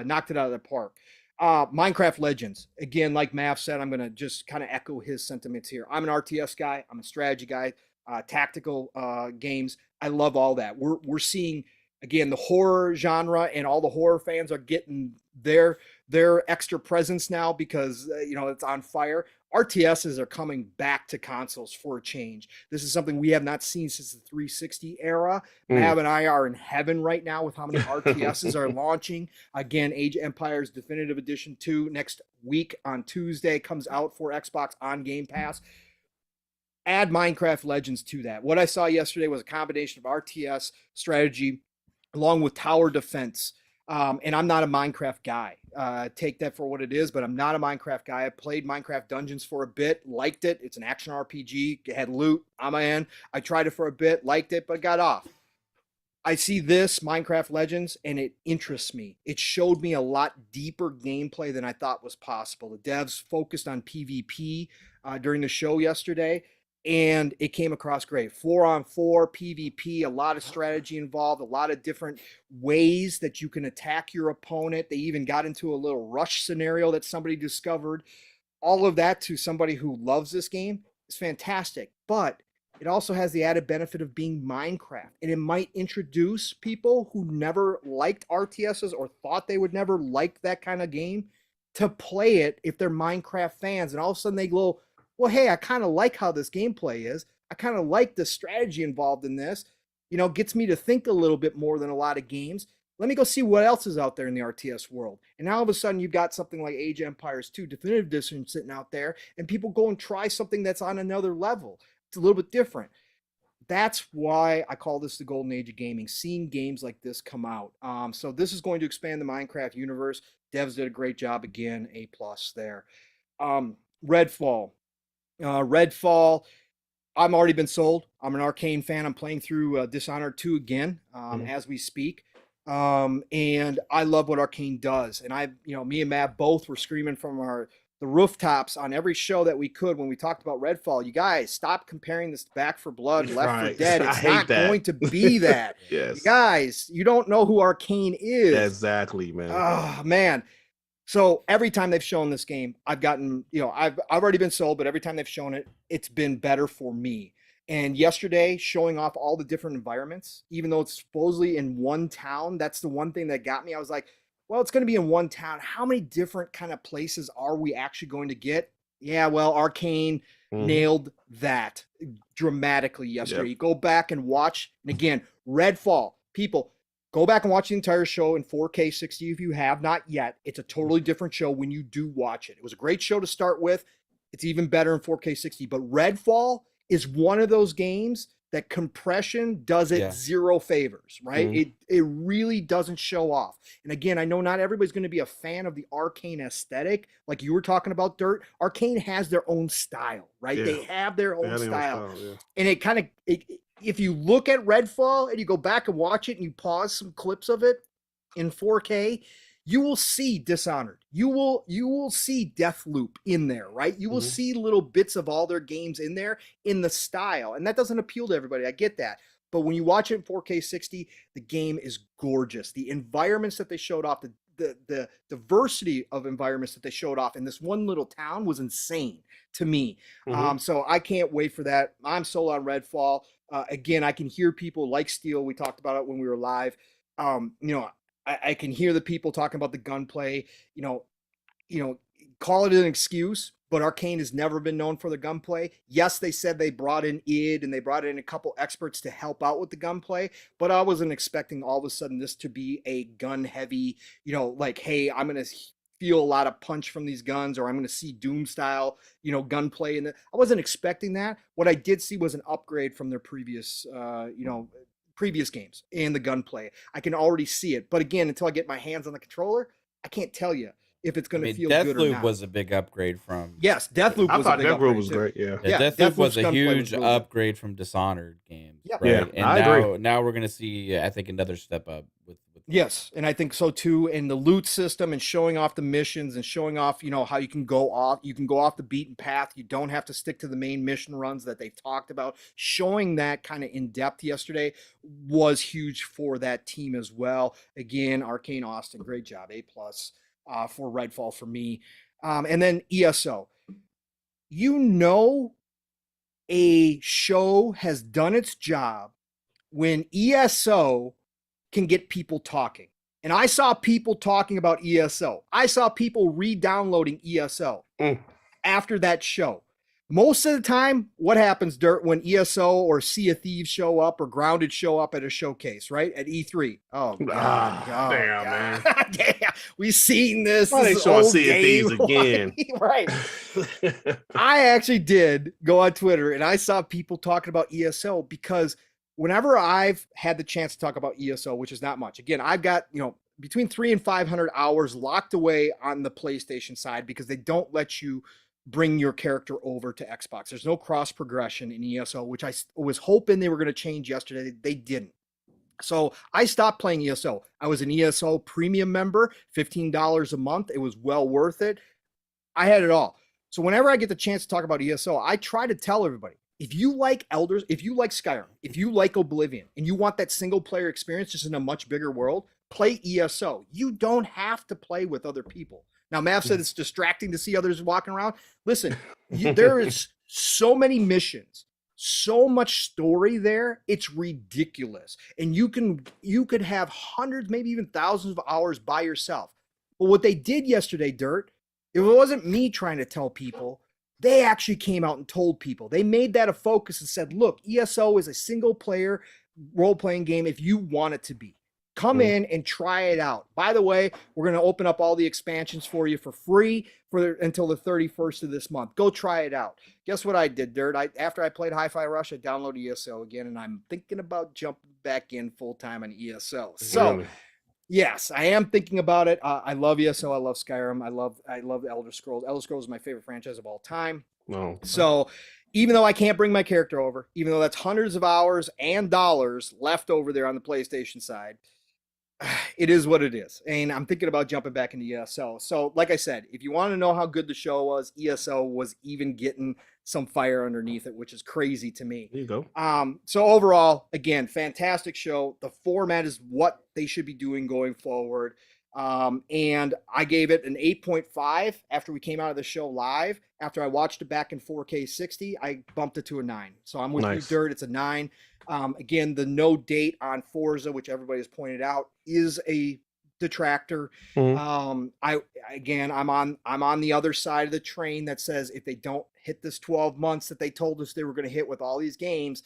knocked it out of the park. Minecraft Legends, again, like Mav said, I'm going to just kind of echo his sentiments here. I'm an RTS guy. I'm a strategy guy, tactical games. I love all that. We're seeing again, the horror genre and all the horror fans are getting their extra presence now because it's on fire. RTSs are coming back to consoles for a change. This is something we have not seen since the 360 era. Mav and I are in heaven right now with how many RTSs are launching. Again, Age of Empires Definitive Edition 2 next week on Tuesday comes out for Xbox on Game Pass. Add Minecraft Legends to that. What I saw yesterday was a combination of RTS strategy along with tower defense. And I'm not a Minecraft guy. Take that for what it is, but I'm not a Minecraft guy. I played Minecraft Dungeons for a bit, liked it. It's an action RPG. It had loot. I'm in. I tried it for a bit, liked it, but got off. I see this Minecraft Legends and it interests me. It showed me a lot deeper gameplay than I thought was possible. The devs focused on PvP during the show yesterday, and it came across great. 4-on-4 PvP, a lot of strategy involved, a lot of different ways that you can attack your opponent. They even got into a little rush scenario that somebody discovered. All of that to somebody who loves this game is fantastic, but it also has the added benefit of being Minecraft, and it might introduce people who never liked RTSs or thought they would never like that kind of game to play it if they're Minecraft fans, and all of a sudden they go, well, hey, I kind of like how this gameplay is. I kind of like the strategy involved in this. Gets me to think a little bit more than a lot of games. Let me go see what else is out there in the RTS world. And now all of a sudden you've got something like Age of Empires 2 Definitive Edition sitting out there, and people go and try something that's on another level. It's a little bit different. That's why I call this the golden age of gaming, seeing games like this come out. So this is going to expand the Minecraft universe. Devs did a great job again, A+ there. Redfall. Redfall, I'm already been sold. I'm an Arcane fan. I'm playing through Dishonored 2 again as we speak. And I love what Arcane does. And me and Matt both were screaming from the rooftops on every show that we could when we talked about Redfall. You guys, stop comparing this to Back 4 Blood, Left 4 Dead. It's not going to be that. Yes. You guys, you don't know who Arcane is. Exactly, man. Oh, man. So every time they've shown this game, I've gotten, I've already been sold, but every time they've shown it, it's been better for me. And yesterday, showing off all the different environments, even though it's supposedly in one town, that's the one thing that got me. I was like, well, it's going to be in one town. How many different kind of places are we actually going to get? Yeah, well, Arcane nailed that dramatically yesterday. Yep. You go back and watch, and again, Redfall, people, go back and watch the entire show in 4K 60 if you have not yet. It's a totally different show when you do watch it. It was a great show to start with. It's even better in 4K 60. But Redfall is one of those games that compression does it zero favors, right? It really doesn't show off. And again, I know not everybody's going to be a fan of the Arcane aesthetic. Like you were talking about, Dirt. Arcane has their own style, right? They have their own style. And it kind of... if you look at Redfall and you go back and watch it and you pause some clips of it in 4K, you will see Dishonored. You will see Deathloop in there, right? You will see little bits of all their games in there in the style. And that doesn't appeal to everybody. I get that. But when you watch it in 4K 60, the game is gorgeous. The environments that they showed off, the diversity of environments that they showed off in this one little town was insane to me. So I can't wait for that. I'm sold on Redfall. Again, I can hear people like Steel. We talked about it when we were live. I can hear the people talking about the gunplay. Call it an excuse, but Arcane has never been known for the gunplay. Yes, they said they brought in id and they brought in a couple experts to help out with the gunplay, but I wasn't expecting all of a sudden this to be a gun heavy, like, hey, I'm going to feel a lot of punch from these guns, or I'm going to see Doom style, gunplay. And I wasn't expecting that. What I did see was an upgrade from their previous games and the gunplay. I can already see it. But again, until I get my hands on the controller, I can't tell you if it's going to feel good or not. Deathloop was a big upgrade from... Yes, Deathloop was a big upgrade. Was great, yeah. Deathloop was a huge upgrade from Dishonored games. Yep. Right? Yeah, and I agree. Now we're going to see, I think, another step up with Yes, and I think so too. And the loot system and showing off the missions and showing off, how you can go off. You can go off the beaten path. You don't have to stick to the main mission runs that they've talked about. Showing that kind of in depth yesterday was huge for that team as well. Again, Arcane Austin, great job, A+ for Redfall for me. And then ESO. A show has done its job when ESO can get people talking. And I saw people talking about ESO. I saw people re-downloading ESO after that show. Most of the time, what happens, Dirt, when ESO or Sea of Thieves show up or Grounded show up at a showcase, right? At E3. Oh, God. Damn, man. Damn. We've seen this. Why they this showing old Sea of game. Thieves again? Right. I actually did go on Twitter and I saw people talking about ESO because whenever I've had the chance to talk about ESO, which is not much, again, I've got, between 300 and 500 hours locked away on the PlayStation side because they don't let you bring your character over to Xbox. There's no cross progression in ESO, which I was hoping they were going to change yesterday. They didn't. So I stopped playing ESO. I was an ESO premium member, $15 a month. It was well worth it. I had it all. So whenever I get the chance to talk about ESO, I try to tell everybody, if you like Elders, if you like Skyrim, if you like Oblivion, and you want that single player experience just in a much bigger world, play ESO. You don't have to play with other people. Now, Mav said it's distracting to see others walking around. Listen, there is so many missions, so much story there. It's ridiculous. And you could have hundreds, maybe even thousands of hours by yourself. But what they did yesterday, Dirt, it wasn't me trying to tell people. They actually came out and told people. They made that a focus and said, look, ESO is a single player role-playing game if you want it to be. Come in and try it out. By the way, we're going to open up all the expansions for you for free until the 31st of this month. Go try it out. Guess what I did, Dirt? After I played Hi-Fi Rush, I downloaded ESO again, and I'm thinking about jumping back in full-time on ESO. So, Really? yes, I am thinking about it. I love ESO. I love Skyrim. I love Elder Scrolls. Elder Scrolls is my favorite franchise of all time. No. So even though I can't bring my character over, even though that's hundreds of hours and dollars left over there on the PlayStation side, it is what it is. And I'm thinking about jumping back into ESO. So like I said, if you want to know how good the show was, ESO was even getting some fire underneath it, which is crazy to me. There you go. So overall, again, fantastic show. The format is what they should be doing going forward. And I gave it an 8.5 after we came out of the show live. After I watched it back in 4K 60, I bumped it to a 9. So I'm with you, Dirt. It's a 9. Again, the no date on Forza, which everybody has pointed out, is a detractor. I'm on the other side of the train that says if they don't hit this 12 months that they told us they were going to hit with all these games,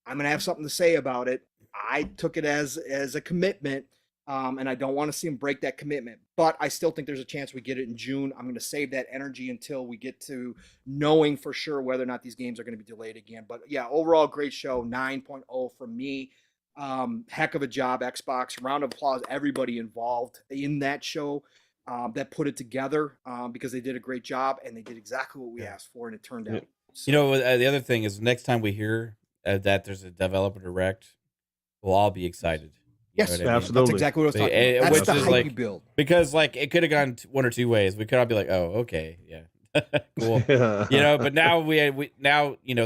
I'm going to have something to say about it. I took it as a commitment. And I don't want to see them break that commitment, but I still think there's a chance we get it in June. I'm going to save that energy until we get to knowing for sure whether or not these games are going to be delayed again. But yeah, overall, great show. 9.0 from me. Heck of a job, Xbox. Round of applause, everybody involved in that show that put it together because they did a great job and they did exactly what we asked for, and it turned out. So, the other thing is next time we hear that there's a developer direct, we'll all be excited. Yes, absolutely. That's exactly what I was talking about. That's the hype you build. Because it could have gone one or two ways. We could all be like, "Oh, okay, yeah, cool," But now we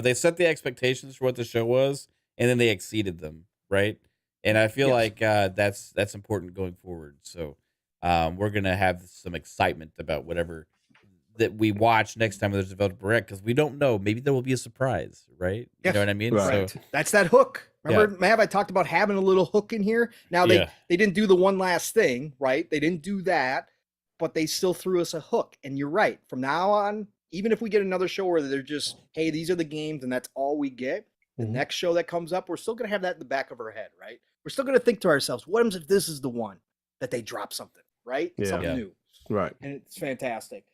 they set the expectations for what the show was, and then they exceeded them, right? And I feel like that's important going forward. So we're gonna have some excitement about whatever that we watch next time there's a developer direct because we don't know. Maybe there will be a surprise, right? Yes. You know what I mean? Right. So that's that hook. Remember, Mav, I talked about having a little hook in here. Now they didn't do the one last thing, right? They didn't do that, but they still threw us a hook. And you're right. From now on, even if we get another show where they're just, hey, these are the games and that's all we get, the next show that comes up, we're still going to have that in the back of our head, right? We're still going to think to ourselves, what if this is the one that they drop something, right? Something new. Right. And it's fantastic.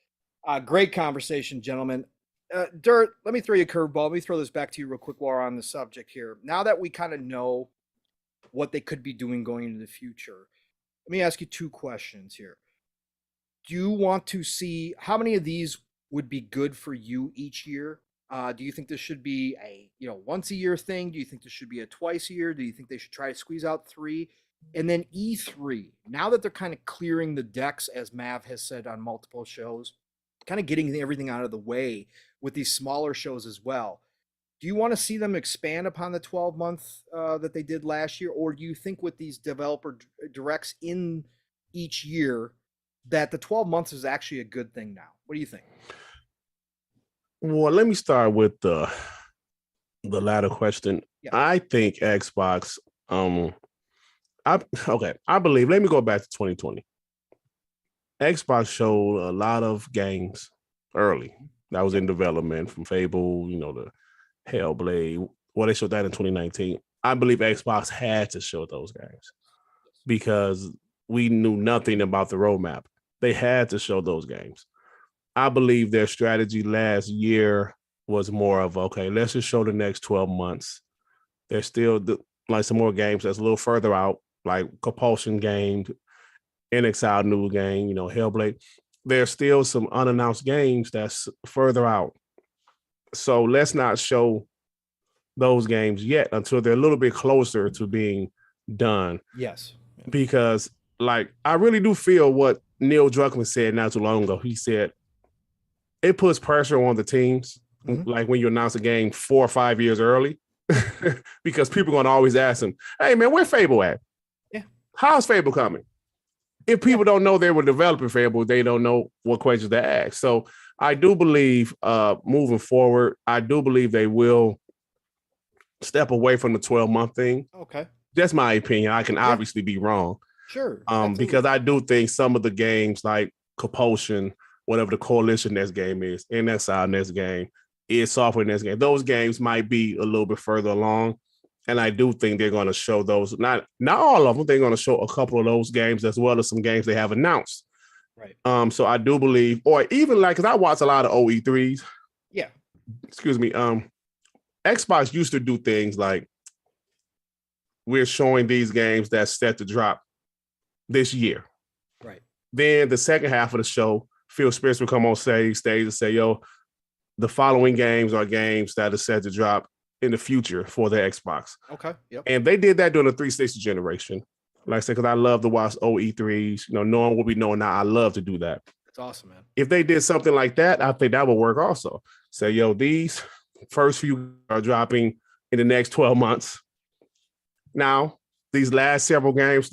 Great conversation, gentlemen. Dirt, let me throw you a curveball. Let me throw this back to you real quick while we're on the subject here. Now that we kind of know what they could be doing going into the future, let me ask you two questions here. Do you want to see how many of these would be good for you each year? Do you think this should be a once a year thing? Do you think this should be a twice a year? Do you think they should try to squeeze out 3? And then E3, now that they're kind of clearing the decks, as Mav has said on multiple shows, kind of getting everything out of the way with these smaller shows as well. Do you want to see them expand upon the 12-month that they did last year? Or do you think with these developer directs in each year that the 12 months is actually a good thing now? What do you think? Well, let me start with the latter question. Yeah. I think Xbox, I believe. Let me go back to 2020. Xbox showed a lot of games early that was in development, from Fable, the Hellblade. Well, they showed that in 2019. I believe Xbox had to show those games because we knew nothing about the roadmap. They had to show those games. I believe their strategy last year was more of, okay, let's just show the next 12 months. There's still like some more games that's a little further out, like Compulsion game, NXL new game, Hellblade. There's still some unannounced games that's further out. So let's not show those games yet until they're a little bit closer to being done. Yes. Because I really do feel what Neil Druckmann said not too long ago. He said it puts pressure on the teams, like when you announce a game 4 or 5 years early, because people are going to always ask them, hey, man, where Fable at? Yeah. How's Fable coming? If people don't know they were developing Fable, they don't know what questions to ask. So I do believe moving forward, I do believe they will step away from the 12-month thing. Okay. That's my opinion. I can obviously be wrong. Sure. Because I do think some of the games like Compulsion, whatever the Coalition next game is, NSI next game, is Software next game, those games might be a little bit further along. And I do think they're going to show those, not all of them, they're going to show a couple of those games as well as some games they have announced. Right. So I do believe, or even because I watch a lot of OE3s. Yeah. Excuse me. Xbox used to do things like, we're showing these games that's set to drop this year. Right. Then the second half of the show, Phil Spencer will come on stage and say, yo, the following games are games that are set to drop in the future for the Xbox. Okay. Yep. And they did that during the 360 generation. Like I said, because I love to watch OE3s, knowing what we know now, I love to do that. That's awesome, man. If they did something like that, I think that would work also. Say, yo, these first few are dropping in the next 12 months. Now, these last several games,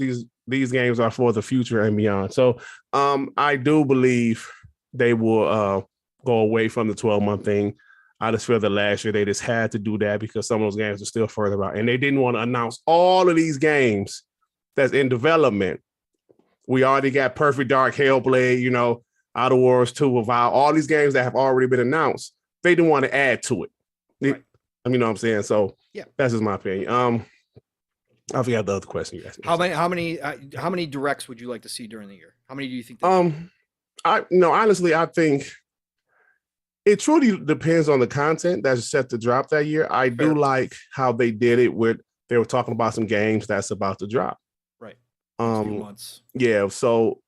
these games are for the future and beyond. So I do believe they will go away from the 12-month thing. I just feel that last year they just had to do that because some of those games are still further out. And they didn't want to announce all of these games that's in development. We already got Perfect Dark, Hellblade, Outer Worlds 2, Avowed, all these games that have already been announced. They didn't want to add to it. Right. You know what I'm saying? So yeah, that's just my opinion. I forgot the other question you asked me. How many directs would you like to see during the year? How many do you think? Honestly, I think it truly depends on the content that's set to drop that year. I do like how they did it with, they were talking about some games that's about to drop. Right. 2 months. Yeah. So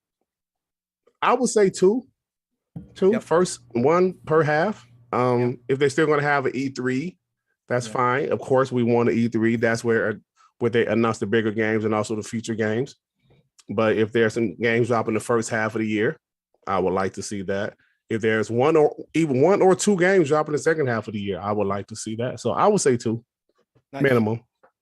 I would say two, yep. First one per half. If they're still going to have an E3, that's fine. Of course, we want an E3. That's where they announce the bigger games and also the future games. But if there's some games dropping the first half of the year, I would like to see that. If there's one or two games dropping the second half of the year, I would like to see that. So I would say 2 minimum.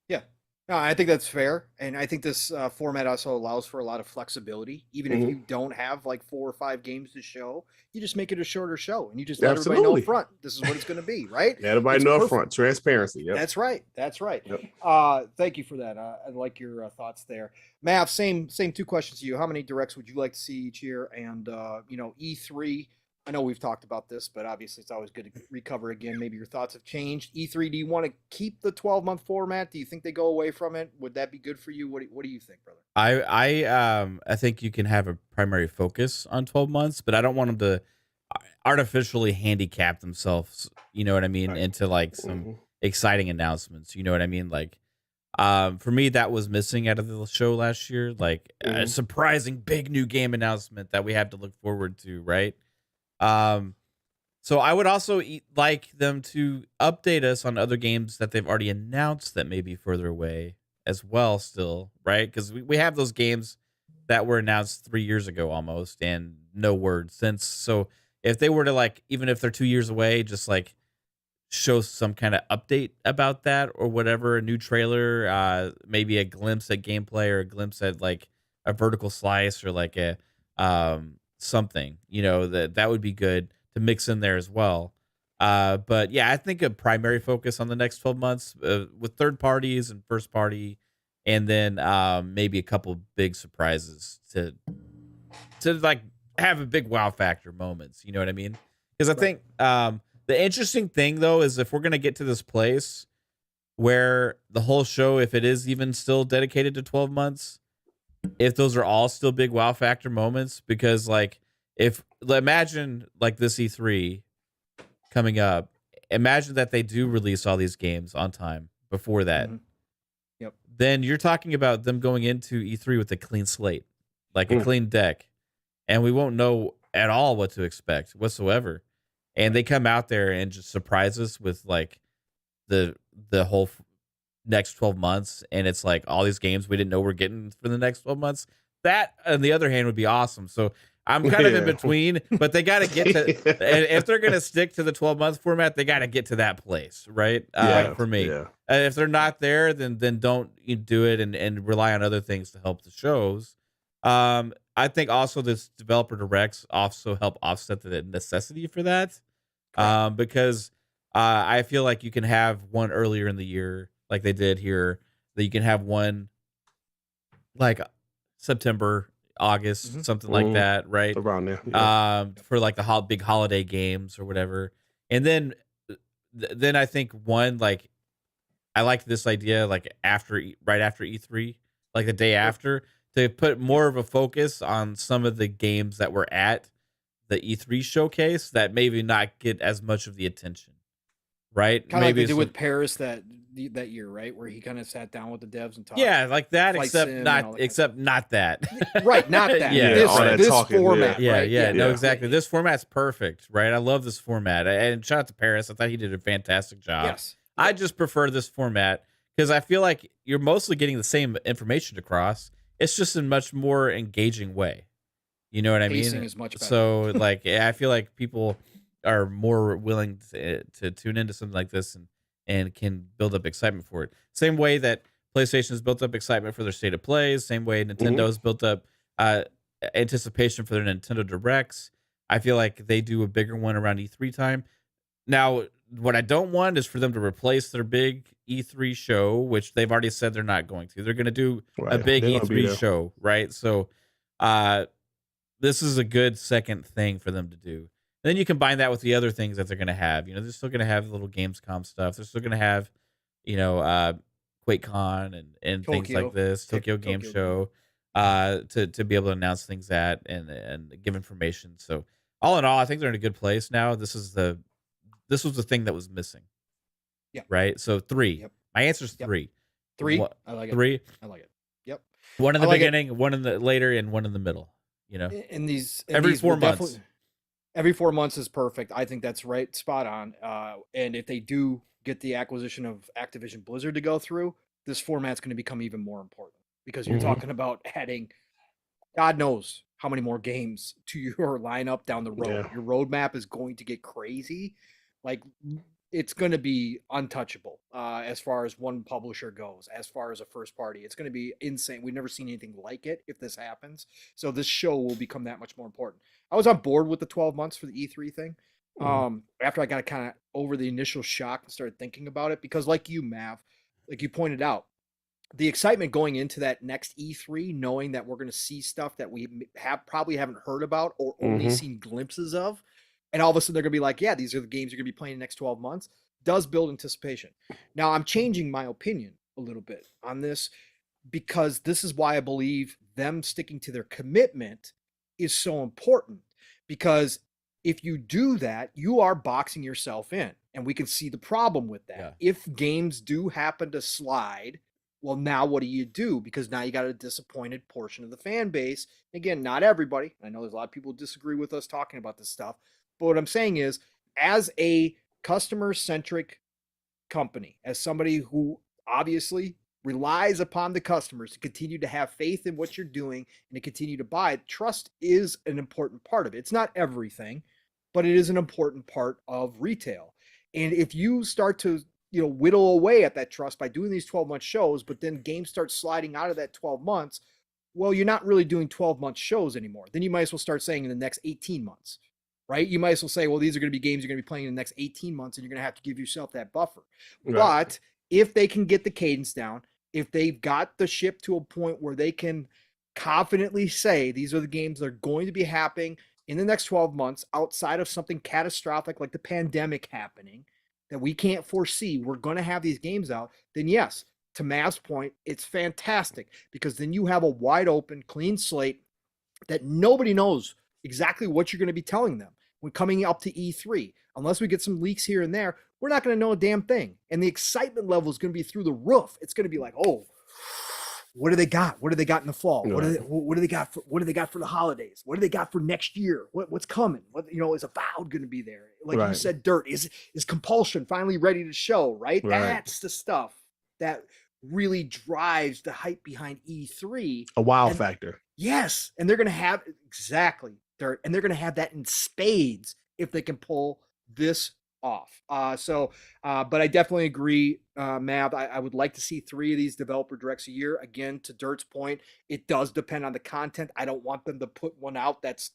Yeah. No, I think that's fair. And I think this format also allows for a lot of flexibility. Even if you don't have like 4 or 5 games to show, you just make it a shorter show and you just let everybody know up front. This is what it's going to be, right? Let everybody know up front. Transparency. Yep. That's right. That's right. Yep. Thank you for that. I like your thoughts there. Mav, same 2 questions to you. How many directs would you like to see each year? And, E3, I know we've talked about this, but obviously it's always good to recover again. Maybe your thoughts have changed. E3, do you want to keep the 12-month format? Do you think they go away from it? Would that be good for you? What do you think, brother? I think you can have a primary focus on 12 months, but I don't want them to artificially handicap themselves, you know what I mean, right, into like some exciting announcements, you know what I mean? Like, for me, that was missing out of the show last year, like a surprising big new game announcement that we have to look forward to, right? So I would also like them to update us on other games that they've already announced that may be further away as well still, right? Because we have those games that were announced 3 years ago almost and no word since. So if they were to like, even if they're 2 years away, just like show some kind of update about that or whatever, a new trailer, maybe a glimpse at gameplay or a glimpse at like a vertical slice or like a something, that would be good to mix in there as well. But yeah, I think a primary focus on the next 12 months with third parties and first party and then maybe a couple big surprises to like have a big wow factor moments. You know what I mean? Because I think the interesting thing though is if we're gonna get to this place where the whole show, if it is even still dedicated to 12 months, if those are all still big wow factor moments, because like if imagine like this E3 coming up, imagine that they do release all these games on time before that. Yep. Then you're talking about them going into E3 with a clean slate, like a clean deck, and we won't know at all what to expect whatsoever. And they come out there and just surprise us with like the whole next 12 months, and it's like all these games we didn't know we're getting for the next 12 months. That, on the other hand, would be awesome. So I'm kind of in between, but they got to get to, and if they're going to stick to the 12-month format, they got to get to that place, right? For me. Yeah. If they're not there, then don't you do it and rely on other things to help the shows. I think also this developer directs also help offset the necessity for that, because I feel like you can have one earlier in the year, like they did here, that you can have one like September, August, something like that, right? Around there. Yeah. For like the big holiday games or whatever. And then I think one, like, I like this idea, like right after E3, like the day after, to put more of a focus on some of the games that were at the E3 showcase that maybe not get as much of the attention, right? Kind of like they did with Paris that year, right? Where he kind of sat down with the devs and talked. Yeah, like that, except not that. Right, not that. Yeah, this format. Yeah, right? yeah, no, exactly. This format's perfect, right? I love this format. And shout out to Paris. I thought he did a fantastic job. Yes. I just prefer this format because I feel like you're mostly getting the same information across. It's just in a much more engaging way. You know what I mean? Pacing is much better. So, like, I feel like people are more willing to tune into something like this and can build up excitement for it. Same way that PlayStation has built up excitement for their state of plays. Same way Nintendo's built up anticipation for their Nintendo Directs. I feel like they do a bigger one around E3 time. Now, what I don't want is for them to replace their big E3 show, which they've already said they're not going to. They're going to do a big E3 show, right? So this is a good second thing for them to do. And then you combine that with the other things that they're going to have. You know, they're still going to have little Gamescom stuff. They're still going to have, you know, QuakeCon and things like this, Tokyo Game Show, to be able to announce things at and give information. So all in all, I think they're in a good place now. This was the thing that was missing. Yeah. Right. So 3. Yep. My answer is 3. 3. I like it. 3. I like it. Yep. One in the beginning, one in the later, and one in the middle. You know, every 4 months. Every 4 months is perfect. I think that's right, spot on. And if they do get the acquisition of Activision Blizzard to go through, this format's going to become even more important because you're talking about adding, God knows how many more games to your lineup down the road. Your roadmap is going to get crazy. Like, it's going to be untouchable as far as one publisher goes, as far as a first party. It's going to be insane. We've never seen anything like it if this happens. So this show will become that much more important. I was on board with the 12 months for the E3 thing. After I got kind of over the initial shock and started thinking about it, because like you, Mav, like you pointed out, the excitement going into that next E3, knowing that we're going to see stuff that we probably haven't heard about or only seen glimpses of, and all of a sudden they're going to be like, yeah, these are the games you're going to be playing in the next 12 months, does build anticipation. Now, I'm changing my opinion a little bit on this because this is why I believe them sticking to their commitment is so important. Because if you do that, you are boxing yourself in. And we can see the problem with that. Yeah. If games do happen to slide, well, now what do you do? Because now you got a disappointed portion of the fan base. Again, not everybody. I know there's a lot of people who disagree with us talking about this stuff. But what I'm saying is, as a customer-centric company, as somebody who obviously relies upon the customers to continue to have faith in what you're doing and to continue to buy, trust is an important part of it. It's not everything, but it is an important part of retail. And if you start to, whittle away at that trust by doing these 12-month shows, but then games start sliding out of that 12 months, well, you're not really doing 12-month shows anymore. Then you might as well start saying in the next 18 months. Right? You might as well say, well, these are going to be games you're going to be playing in the next 18 months, and you're going to have to give yourself that buffer. Right. But if they can get the cadence down, if they've got the ship to a point where they can confidently say these are the games that are going to be happening in the next 12 months outside of something catastrophic like the pandemic happening that we can't foresee, we're going to have these games out, then yes, to Mav's point, it's fantastic because then you have a wide open, clean slate that nobody knows exactly what you're going to be telling them when coming up to E3. Unless we get some leaks here and there, we're not going to know a damn thing. And the excitement level is going to be through the roof. It's going to be like, oh, what do they got? What do they got in the fall? What do they got for the holidays? What do they got for next year? What's coming? What, is Avowed going to be there? Like you said, Dirt is Compulsion finally ready to show, right? That's the stuff that really drives the hype behind E3. A wow factor. Yes. And they're going to have exactly Dirt. And they're going to have that in spades if they can pull this off. But I definitely agree, Mav. I would like to see 3 of these developer directs a year. Again, to Dirt's point, it does depend on the content. I don't want them to put one out that's,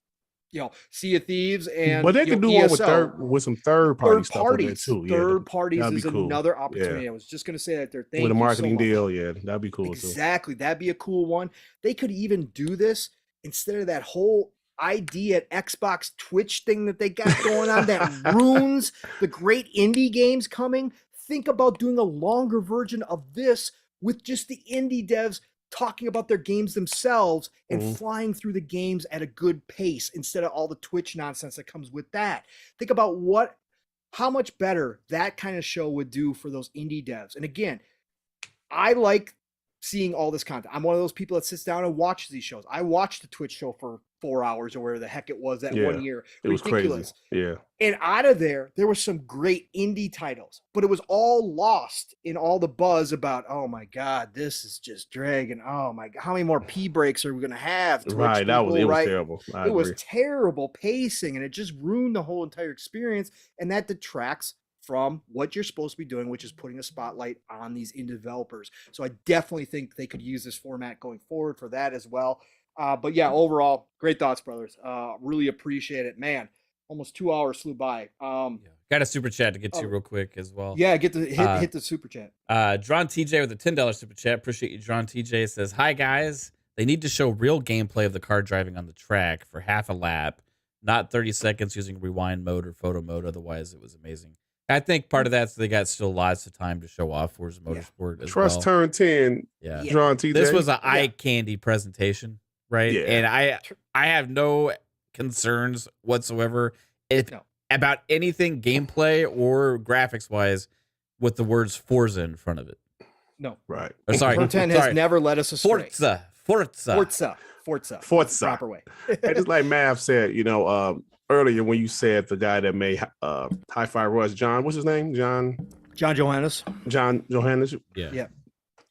Sea of Thieves and but they can do ESO. one with some third party stuff in there too. Third parties that'd is be cool. another opportunity. I was just going to say that there. With a marketing deal, that'd be cool exactly. That'd be a cool one. They could even do this instead of that whole ID at Xbox Twitch thing that they got going on that ruins the great indie games coming. Think about doing a longer version of this with just the indie devs talking about their games themselves and flying through the games at a good pace instead of all the Twitch nonsense that comes with that. Think about how much better that kind of show would do for those indie devs. And again, I like seeing all this content. I'm one of those people that sits down and watches these shows. I watched the Twitch show for 4 hours or where the heck it was that 1 year. It was ridiculous. Crazy. Yeah. And out of there were some great indie titles, but it was all lost in all the buzz about, oh my God, this is just dragging. Oh my God, how many more pee breaks are we going to have? Twitch right. People, it was terrible. It was terrible pacing and it just ruined the whole entire experience. And that detracts from what you're supposed to be doing, which is putting a spotlight on these indie developers. So I definitely think they could use this format going forward for that as well. But yeah, overall, great thoughts, brothers. Really appreciate it, man. Almost 2 hours flew by. Got a super chat to get to real quick as well. Yeah, hit the super chat. DRAWNTJ with a $10 super chat. Appreciate you, DRAWNTJ. Says, hi guys. They need to show real gameplay of the car driving on the track for half a lap, not 30 seconds using rewind mode or photo mode. Otherwise, it was amazing. I think part of that's they got still lots of time to show off Forza Motorsport as Trust well. Turn 10. Yeah. DRAWNTJ. This was an eye candy presentation, right? Yeah. And I have no concerns whatsoever about anything gameplay or graphics wise with the words Forza in front of it. No. Right. Or, sorry. Turn 10 has never led us astray. Forza. Proper way. And just like Mav said, earlier when you said the guy that made Hi-Fi Rush, John, what's his name? John Johannes. Yeah.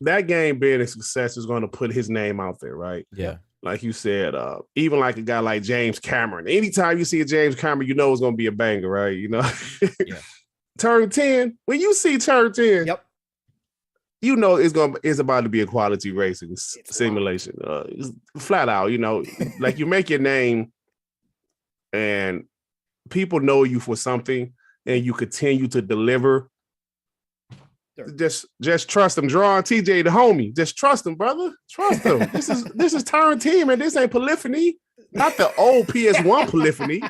That game being a success is going to put his name out there, right? Yeah. Like you said, even like a guy like James Cameron. Anytime you see a James Cameron, it's going to be a banger, right? Yeah. Turn 10. When you see Turn 10, yep. It's about to be a quality racing simulation. Flat out, like you make your name and people know you for something and you continue to deliver. Sure. Just trust them. DRAWNTJ, the homie. Just trust them, brother. Trust them. This is Turn 10, man. This ain't Polyphony. Not the old PS1 Polyphony.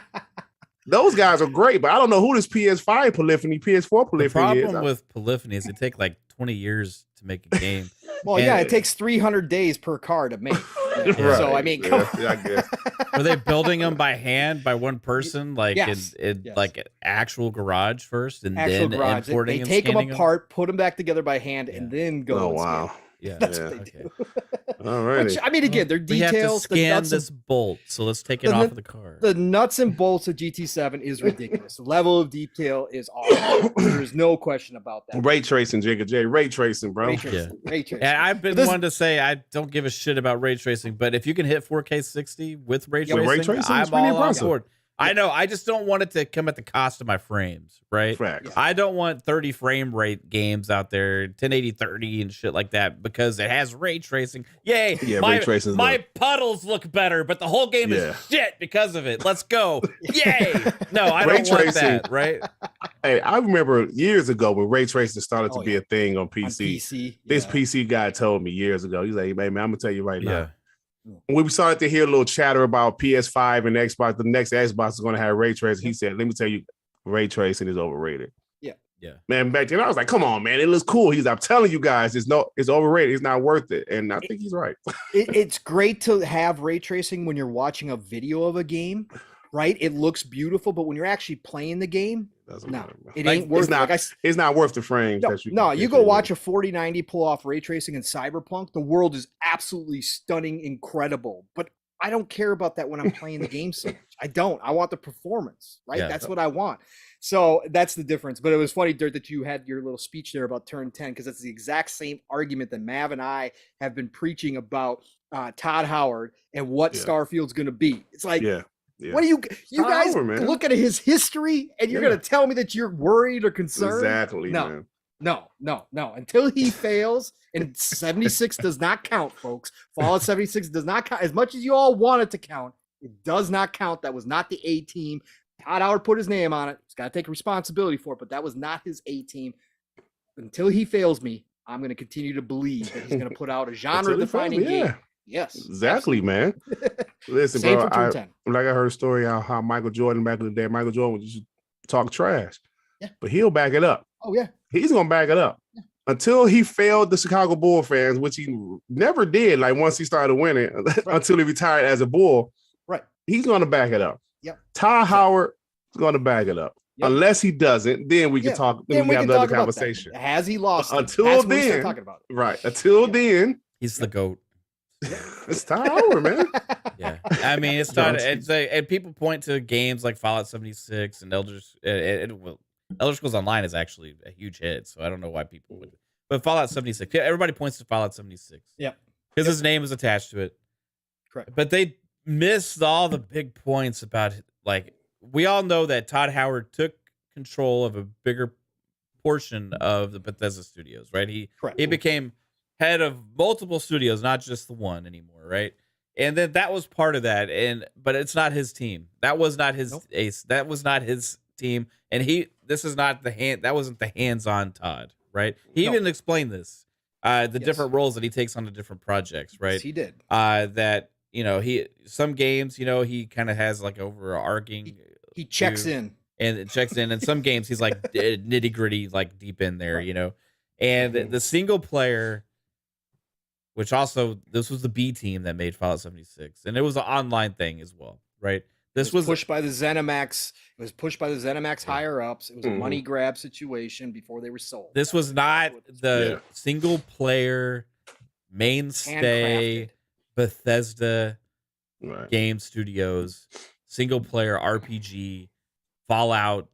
Those guys are great, but I don't know who this PS5 Polyphony, PS4 Polyphony is. The problem with Polyphony is it take like 20 years to make a game. Well, it takes 300 days per car to make. Right. So, I mean, come on. I guess. Were they building them by hand by one person, like yes. in like an actual garage first, and actual then garage. importing They take them scanning apart, put them back together by hand, and then go. Oh and wow! Scan. Yeah, That's what they do. All right. Which, I mean, again, they're details. We have to scan this bolt, so let's take it off of the car. The nuts and bolts of GT7 is ridiculous. The level of detail is awesome. There's no question about that. Ray tracing, Jigga J. Ray tracing, bro. Ray tracing. And I've been one to say I don't give a shit about ray tracing, but if you can hit 4K 60 with ray tracing, I'm all on board. I know. I just don't want it to come at the cost of my frames, right? Facts. I don't want 30 frame rate games out there, 1080 30 and shit like that, because it has ray tracing. Yay! Yeah, my, ray tracing. My puddles look better, but the whole game is shit because of it. Let's go! Yay! No, I don't want that, right? Hey, I remember years ago when ray tracing started to Oh, be yeah. a thing on On PC. PC. This yeah. PC guy told me years ago. He's like, "Hey man, I'm gonna tell you right Yeah. now." When we started to hear a little chatter about PS5 and Xbox, the next Xbox is going to have ray tracing. He said, "Let me tell you, ray tracing is overrated." Yeah. Man, back then I was like, "Come on, man, it looks cool." I'm telling you guys, it's overrated. It's not worth it, and I think he's right. It's great to have ray tracing when you're watching a video of a game, right? It looks beautiful, but when you're actually playing the game, no, it ain't worth it. It's not worth the frames. You go watch a 4090 pull off ray tracing in Cyberpunk. The world is absolutely stunning, incredible. But I don't care about that when I'm playing the game so much. I don't. I want the performance, right? Yeah. That's what I want. So that's the difference. But it was funny, Dirt, that you had your little speech there about turn 10, because that's the exact same argument that Mav and I have been preaching about Todd Howard and what Starfield's going to be. It's like, what do you guys look at his history and you're going to tell me that you're worried or concerned? Exactly. No. Until he fails, and 76 does not count, folks. Fallout 76 does not count. As much as you all want it to count, it does not count. That was not the A team. Todd Howard put his name on it. He's got to take responsibility for it, but that was not his A team. Until he fails me, I'm going to continue to believe that he's going to put out a genre-defining game. Yes, exactly, man. Listen, Same bro. from 10. I heard a story how Michael Jordan back in the day, Michael Jordan would just talk trash, but he'll back it up. Oh yeah, he's gonna back it up until he failed the Chicago Bull fans, which he never did. Like once he started winning, until he retired as a Bull, right? He's gonna back it up. Yep. Todd Howard is gonna back it up. Yep. Unless he doesn't, then we can talk. Then we can have another conversation. Has he lost? Until then, talking about it. Right? Until then, he's the GOAT. It's Todd Howard, man. Yeah, I mean, it's not. It's and people point to games like Fallout 76 and Elder Scrolls Online is actually a huge hit, so I don't know why people would. But Fallout 76, everybody points to Fallout 76. Yeah, because his name is attached to it. Correct. But they missed all the big points about like we all know that Todd Howard took control of a bigger portion of the Bethesda studios, right? He became head of multiple studios, not just the one anymore, right? And then that was part of that, but it's not his team. That was not his ace. That was not his team, and this is not the hand. That wasn't the hands-on Todd, right? He even explained this, the different roles that he takes on the different projects, right? Yes, he did. That some games, he kind of has like overarching. He checks in. And it checks in. And some games he's like nitty gritty, like deep in there, And the single player, which also this was the B team that made Fallout 76, and it was an online thing as well, right? This was pushed by the ZeniMax. It was pushed by the ZeniMax higher ups. It was a money grab situation before they were sold. This was not the single player mainstay Bethesda game studios single player RPG Fallout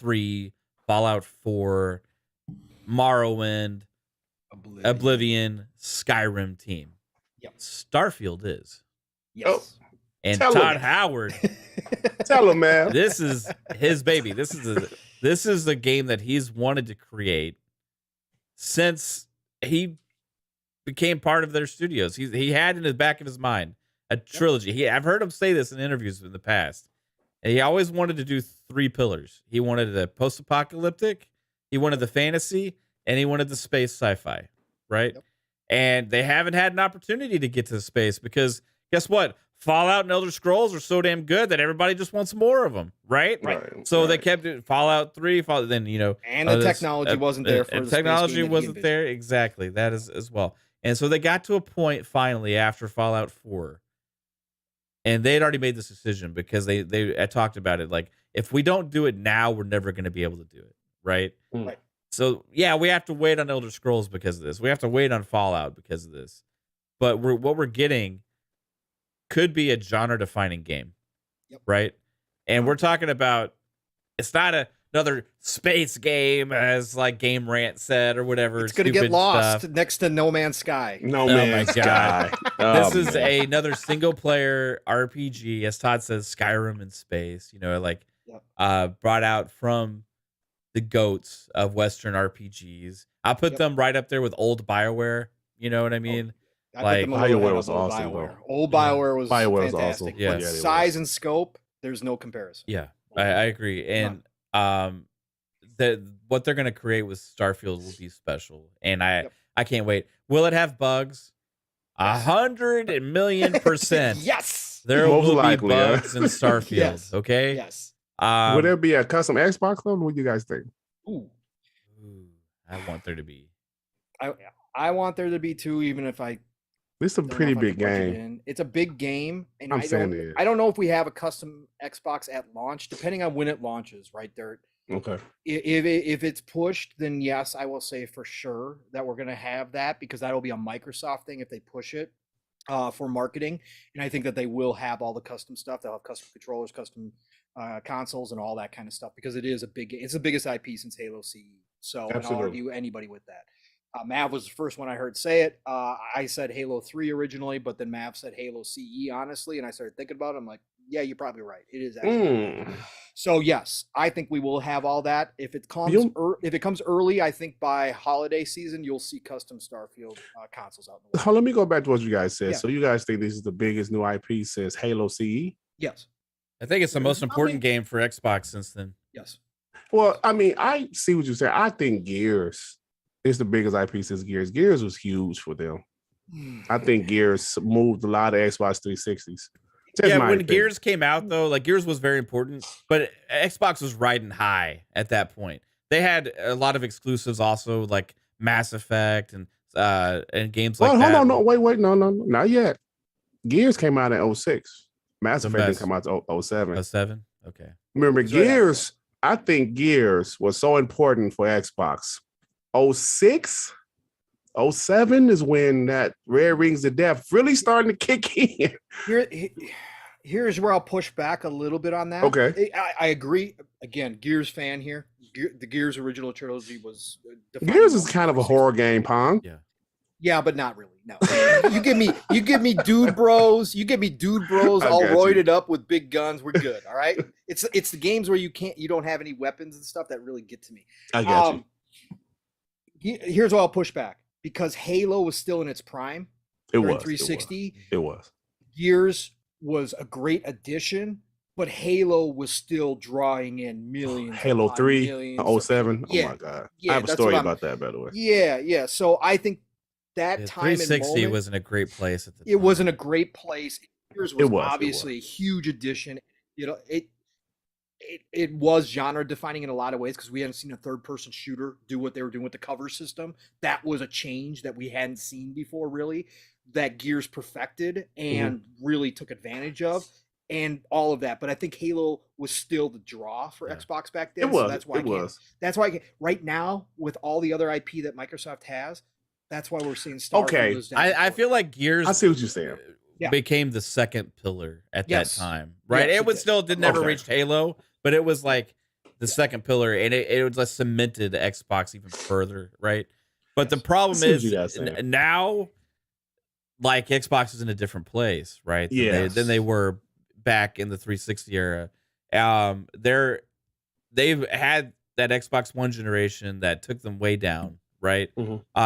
3, Fallout 4, Morrowind, Oblivion, Skyrim team. Yep. Starfield is. Yes. And Todd Howard. Tell him, man. This is his baby. This is a game that he's wanted to create since he became part of their studios. He had in the back of his mind a trilogy. I've heard him say this in interviews in the past. And he always wanted to do 3 pillars. He wanted the post-apocalyptic, he wanted the fantasy, and he wanted the space sci-fi, right? Yep. And they haven't had an opportunity to get to the space because guess what? Fallout and Elder Scrolls are so damn good that everybody just wants more of them, right? So they kept it Fallout 3, then and the technology wasn't there for the technology wasn't there exactly. That is as well. And so they got to a point finally after Fallout 4, and they had already made this decision because they talked about it like if we don't do it now, we're never going to be able to do it, right? Right. So yeah, we have to wait on Elder Scrolls because of this. We have to wait on Fallout because of this. But what we're getting could be a genre-defining game, right? And we're talking about it's not another space game, as like Game Rant said or whatever. It's going to get lost next to No Man's Sky. No Man's Sky. This is another single-player RPG, as Todd says, Skyrim in space. Brought out from the GOATs of Western RPGs. I'll put them right up there with old BioWare. You know what I mean? BioWare was awesome. Old BioWare was fantastic. Awesome. Yeah. Size and scope, there's no comparison. Yeah, I agree. And that what they're gonna create with Starfield will be special, and Yep. I can't wait. Will it have bugs? 100,000,000%. Yes. There Most will likely, be yeah. bugs in Starfield. Yes. Okay. Yes. Would there be a custom Xbox though? What do you guys think? Ooh. I want there to be. I want there to be too, even if I This is a don't know pretty if I big could budget game. in. It's a big game, and I'm saying it is. I don't know if we have a custom Xbox at launch, depending on when it launches. Right there, Okay. if it's pushed, then yes, I will say for sure that we're gonna have that because that'll be a Microsoft thing if they push it for marketing, and I think that they will have all the custom stuff. They'll have custom controllers, custom consoles, and all that kind of stuff because it is a big. It's the biggest IP since Halo CE. So and I'll Absolutely. argue anybody with that. Mav was the first one I heard say it. I said Halo 3 originally, but then Mav said Halo CE, honestly, and I started thinking about it. I'm like, yeah, you're probably right. It is actually. So yes, I think we will have all that. If it comes early, I think by holiday season you'll see custom Starfield consoles out in the world. Let me go back to what you guys said. Yeah. So you guys think this is the biggest new IP since Halo CE? Yes. I think it's the most important game for Xbox since then. Yes. Well, I mean, I see what you're saying. I think Gears is the biggest IP since Gears. Gears was huge for them. I think Gears moved a lot of Xbox 360s. Yeah, when Gears came out though, like Gears was very important, but Xbox was riding high at that point. They had a lot of exclusives also, like Mass Effect and games like that. Hold on, no, wait, no, not yet. Gears came out in 06. Mass Effect didn't come out in 07. 07? Okay. Remember, Gears, I think Gears was so important for Xbox. 06, 07 is when that Rare Rings of Death really starting to kick in. Here's where I'll push back a little bit on that. Okay. I agree. Again, Gears fan here. The Gears original trilogy was Gears is kind of a horror game, Pong. Yeah, but not really. No. you give me dude bros. You give me dude bros all roided up with big guns. We're good. All right. It's the games where you don't have any weapons and stuff that really get to me. I got you. Here's why I'll push back because Halo was still in its prime. It was 360. It was. Gears was a great addition, but Halo was still drawing in millions. Halo 3, 07. Yeah. Oh my God. Yeah, I have a story about that, by the way. Yeah. So I think that time 360 was in a great place at the time. It wasn't a great place. Gears was was obviously a huge addition. You know, it was genre defining in a lot of ways because we hadn't seen a third person shooter do what they were doing with the cover system. That was a change that we hadn't seen before, really, that Gears perfected and really took advantage of, and all of that. But I think Halo was still the draw for Xbox back then. It was. So that's why that's why right now, with all the other IP that Microsoft has, that's why we're seeing Starfield. Okay. I feel like Gears. I see what you're saying. Became the second pillar at that time, right? Yes, it was still never reached Halo, but it was like the second pillar, and it was like cemented Xbox even further, right? But the problem is now, like Xbox is in a different place, right? Than they were back in the 360 era. They've had that Xbox One generation that took them way down, right?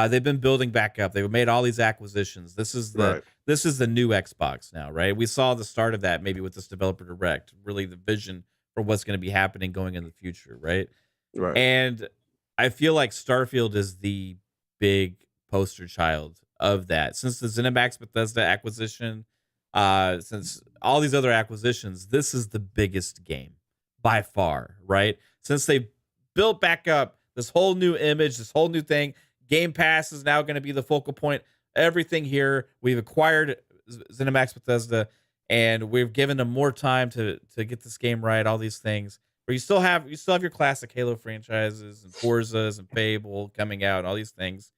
They've been building back up. They've made all these acquisitions. This is the new Xbox now, right? We saw the start of that maybe with this developer direct, really the vision for what's going to be happening going in the future, right? Right. And I feel like Starfield is the big poster child of that. Since the ZeniMax Bethesda acquisition, since all these other acquisitions, this is the biggest game by far, right? Since they built back up this whole new image, this whole new thing, Game Pass is now going to be the focal point. Everything here, we've acquired ZeniMax Bethesda, and we've given them more time to get this game right. All these things, but you still have your classic Halo franchises and Forzas and Fable coming out, and all these things.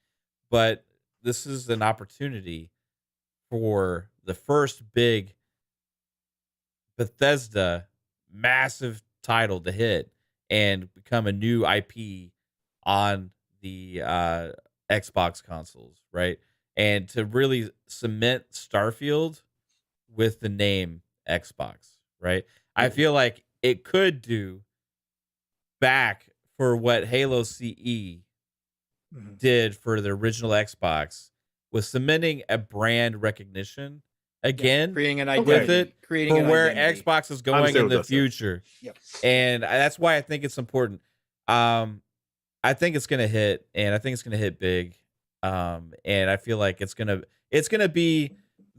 But this is an opportunity for the first big Bethesda massive title to hit and become a new IP on the Xbox consoles, right? And to really cement Starfield with the name Xbox, right? I feel like it could do back for what Halo CE did for the original Xbox, with cementing a brand recognition again, creating an with identity, it creating for an where identity. Xbox is going in the future. Yep. And that's why I think it's important. I think it's gonna hit, and I think it's gonna hit big. And I feel like it's gonna be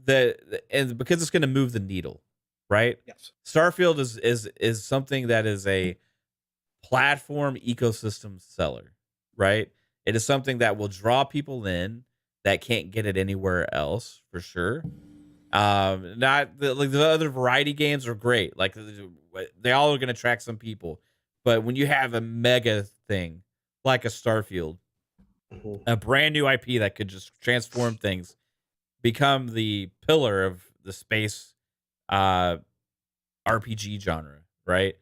and because it's gonna move the needle, right? Yes. Starfield is something that is a platform ecosystem seller, right? It is something that will draw people in that can't get it anywhere else for sure. Not the other variety games are great. Like they all are going to attract some people, but when you have a mega thing like a Starfield, a brand new IP that could just transform things, become the pillar of the space RPG genre, right?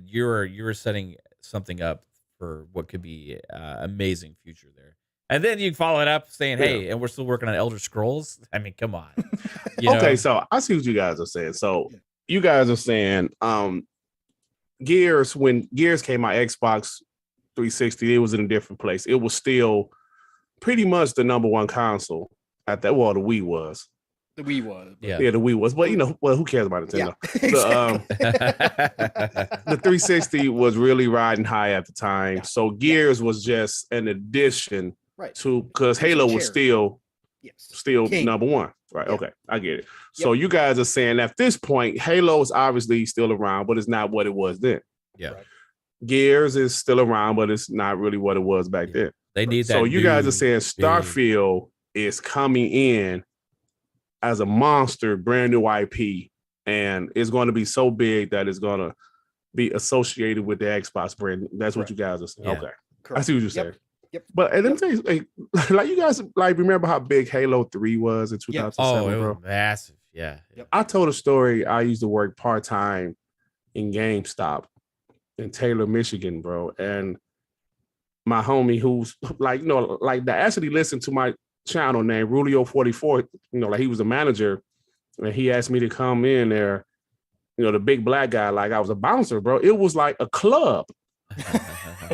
You're setting something up for what could be amazing future there. And then you follow it up saying, "Hey, and we're still working on Elder Scrolls." I mean, come on. Okay, so I see what you guys are saying. So you guys are saying, Gears, when Gears came out, Xbox 360, it was in a different place. It was still pretty much the number one console at that. Well, the Wii was. The Wii was. Yeah, the Wii was. But who cares about Nintendo? Yeah, The 360 was really riding high at the time. So Gears was just an addition to, because Halo was still King. Number one. Right. Yeah. Okay. I get it. So you guys are saying at this point, Halo is obviously still around, but it's not what it was then. Yeah. Right. Gears is still around, but it's not really what it was back then. They need that. So you guys are saying Starfield is coming in as a monster, brand new IP, and it's going to be so big that it's going to be associated with the Xbox brand. That's what you guys are saying. Yeah. Okay. Correct. I see what you're saying. Yep. But let me tell you, like you guys remember how big Halo 3 was in 2007, Oh, it bro? was massive. Yeah. Yep. I told a story. I used to work part-time in GameStop in Taylor, Michigan, bro. And my homie who's that actually listened to my channel named Rulio44, like he was a manager, and he asked me to come in there, the big black guy, like I was a bouncer, bro. It was like a club.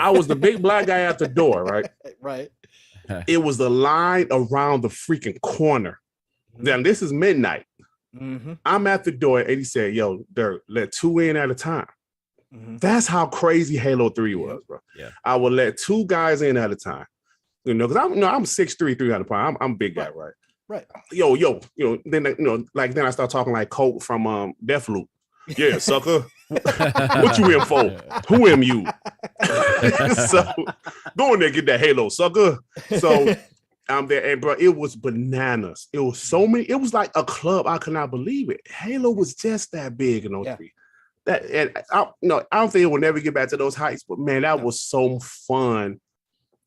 I was the big black guy at the door, right? Right. It was the line around the freaking corner. Then this is midnight. Mm-hmm. I'm at the door, and he said, "Yo, Dirk, let 2 in at a time." Mm-hmm. That's how crazy Halo 3 was, bro. Yeah. I would let 2 guys in at a time. Because I'm 6'3", 300 pounds. I'm a big guy, right? Right. Yo. Then then I start talking like Colt from Deathloop. Yeah, sucker. What you in for? Who am you? So go in there, get that Halo, sucker. So I'm there, and bro, it was bananas. It was so many. It was like a club. I could not believe it. Halo was just that big in 03. That, and I don't think it will never get back to those heights. But man, that was so fun.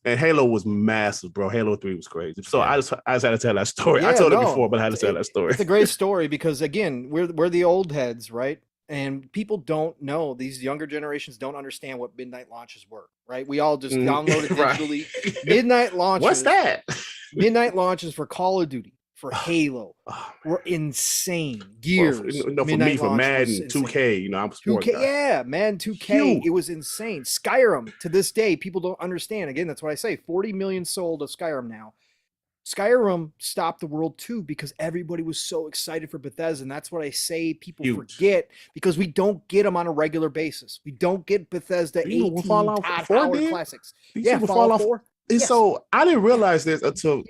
And Halo was massive, bro. Halo 3 was crazy. So I just had to tell that story. Yeah, I told it before, but I had to tell that story. It's a great story because, again, we're the old heads, right? And people don't know, these younger generations don't understand what midnight launches were, right? We all just download it digitally. Midnight launches. What's that? Midnight launches for Call of Duty, for Halo, were insane. Gears. For me, for Madden 2K, I'm a sport 2K, guy. yeah, Madden 2K. It was insane. Skyrim, to this day, people don't understand. Again, that's what I say. 40 million sold of Skyrim now. Skyrim stopped the world too because everybody was so excited for Bethesda, and that's what I say people forget because we don't get them on a regular basis. We don't get Bethesda 18 Fallout 4 classics. Yeah, Fallout 4. And so I didn't realize this until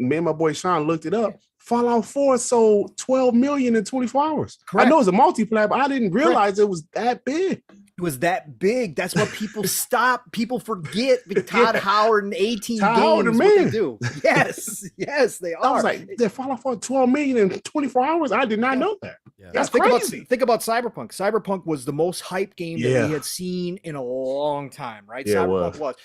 me and my boy Sean looked it up. Fallout 4 sold 12 million in 24 hours. Correct. I know it's a multiplayer, but I didn't realize it was that big. It was that big. That's what people stop. People forget Todd Howard and 18 Todd games. Howard, what man. they do. Yes, they are. I was like, they Fallout 4 12 million in 24 hours. I did not know that. Yeah. That's crazy. Think about Cyberpunk. Cyberpunk was the most hyped game that we had seen in a long time, right? Yeah, Cyberpunk was.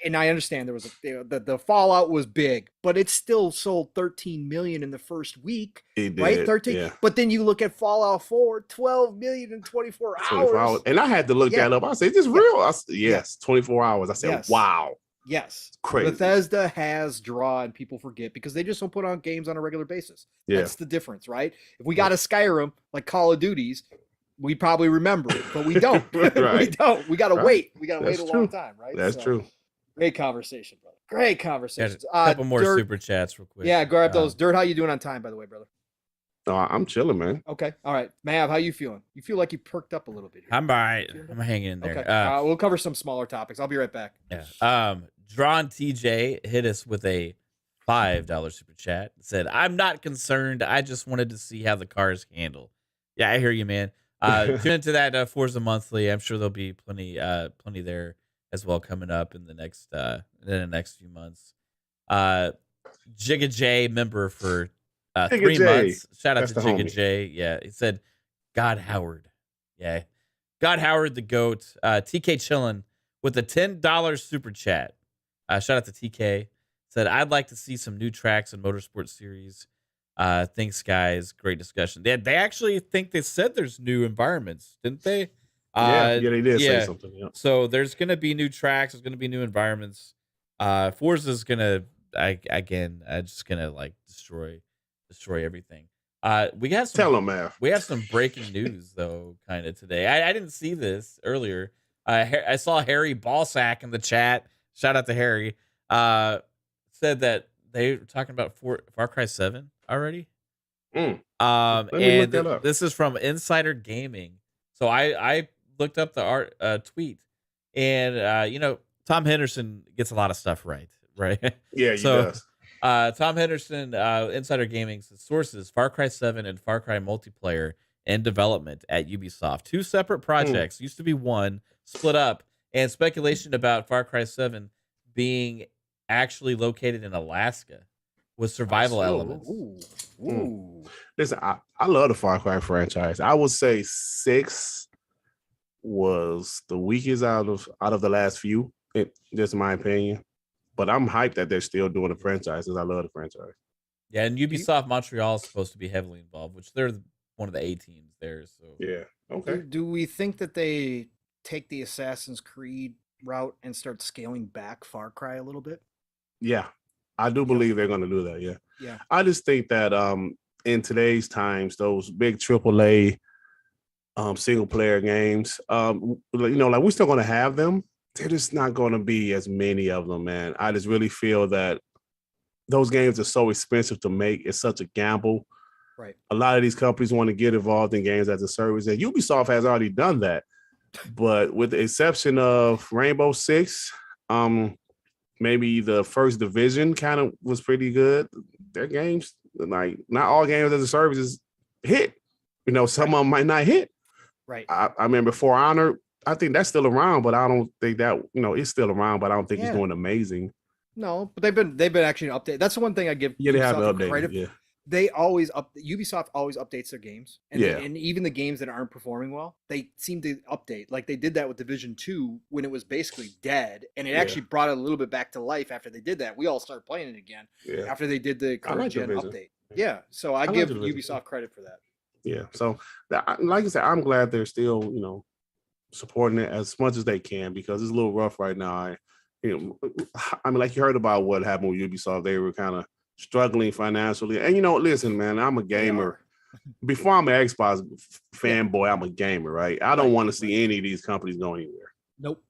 And I understand there was the Fallout was big, but it still sold 13 million in the first week, right? 13. Yeah. But then you look at Fallout 4, 12 million in 24 hours. And I had to look that up. I said, "Is this real?" I said, yes, 24 hours. I said, "Wow." Yes. Crazy. Bethesda has draw, and people forget because they just don't put on games on a regular basis. Yeah. That's the difference, right? If we got a Skyrim like Call of Duty's, we probably remember it, but we don't. Right. We don't. We gotta wait. We gotta wait a long time, right? That's true. Great conversation, brother. Great conversation. A couple more super chats real quick. Yeah, grab those. Dirt, how you doing on time, by the way, brother? No, I'm chilling, man. Okay. All right. Mav, how you feeling? You feel like you perked up a little bit here. I'm all right. I'm hanging in there. Okay. We'll cover some smaller topics. I'll be right back. Yeah. DRAWNTJ hit us with a $5 super chat. Said, "I'm not concerned. I just wanted to see how the cars handle." Yeah, I hear you, man. Tune into that Forza Monthly. I'm sure there'll be plenty there as well coming up in the next few months. Jigga J, member for 3 months. Shout out to Jigga J. Yeah, he said, "God Howard." Yeah, God Howard the GOAT. TK chillin' with a $10 super chat. Shout out to TK. Said, "I'd like to see some new tracks in Motorsport Series. Thanks, guys. Great discussion." They actually think they said there's new environments, didn't they? Yeah, they did say something. Yeah. So there's gonna be new tracks. There's gonna be new environments. Forza's gonna just gonna like destroy everything. We have some, tell them, man. We have some breaking news though, kind of today. I didn't see this earlier. I saw Harry Ballsack in the chat. Shout out to Harry. Said that they were talking about Far Cry 7 already. Let me and look that up. This is from Insider Gaming. So I looked up the tweet, and Tom Henderson gets a lot of stuff right? Yeah, he does. Tom Henderson, Insider Gaming sources Far Cry 7 and Far Cry multiplayer in development at Ubisoft. 2 separate projects, used to be one, split up, and speculation about Far Cry 7 being actually located in Alaska with survival elements. Ooh. Listen, I love the Far Cry franchise. I would say 6 was the weakest out of the last few. Just my opinion. But I'm hyped that they're still doing the franchise because I love the franchise. Yeah, and Ubisoft Montreal is supposed to be heavily involved, which they're one of the A teams there. So yeah, okay. Do we think that they take the Assassin's Creed route and start scaling back Far Cry a little bit? Yeah, I do believe they're going to do that. Yeah. I just think that in today's times, those big AAA single player games, like we're still going to have them. They're just not going to be as many of them, man. I just really feel that those games are so expensive to make. It's such a gamble. Right. A lot of these companies want to get involved in games as a service, and Ubisoft has already done that. But with the exception of Rainbow Six, maybe the First Division kind of was pretty good. Their games, like not all games as a service is hit. Some of them might not hit. Right. I remember For Honor. I think that's still around, but I don't think that it's still around, but I don't think it's doing amazing. No, but they've been actually updated. That's the one thing I give. Yeah, they have updated. Yeah, they always Ubisoft always updates their games, and yeah, and even the games that aren't performing well, they seem to update. Like they did that with Division 2 when it was basically dead, and it actually brought it a little bit back to life after they did that. We all started playing it again after they did the current gen update. Yeah, so I give Ubisoft credit for that. Yeah, so like I said, I'm glad they're still supporting it as much as they can because it's a little rough right now. I mean, like you heard about what happened with Ubisoft. They were kind of struggling financially. And listen, man, I'm a gamer. Before I'm an Xbox fanboy, I'm a gamer, right? I don't want to see any of these companies go anywhere. Nope.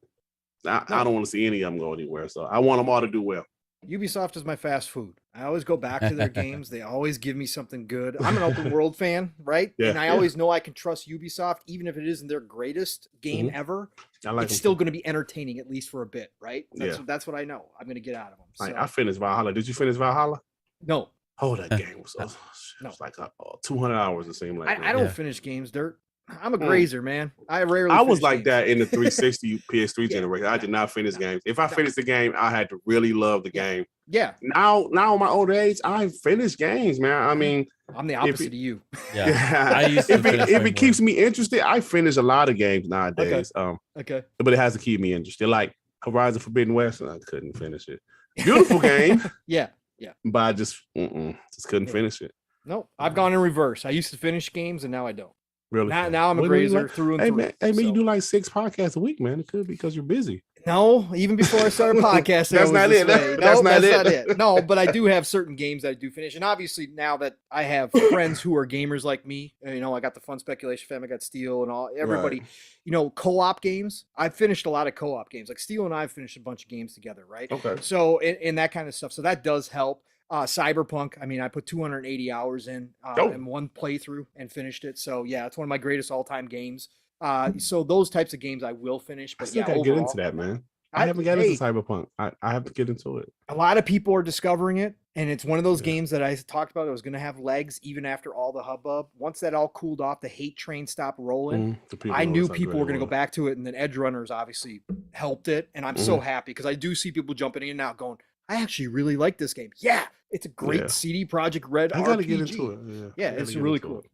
I don't want to see any of them go anywhere. So I want them all to do well. Ubisoft is my fast food. I always go back to their games. They always give me something good. I'm an open world fan, right? Yeah, and I always know I can trust Ubisoft, even if it isn't their greatest game ever. It's still going to be entertaining, at least for a bit, right? That's what I know. I'm going to get out of them. So. I finished Valhalla. Did you finish Valhalla? No. Oh, that game was it's like 200 hours. It seemed like. I don't finish games, Dirt. I'm a grazer, man. I rarely. I was like games. that in the 360 PS3 generation. I did not finish games. If I finished the game, I had to really love the game. Yeah. Now in my old age, I finish games, man. I mean, I'm the opposite of you. Yeah. I used to if it keeps me interested, I finish a lot of games nowadays. Okay. But it has to keep me interested. Like Horizon Forbidden West, I couldn't finish it. Beautiful game. Yeah. But I just couldn't finish it. No, I've gone in reverse. I used to finish games, and now I don't. Really? Now I'm a grazer through and through. Man, you do like 6 podcasts a week, man. It could be because you're busy. No, even before I started podcasting, that's not it. That's not it. No, but I do have certain games that I do finish, and obviously now that I have friends who are gamers like me, I got the Fun Speculation fam, I got Steel and all everybody. Right. Co-op games. I've finished a lot of co-op games. Like Steel and I've finished a bunch of games together, right? Okay. So and that kind of stuff. So that does help. Cyberpunk. I mean, I put 280 hours in Oh. one playthrough and finished it. So yeah, it's one of my greatest all-time games. So those types of games I will finish. I But still yeah, gotta get overall, into that, man. I haven't got into Cyberpunk. I have to get into it. a lot of people are discovering it, and it's one of those Yeah. games that I talked about. It was going to have legs even after all the hubbub. Once that all cooled off, the hate train stopped rolling. I knew people were going to go back to it, and then Edge Runners obviously helped it, and I'm so happy because I do see people jumping in and out going, I actually really like this game. Yeah, it's a great CD Projekt Red I gotta RPG. get into it. Yeah, it's really cool.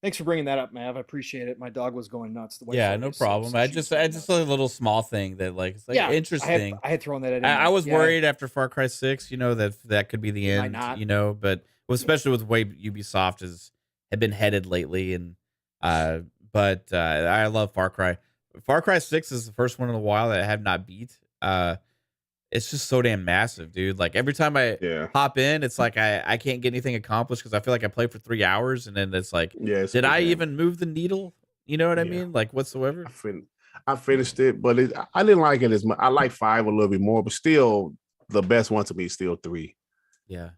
Thanks for bringing that up, Mav. I appreciate it. My dog was going nuts. The way Yeah, no problem. I just a little small thing that like it's like interesting. I had thrown that in. I was worried after Far Cry 6, you know, that could be the Might end, not. you know, but especially with the way Ubisoft had been headed lately, and but I love Far Cry. Far Cry 6 is the first one in a while that I have not beat. It's just so damn massive, dude. Like every time I hop in, it's like I can't get anything accomplished because I feel like I played for 3 hours, and then it's like, did I even move the needle? You know what I mean? Like whatsoever. I finished it, but I didn't like it as much. I like 5 a little bit more, but still, the best one to me is still 3. Yeah.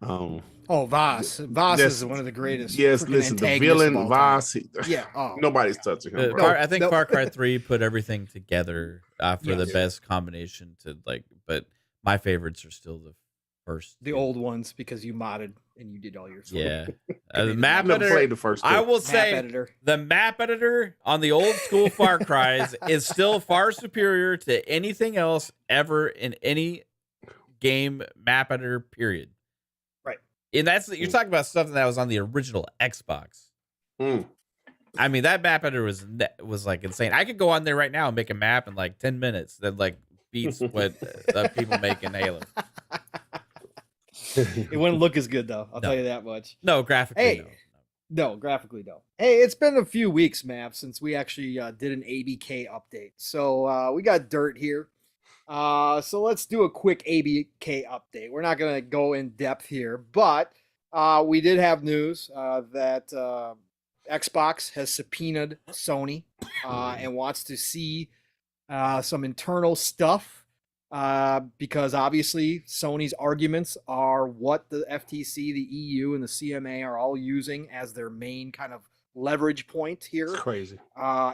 Voss is one of the greatest. Yes, listen, the villain Voss. Yeah. Nobody's touching him. I think Far Cry 3 put everything together for the best combination to like, but my favorites are still the first. The old ones because you modded and you did all your stuff. Yeah. The map I've never editor, played the first two. I will say the map editor on the old school Far Cries is still far superior to anything else ever in any game map editor, period. Right. And that's you're talking about stuff that was on the original Xbox. I mean, that map editor was like insane. I could go on there right now and make a map in like 10 minutes that like beats what the people make in Halo. It wouldn't look as good though. I'll tell you that much. No, graphically, no, graphically no. Hey, it's been a few weeks, Mav, since we actually did an ABK update. So we got dirt here. So let's do a quick ABK update. We're not gonna go in depth here, but we did have news that Xbox has subpoenaed Sony and wants to see some internal stuff because obviously Sony's arguments are what the FTC, the EU, and the CMA are all using as their main kind of leverage point here. It's crazy.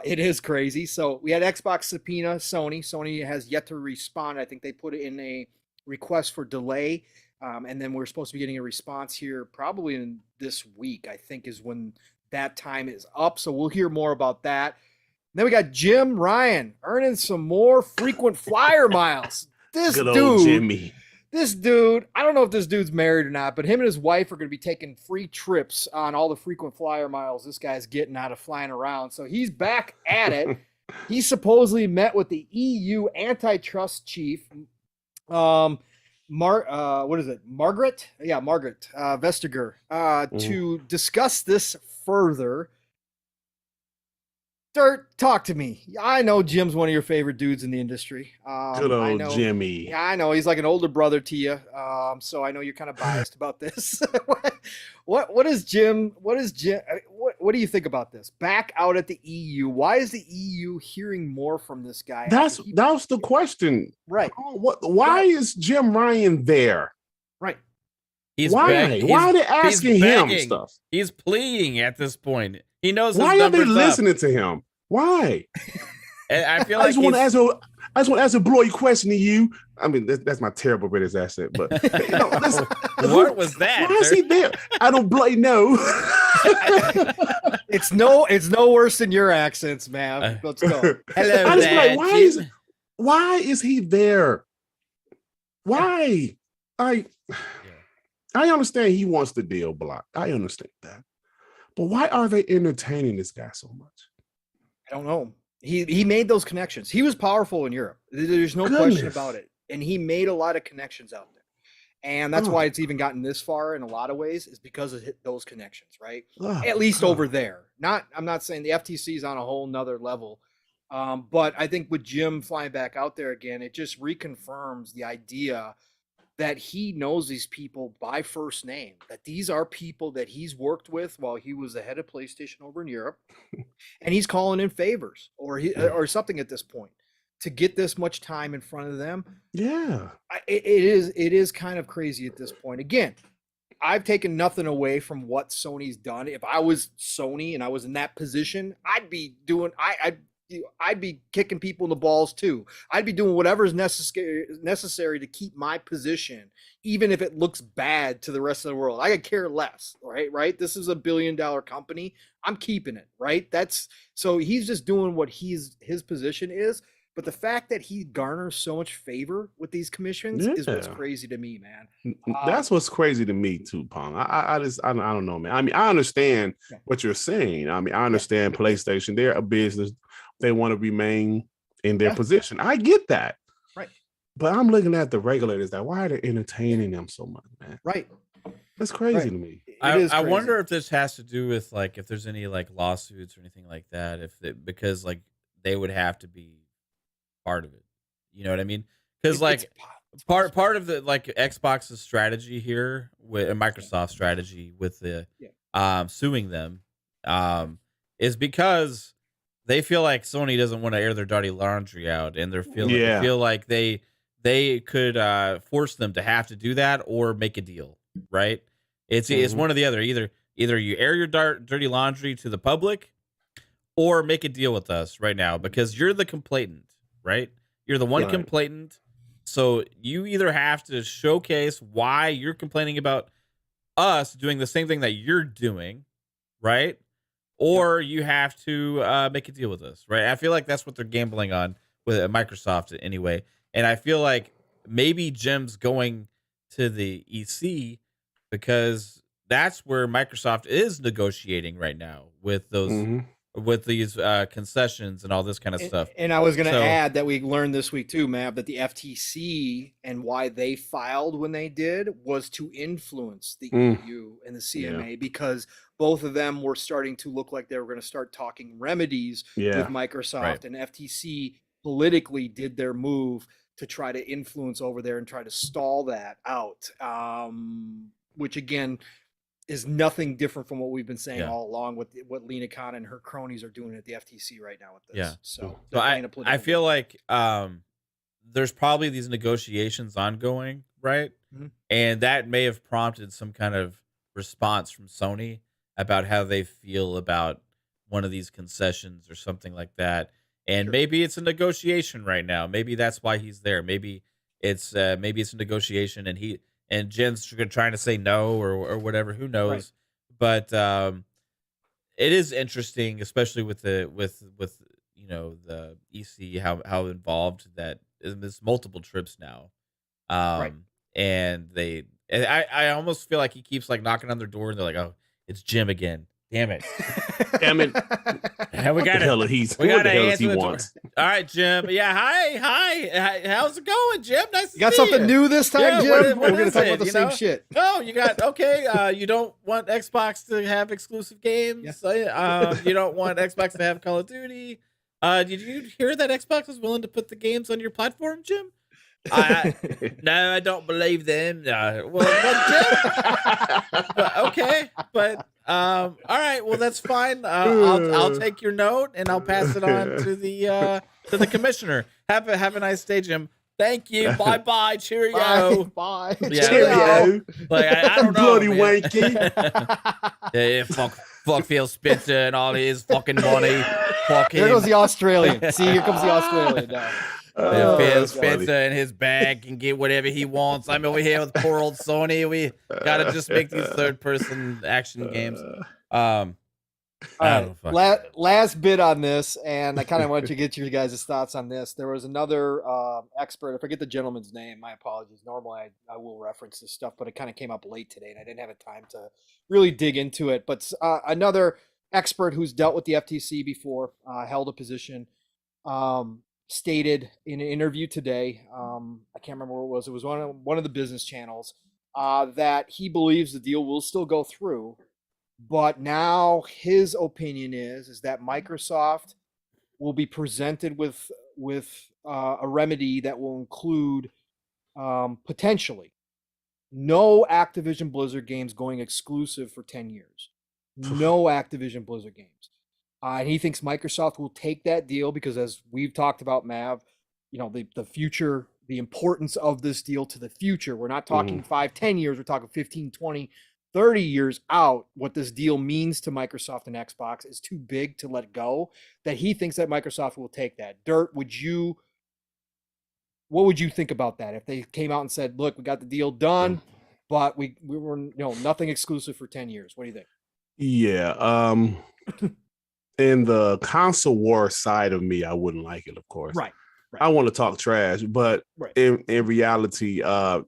It is crazy. So we had Xbox subpoena Sony. Sony has yet to respond. I think they put it in a request for delay. And then we're supposed to be getting a response here probably in this week, I think is when that time is up. So we'll hear more about that. Then we got Jim Ryan earning some more frequent flyer miles. Good old Jimmy. This dude, I don't know if this dude's married or not, but him and his wife are going to be taking free trips on all the frequent flyer miles this guy's getting out of flying around. So he's back at it. He supposedly met with the EU antitrust chief, what is it? Margaret? Yeah, Margaret Vestager, to discuss this further. Dirt, talk to me. I know Jim's one of your favorite dudes in the industry. Good old Jimmy. Yeah, I know. He's like an older brother to you. So I know you're kind of biased about this. What do you think about this? Back out at the EU. Why is the EU hearing more from this guy? That was the question. Right. Why is Jim Ryan there? Right. Why are they asking him stuff? He's pleading at this point. He knows. Why are they listening to him? Why? I feel I like just want to ask a bloody question to you. I mean, that's my terrible British accent, but what was that? Why is he there? I don't bloody know. It's no worse than your accents, man. Let's go. Hello, I just like, why is he there? Why? I understand he wants the deal blocked. I understand that. But why are they entertaining this guy so much? I don't know. He made those connections. He was powerful in Europe. There's no question about it. And he made a lot of connections out there. And that's why it's even gotten this far in a lot of ways is because of those connections, right? At least over there. I'm not saying the FTC is on a whole nother level. But I think with Jim flying back out there again, it just reconfirms the idea that he knows these people by first name, that these are people that he's worked with while he was the head of PlayStation over in Europe, and he's calling in favors or something at this point. to get this much time in front of them. Yeah. It is kind of crazy at this point. Again, I've taken nothing away from what Sony's done. If I was Sony and I was in that position, I'd be doing I'd be kicking people in the balls too. I'd be doing whatever is necessary to keep my position, even if it looks bad to the rest of the world. I could care less, right? This is a $1 billion company. I'm keeping it, right? So he's just doing what his position is. But the fact that he garners so much favor with these commissions is what's crazy to me, man. That's what's crazy to me too, Pong. I don't know, man. I mean, I understand what you're saying. I mean, I understand PlayStation. They're a business. They want to remain in their position. I get that. Right. But I'm looking at the regulators that why are they entertaining them so much, man? Right. That's crazy to me. I wonder if this has to do with like if there's any like lawsuits or anything like that. Because like they would have to be part of it, you know what I mean? Because like part of the like Xbox's strategy here with Microsoft's strategy with the suing them is because they feel like Sony doesn't want to air their dirty laundry out, and they feel like they could force them to have to do that or make a deal, right? It's one or the other. Either you air your dirty laundry to the public or make a deal with us right now because you're the complainant. Right? You're the one complainant. So you either have to showcase why you're complaining about us doing the same thing that you're doing, right? Or you have to make a deal with us, right? I feel like that's what they're gambling on with Microsoft anyway. And I feel like maybe Jim's going to the EC because that's where Microsoft is negotiating right now with those with these concessions and all this kind of stuff. And I was going to add that we learned this week too, Mav, that the FTC and why they filed when they did was to influence the EU and the CMA because both of them were starting to look like they were going to start talking remedies with Microsoft, and FTC politically did their move to try to influence over there and try to stall that out, which again is nothing different from what we've been saying all along with what Lena Khan and her cronies are doing at the FTC right now with this. Yeah. So I feel like there's probably these negotiations ongoing, right? And that may have prompted some kind of response from Sony about how they feel about one of these concessions or something like that. And maybe it's a negotiation right now. Maybe that's why he's there. Maybe it's a negotiation and Jen's trying to say no or whatever. Who knows? But it is interesting, especially with the EC how involved that is. There's multiple trips now, and I almost feel like he keeps like knocking on their door, and they're like, "Oh, it's Jim again." Damn it! Damn it! And we got to answer the door. All right, Jim. Yeah, hi. How's it going, Jim? Nice to see you. Got something new this time, Jim? We're going to talk about the same shit. Oh, you got you don't want Xbox to have exclusive games. You don't want Xbox to have Call of Duty. Did you hear that Xbox is willing to put the games on your platform, Jim? No, I don't believe them. Jim. But all right, well that's fine. I'll take your note and I'll pass it on to the commissioner. Have a nice day, Jim. Thank you. Bye. Cheerio. Bye. Yeah, cheerio. Like I don't know. Bloody wanky. Yeah, fuck Phil Spencer and all his fucking money. Fuck him. There goes the Australian. See, here comes the Australian now. Phil Spencer and his bag can get whatever he wants. I'm over here with poor old Sony. We gotta just make these third-person action games. Last bit on this, and I kind of want to get your guys' thoughts on this. There was another expert. I forget the gentleman's name. My apologies. Normally, I will reference this stuff, but it kind of came up late today, and I didn't have time to really dig into it. But another expert who's dealt with the FTC before, held a position, stated in an interview today, I can't remember what it was. It was one of the business channels, that he believes the deal will still go through. But now his opinion is that Microsoft will be presented with a remedy that will include potentially no Activision Blizzard games going exclusive for 10 years. No Activision Blizzard games. And he thinks Microsoft will take that deal because, as we've talked about, Mav, the future, the importance of this deal to the future. We're not talking 5-10 years, we're talking 15, 20, 30 years out. What this deal means to Microsoft and Xbox is too big to let go, that he thinks that Microsoft will take that. Dirt, what would you think about that if they came out and said, look, we got the deal done, but we were nothing exclusive for 10 years? What do you think? Yeah. In the console war side of me, I wouldn't like it, of course. Right. I want to talk trash, but in reality, I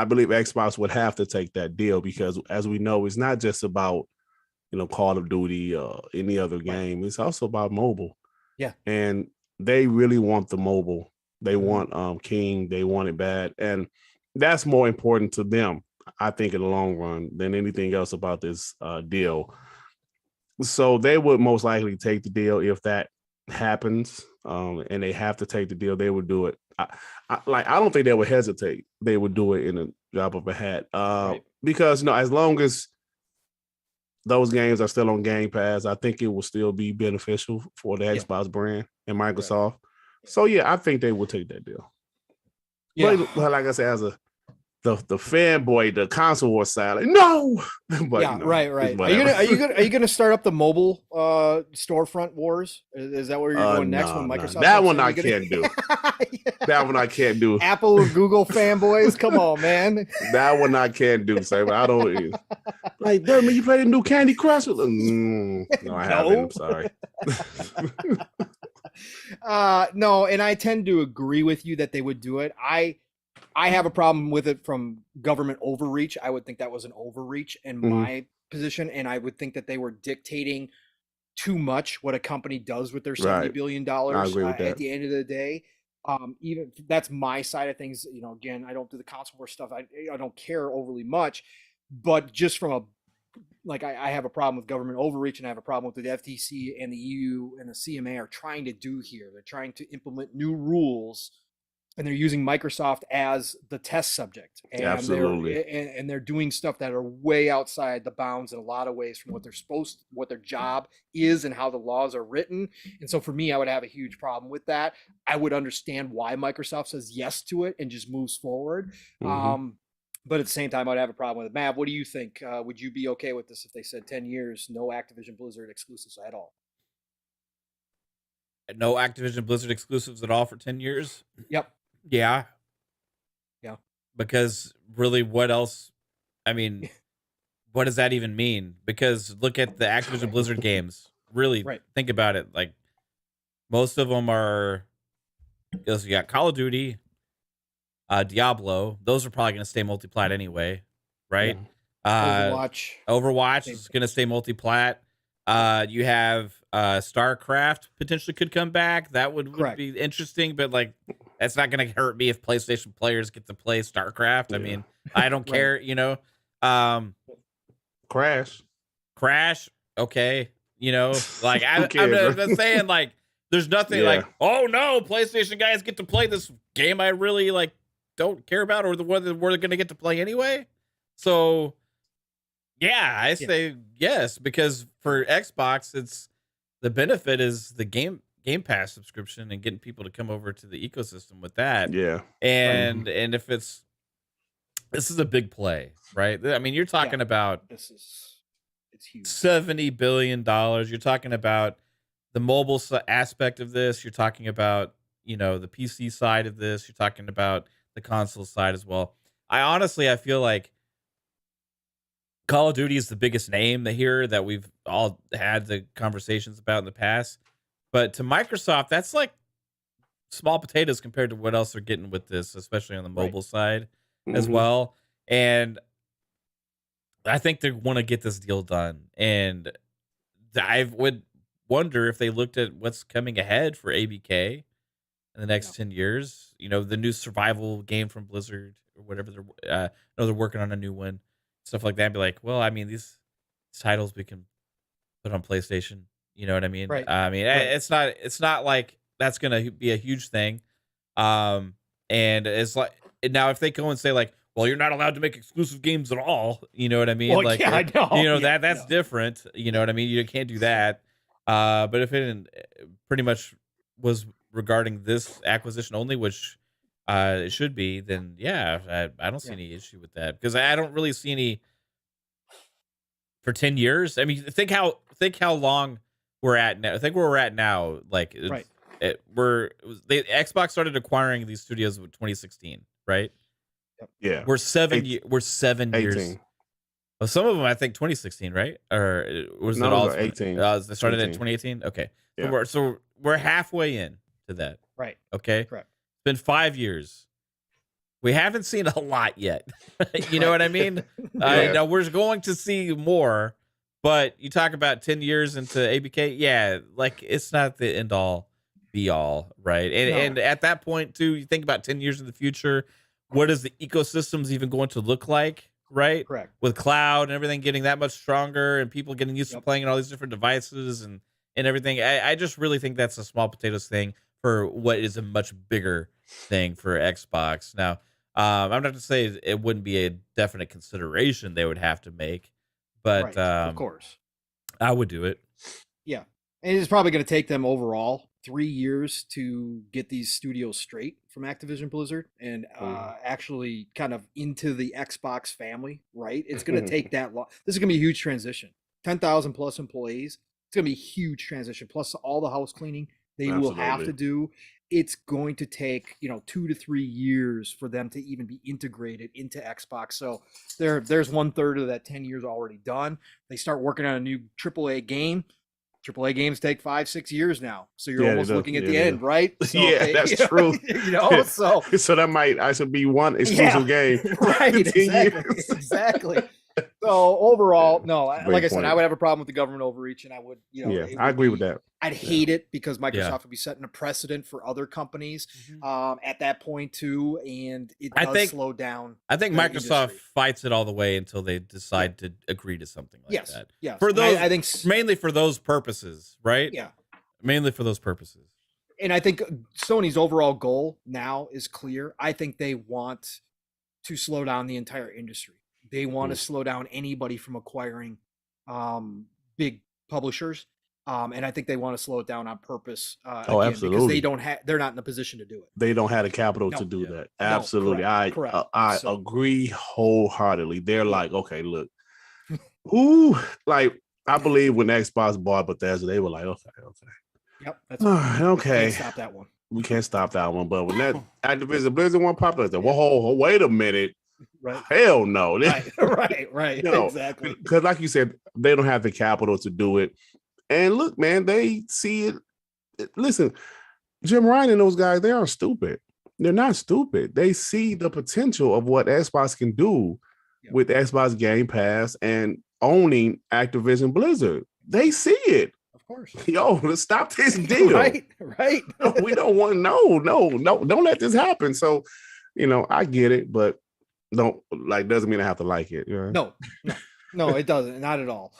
believe Xbox would have to take that deal because, as we know, it's not just about Call of Duty or any other game. It's also about mobile. Yeah, and they really want the mobile. They want King. They want it bad, and that's more important to them, I think, in the long run than anything else about this deal. So they would most likely take the deal if that happens, and they have to take the deal. They would do it. I don't think they would hesitate. They would do it in a drop of a hat, because as long as those games are still on Game Pass, I think it will still be beneficial for the Xbox brand and Microsoft. Right. So yeah, I think they will take that deal. Yeah, but like I said, as the fanboy, the console war side, like, no. But, yeah, right. Are you gonna start up the mobile storefront wars? Is that where you're going next? When Microsoft that one I can't do. That one I can't do. Apple or Google fanboys, come on, man. That one I can't do. So I don't like. Dermot, you play the new Candy Crush? No, I haven't. I'm sorry. No, and I tend to agree with you that they would do it. I have a problem with it from government overreach. I would think that was an overreach in my position, and I would think that they were dictating too much what a company does with their $70 billion at the end of the day. Even that's my side of things. Again, I don't do the console war stuff. I don't care overly much, but just from I have a problem with government overreach, and I have a problem with what the FTC and the EU and the CMA are trying to do here. They're trying to implement new rules, and they're using Microsoft as the test subject. And absolutely. They're doing stuff that are way outside the bounds in a lot of ways from what their job is and how the laws are written. And so for me, I would have a huge problem with that. I would understand why Microsoft says yes to it and just moves forward. But at the same time, I'd have a problem with it. Mav, what do you think? Would you be okay with this if they said 10 years, no Activision Blizzard exclusives at all? No Activision Blizzard exclusives at all for 10 years? Yep. Yeah. Because really, what else? I mean, what does that even mean? Because look at the Activision Blizzard games. Really think about it. Like, most of them are, you got Call of Duty, Diablo. Those are probably going to stay multiplat anyway, right? Overwatch is going to stay multiplat. You have StarCraft potentially could come back. That would be interesting, but that's not going to hurt me if PlayStation players get to play StarCraft. I mean, I don't care, Crash. Okay. I'm just saying, there's nothing oh no, PlayStation guys get to play this game I really don't care about, or the one that we're going to get to play anyway. So yeah, I say yes, because for Xbox, it's the benefit is the Game Pass subscription and getting people to come over to the ecosystem with that. Yeah. And if this is a big play, right? I mean, you're talking about it's huge. $70 billion. You're talking about the mobile aspect of this. You're talking about, the PC side of this. You're talking about the console side as well. I feel like Call of Duty is the biggest name here that we've all had the conversations about in the past. But to Microsoft, that's small potatoes compared to what else they're getting with this, especially on the mobile side as well. And I think they want to get this deal done. And I would wonder if they looked at what's coming ahead for ABK in the next 10 years. The new survival game from Blizzard or whatever. They're working on a new one. Stuff like that, and be like, well, I mean, these titles we can put on PlayStation. You know what I mean? Right. I mean, it's not like that's gonna be a huge thing. And it's now if they go and say well, you're not allowed to make exclusive games at all. You know what I mean? Well, I know. That's different. You know what I mean? You can't do that. But if it pretty much was regarding this acquisition only, which it should be, then yeah, I don't see any issue with that because I don't really see any for 10 years. I mean, think how long we're at now. Think where we're at now. Like, Right. Xbox started acquiring these studios in 2016, right? Yeah. We're 7 years. 18. Well, some of them I think 2016, right? Or was it all 18? They started 18. at 2018. Okay, Yeah. so we're halfway in to that. Right. Okay, correct. It's been 5 years. We haven't seen a lot yet. You know what I mean? Now we're going to see more, but you talk about 10 years into ABK, yeah, like it's not the end all be all, right? And at that point too, you think about 10 years in the future, what is the ecosystems even going to look like, right? Correct. With cloud and everything getting that much stronger and people getting used to playing on all these different devices and everything. I just really think that's a small potatoes thing for what is a much bigger thing for Xbox. Now, I'm not to say it wouldn't be a definite consideration they would have to make, but of course, I would do it. Yeah, and it's probably going to take them overall 3 years to get these studios straight from Activision Blizzard and actually kind of into the Xbox family. Right, it's going to take that long. This is going to be a huge transition. 10,000 plus employees. It's going to be a huge transition. Plus all the house cleaning they will have to do. It's going to take 2 to 3 years for them to even be integrated into Xbox. So there's 1/3 of that 10 years already done. They start working on a new AAA game. AAA games take 5-6 years now, so you're almost looking at the end, right? So that's true. So that might actually be one exclusive game, right? Exactly. So overall, no, like I said, I would have a problem with the government overreach, and I would, I agree with that. I'd hate it because Microsoft would be setting a precedent for other companies at that point too, and it does slow down. I think Microsoft fights it all the way until they decide to agree to something like that. Yes. For those, I think mainly for those purposes, right? Yeah. Mainly for those purposes. And I think Sony's overall goal now is clear. I think they want to slow down the entire industry. They want to slow down anybody from acquiring big publishers. And I think they want to slow it down on purpose. Absolutely. Because they're not in a position to do it. They don't have the capital to do that. Absolutely. Correct. I agree wholeheartedly. They're like, okay, look, who, like, I believe when Xbox bought Bethesda, they were like, okay. Yep. That's okay. Can't stop that one. We can't stop that one. But when that Activision Blizzard one popped up, I said, whoa, wait a minute. Right. Hell no. Right. Exactly. Because like you said, they don't have the capital to do it. And look, man, they see it. Listen, Jim Ryan and those guys, they aren't stupid. They're not stupid. They see the potential of what Xbox can do with Xbox Game Pass and owning Activision Blizzard. They see it. Of course. Yo, let's stop this deal. Right. We don't want don't let this happen. So, I get it, but doesn't mean I have to like it. No, it doesn't. Not at all.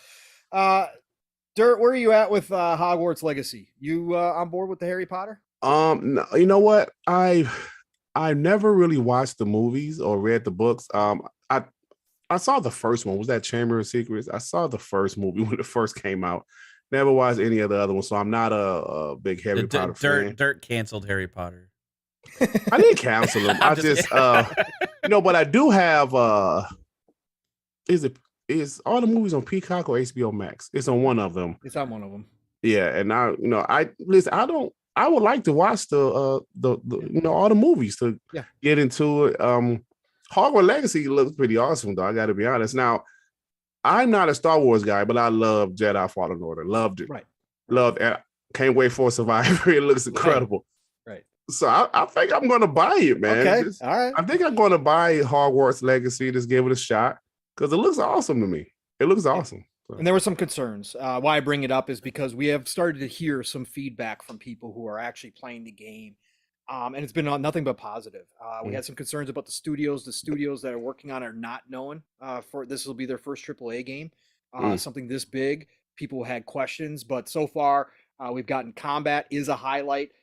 Dirt, where are you at with Hogwarts Legacy? You on board with the Harry Potter? No, you know what? I never really watched the movies or read the books. I saw the first one. Was that Chamber of Secrets? I saw the first movie when it first came out. Never watched any of the other ones, so I'm not a big Harry Potter fan. Dirt canceled Harry Potter. I didn't cancel him. I just but I do have is all the movies on Peacock or HBO Max? It's on one of them. It's on one of them. Yeah, and I would like to watch the all the movies to get into it. Hogwarts Legacy looks pretty awesome though, I gotta be honest. Now, I'm not a Star Wars guy, but I love Jedi Fallen Order. Loved it. Right. Loved it. Can't wait for Survivor. It looks incredible. Right. So I think I'm gonna buy it, man. Okay. All right. I think I'm gonna buy Hogwarts Legacy. Just give it a shot because it looks awesome to me. It looks awesome. So. And there were some concerns. Why I bring it up is because we have started to hear some feedback from people who are actually playing the game. And it's been nothing but positive. We had some concerns about the studios. The studios that are working on are not known for this will be their first AAA game. Something this big. People had questions, but so far we've gotten combat is a highlight.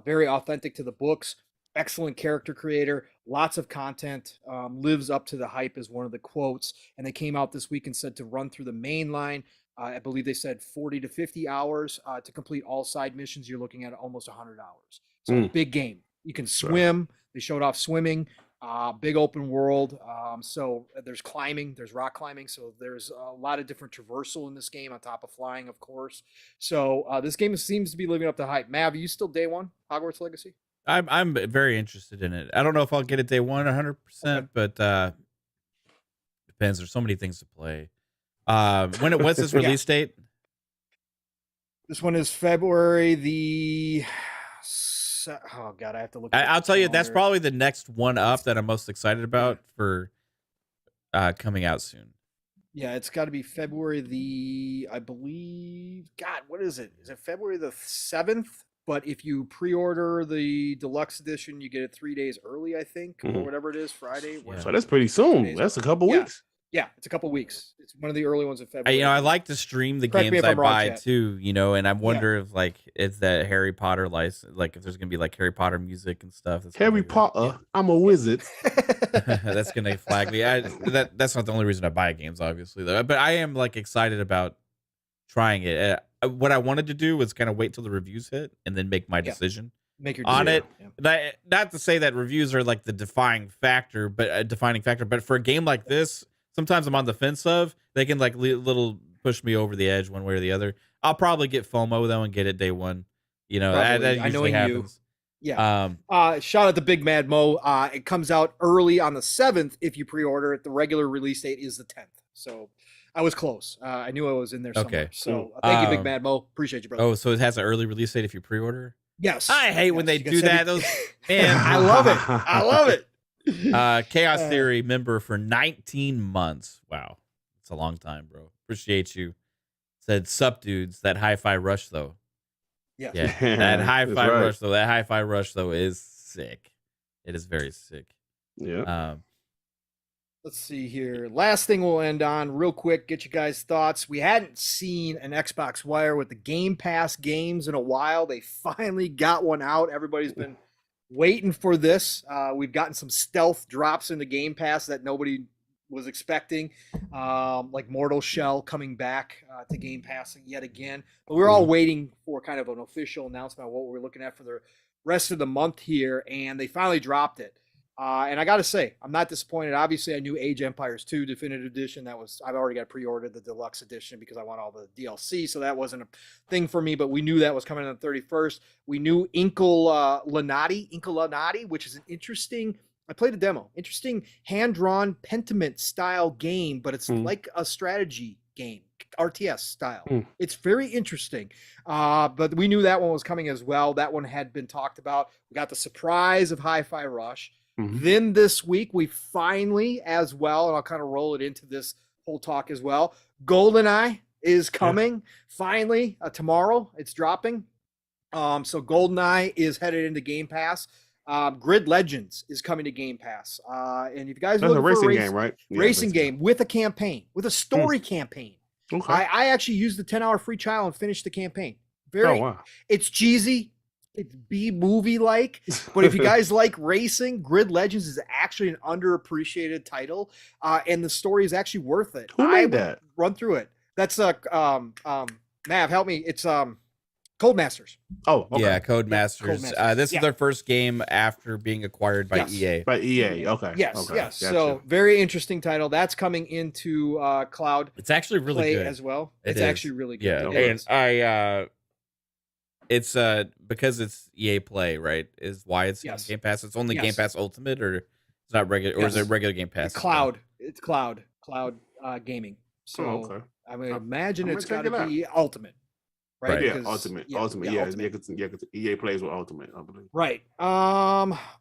Very authentic to the books. Excellent character creator. Lots of content. Lives up to the hype is one of the quotes. And they came out this week and said to run through the main line. I believe they said 40 to 50 hours to complete all side missions. You're looking at almost 100 hours. So big game. You can swim. They showed off swimming. Big open world. So there's climbing. There's rock climbing. So there's a lot of different traversal in this game on top of flying, of course. So this game seems to be living up to hype. Mav, are you still day one Hogwarts Legacy? I'm very interested in it. I don't know if I'll get it day one 100%, but depends. There's so many things to play. What's this release date? This one is February the. Oh God, I have to look. I'll tell you, that's probably the next one up that I'm most excited about for coming out soon. Yeah, it's got to be February the. I believe. God, what is it? Is it February the 7th? But if you pre-order the deluxe edition, you get it 3 days early, I think, or whatever it is, Friday. Yeah. So that's pretty soon. That's a couple weeks. Yeah, it's a couple weeks. It's one of the early ones in February. I like to stream the games I buy too, and I wonder if it's that Harry Potter license, like if there's gonna be like Harry Potter music and stuff. Harry Potter, I'm a wizard. That's gonna flag me. That's not the only reason I buy games, obviously, though. But I am like excited about trying it. What I wanted to do was kind of wait till the reviews hit and then make my decision. Make your on decision. it. Not to say that reviews are like the defining factor, but for a game like this, sometimes I'm on the fence of. They can like little push me over the edge one way or the other. I'll probably get FOMO though and get it day one. That usually happens. Yeah. Shout out to BigMADMoe. It comes out early on the 7th if you pre-order it. The regular release date is the 10th. So I was close. I knew I was in there somewhere. Okay. So thank you, BigMADMoe. Appreciate you, brother. Oh, so it has an early release date if you pre-order? Yes. I hate when they do that. Those man, I love it. I love it. Chaos Theory member for 19 months. Wow. It's a long time, bro. Appreciate you. Said sup dudes. That hi-fi rush though. Yeah. That hi-fi rush though. That hi-fi rush though is sick. It is very sick. Yeah. Let's see here. Last thing we'll end on real quick. Get you guys' thoughts. We hadn't seen an Xbox Wire with the Game Pass games in a while. They finally got one out. Everybody's been waiting for this. We've gotten some stealth drops in the Game Pass that nobody was expecting, like Mortal Shell coming back to Game Pass yet again. But we're all waiting for kind of an official announcement of what we're looking at for the rest of the month here, and they finally dropped it. And I got to say, I'm not disappointed. Obviously, I knew Age Empires 2 Definitive Edition. I've already got pre-ordered the deluxe edition because I want all the DLC, so that wasn't a thing for me. But we knew that was coming on the 31st. We knew Inconspicuous, which is an interesting. I played a demo. Interesting hand-drawn Pentiment style game, but it's like a strategy game, RTS style. It's very interesting. But we knew that one was coming as well. That one had been talked about. We got the surprise of Hi-Fi Rush. Then this week, we finally, as well, and I'll kind of roll it into this whole talk as well, GoldenEye is coming. Finally, tomorrow, it's dropping. So GoldenEye is headed into Game Pass. Grid Legends is coming to Game Pass. And if you guys look for a racing game, right? Racing game with a campaign, with a story campaign. Okay. I actually used the 10-hour free trial and finished the campaign. It's cheesy. It's B-movie like, but if you guys like racing, Grid Legends is actually an underappreciated title, and the story is actually worth it. Who made that? Run through it. That's Mav, help me. It's Codemasters. Oh, okay. Yeah, Codemasters. This is their first game after being acquired by EA. By EA, okay. Yes, okay. yes. Gotcha. So very interesting title. That's coming into cloud. It's actually really good as well. It's actually really good. Yeah, and it's because it's EA Play, right? Is why it's in Game Pass. It's only Game Pass Ultimate, or it's not regular, or is it regular Game Pass? Cloud. It's cloud gaming. So I mean, imagine it's got to be Ultimate, right? Yeah, Ultimate. Yeah, because EA plays with Ultimate, I believe. Right.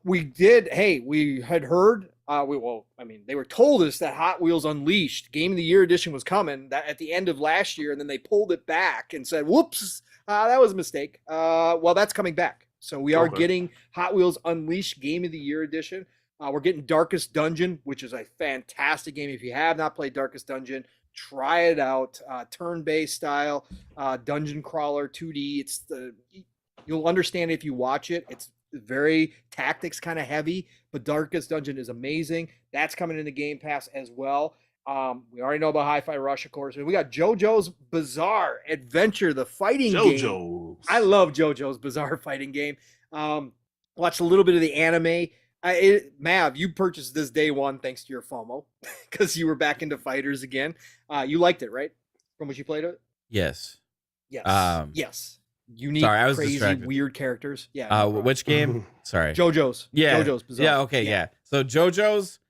We did. Hey, we had heard. They were told us that Hot Wheels Unleashed Game of the Year edition was coming that at the end of last year, and then they pulled it back and said, "Whoops, that was a mistake." Well, that's coming back. So we are getting Hot Wheels Unleashed Game of the Year edition. We're getting Darkest Dungeon, which is a fantastic game. If you have not played Darkest Dungeon, try it out. Turn-based style, dungeon crawler, 2D. You'll understand if you watch it. It's very tactics kind of heavy, but Darkest Dungeon is amazing. That's coming into Game Pass as well. We already know about Hi-Fi Rush, of course. And we got JoJo's Bizarre Adventure, the fighting game. I love JoJo's Bizarre fighting game. Watched a little bit of the anime. Mav, you purchased this day one thanks to your FOMO because you were back into fighters again. You liked it, right? From what you played it? Yes. Yes. Yes. Unique, sorry, I was crazy, distracted. weird characters. Yeah. No problem. Which game? Sorry. JoJo's. Yeah. JoJo's Bizarre. Yeah. Okay. Yeah. So JoJo's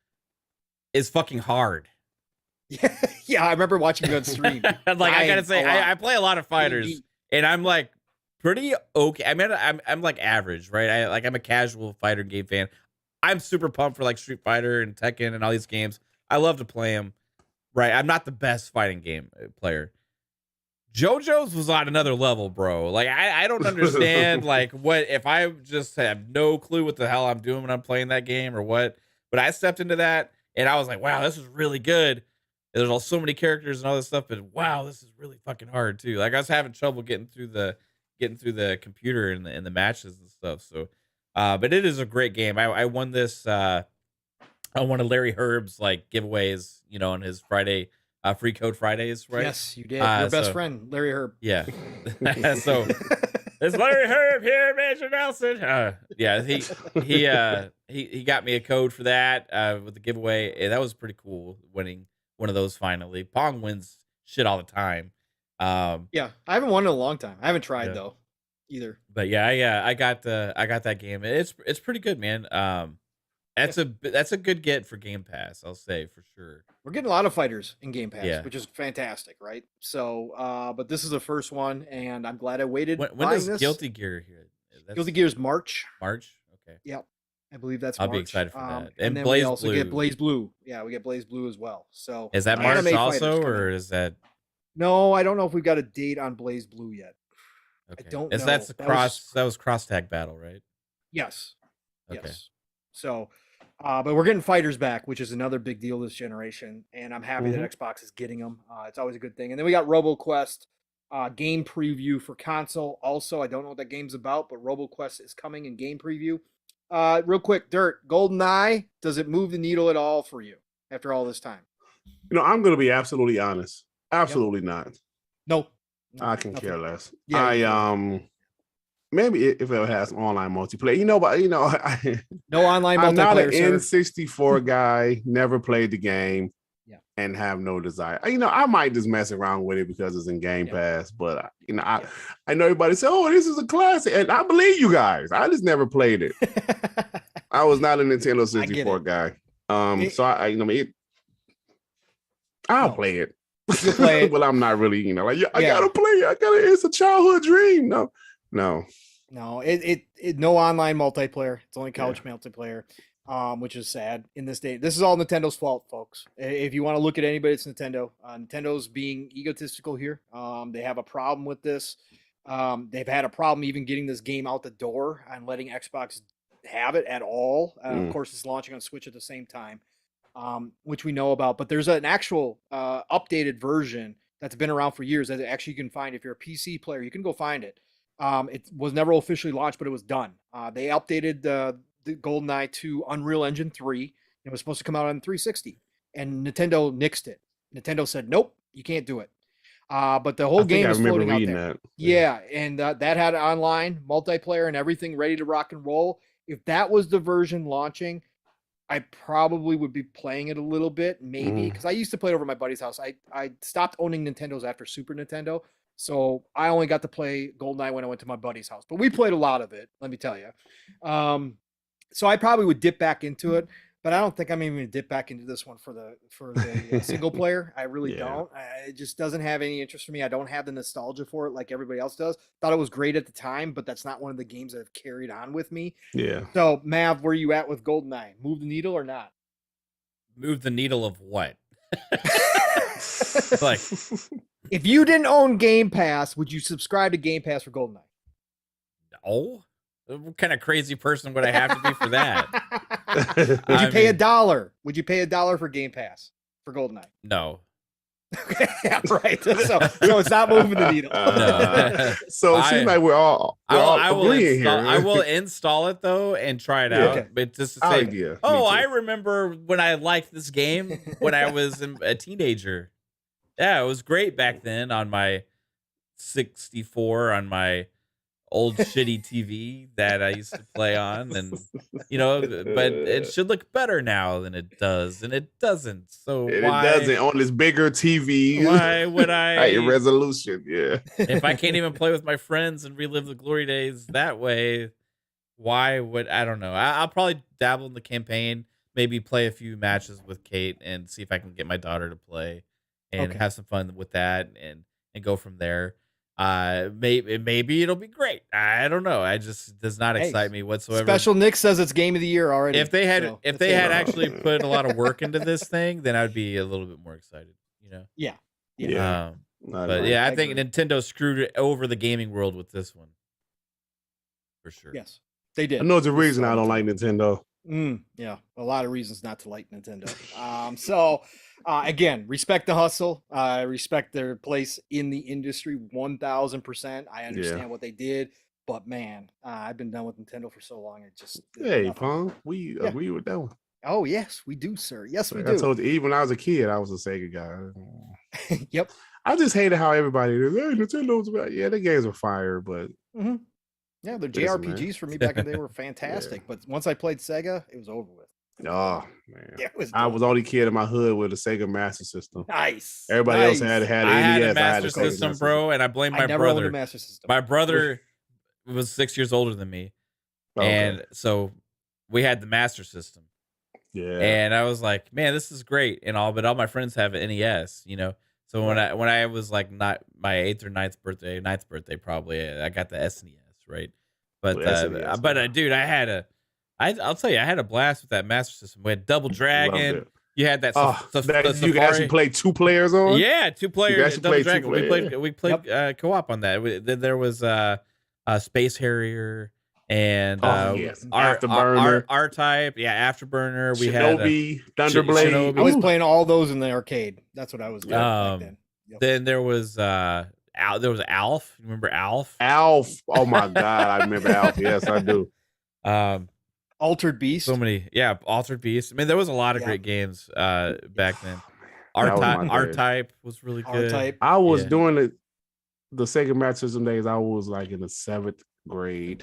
is fucking hard. Yeah. Yeah. I remember watching you on stream. Like I gotta say, I play a lot of fighters, and I'm like pretty okay. I mean, I'm like average, right? I'm a casual fighter game fan. I'm super pumped for like Street Fighter and Tekken and all these games. I love to play them. Right. I'm not the best fighting game player. JoJo's was on another level, bro. Like I don't understand like what if I just have no clue what the hell I'm doing when I'm playing that game or what. But I stepped into that and I was like, wow, this is really good. There's all so many characters and all this stuff, but wow, this is really fucking hard too. Like I was having trouble getting through the computer and the matches and stuff. So but it is a great game. I won this I won a Larry Herb's like giveaways, you know, on his Friday free code Fridays, right? Yes, you did. Your best friend, Larry Herb. Yeah. So it's Larry Herb here, Major Nelson. Yeah, he got me a code for that with the giveaway. And that was pretty cool winning one of those finally. Pong wins shit all the time. Yeah, I haven't won in a long time. I haven't tried though either. But yeah, I got that game. It's pretty good, man. That's a good get for Game Pass, I'll say for sure. We're getting a lot of fighters in Game Pass, which is fantastic, right? So, but this is the first one, and I'm glad I waited. When does Guilty Gear here? Guilty Gear's March. March? Okay. Yep. I believe that's I'll March. be excited for that. And then we also get Blaze Blue. Yeah, we get Blaze Blue as well. So is that March also, or is that? No, I don't know if we've got a date on Blaze Blue yet. Okay. I don't know. That was cross tag battle, right? Yes. Okay. Yes. So, but we're getting fighters back, which is another big deal this generation, and I'm happy that Xbox is getting them. It's always a good thing. And then we got RoboQuest game preview for console. Also, I don't know what that game's about, but RoboQuest is coming in game preview. Real quick, Dirt, GoldenEye, does it move the needle at all for you after all this time? You know, I'm going to be absolutely honest. Absolutely not. No. I can care less. Yeah, maybe if it has online multiplayer, no online multiplayer. I'm not an N64 guy, never played the game, and have no desire. I might just mess around with it because it's in Game Pass, but I know everybody say, "Oh, this is a classic," and I believe you guys. I just never played it. I was not a Nintendo 64 guy. I'll play it. You'll play it. Well, I'm not really, I gotta play it. It's a childhood dream. No. It no online multiplayer. It's only couch multiplayer, which is sad in this day. This is all Nintendo's fault, folks. If you want to look at anybody, it's Nintendo. Nintendo's being egotistical here. They have a problem with this. They've had a problem even getting this game out the door and letting Xbox have it at all. Of course, it's launching on Switch at the same time. Which we know about, but there's an actual updated version that's been around for years that actually you can find. If you're a PC player, you can go find it. It was never officially launched, but it was done. They updated the GoldenEye to Unreal Engine 3. It was supposed to come out on 360, and Nintendo nixed it. Nintendo said, nope, you can't do it. But the whole game is floating out there. Yeah, and that had online multiplayer and everything ready to rock and roll. If that was the version launching, I probably would be playing it a little bit, maybe, because I used to play it over at my buddy's house. I stopped owning Nintendos after Super Nintendo, so I only got to play GoldenEye when I went to my buddy's house. But we played a lot of it, let me tell you. So I probably would dip back into it, but I don't think I'm even going to dip back into this one for the single player. I really don't. It just doesn't have any interest for me. I don't have the nostalgia for it like everybody else does. Thought it was great at the time, but that's not one of the games that have carried on with me. Yeah. So, Mav, where you at with GoldenEye? Move the needle or not? Move the needle of what? Like, if you didn't own Game Pass, would you subscribe to Game Pass for GoldenEye? No. What kind of crazy person would I have to be for that? Would you pay $1? Would you pay $1 for Game Pass for GoldenEye? No. Okay, yeah, right. So it's not moving the needle. No. So it seems like we're all agreeing here. I will install it though and try it out. Okay. But just to say, I remember when I liked this game when I was a teenager. Yeah, it was great back then on my 64, on my old shitty TV that I used to play on, and but it should look better now than it does, and it doesn't. So And why? it doesn't on this bigger TV. Why would Higher I? resolution, yeah. If I can't even play with my friends and relive the glory days that way, why would I don't know. I'll probably dabble in the campaign, maybe play a few matches with Kate and see if I can get my daughter to play and have some fun with that and go from there. Maybe it'll be great. I don't know. I just does not excite me whatsoever. Special Nick says it's game of the year already. If they had actually put a lot of work into this thing, then I'd be a little bit more excited, Yeah. But yeah, I think Nintendo screwed over the gaming world with this one. For sure. Yes. They did. I know it's a reason I don't like Nintendo. Yeah, a lot of reasons not to like Nintendo. Again, respect the hustle. Respect their place in the industry 1000%. I understand what they did, but man, I've been done with Nintendo for so long. It just Pong, we agree with that one. Oh yes, we do, sir. Yes, we I do. told you, even when I was a kid, I was a Sega guy. Yep. I just hated how everybody did. Hey, Nintendo's about the games were fire, but yeah, the JRPGs for me back in the day were fantastic. But once I played Sega, it was over with. Oh man, Yeah, I was the only kid in my hood with a Sega Master System. Nice. Everybody else had an I had NES. a Master System, bro, and I blame my never owned brother. a Master System. My brother was 6 years older than me, and so we had the Master System. Yeah, and I was like, man, this is great and all, but all my friends have an NES, So when I was like not my 8th or 9th birthday probably, I got the SNES, right? But dude, I'll tell you, I had a blast with that Master System. We had Double Dragon. You had that. You could actually play 2 players on. Yeah, 2 players. Double Dragon. We played co-op on that. Then there was Space Harrier and Afterburner, R-Type. Yeah, Afterburner. We Shinobi, Thunderblade. I was playing all those in the arcade. That's what I was doing back then. Then there was Alf. You remember Alf? Alf. Oh my god, I remember Alf. Yes, I do. Altered Beast. So many, Altered Beast. I mean, there was a lot of great games back then. R-Type was really good. R-Type. I was doing the Sega Master System days. I was like in the 7th grade.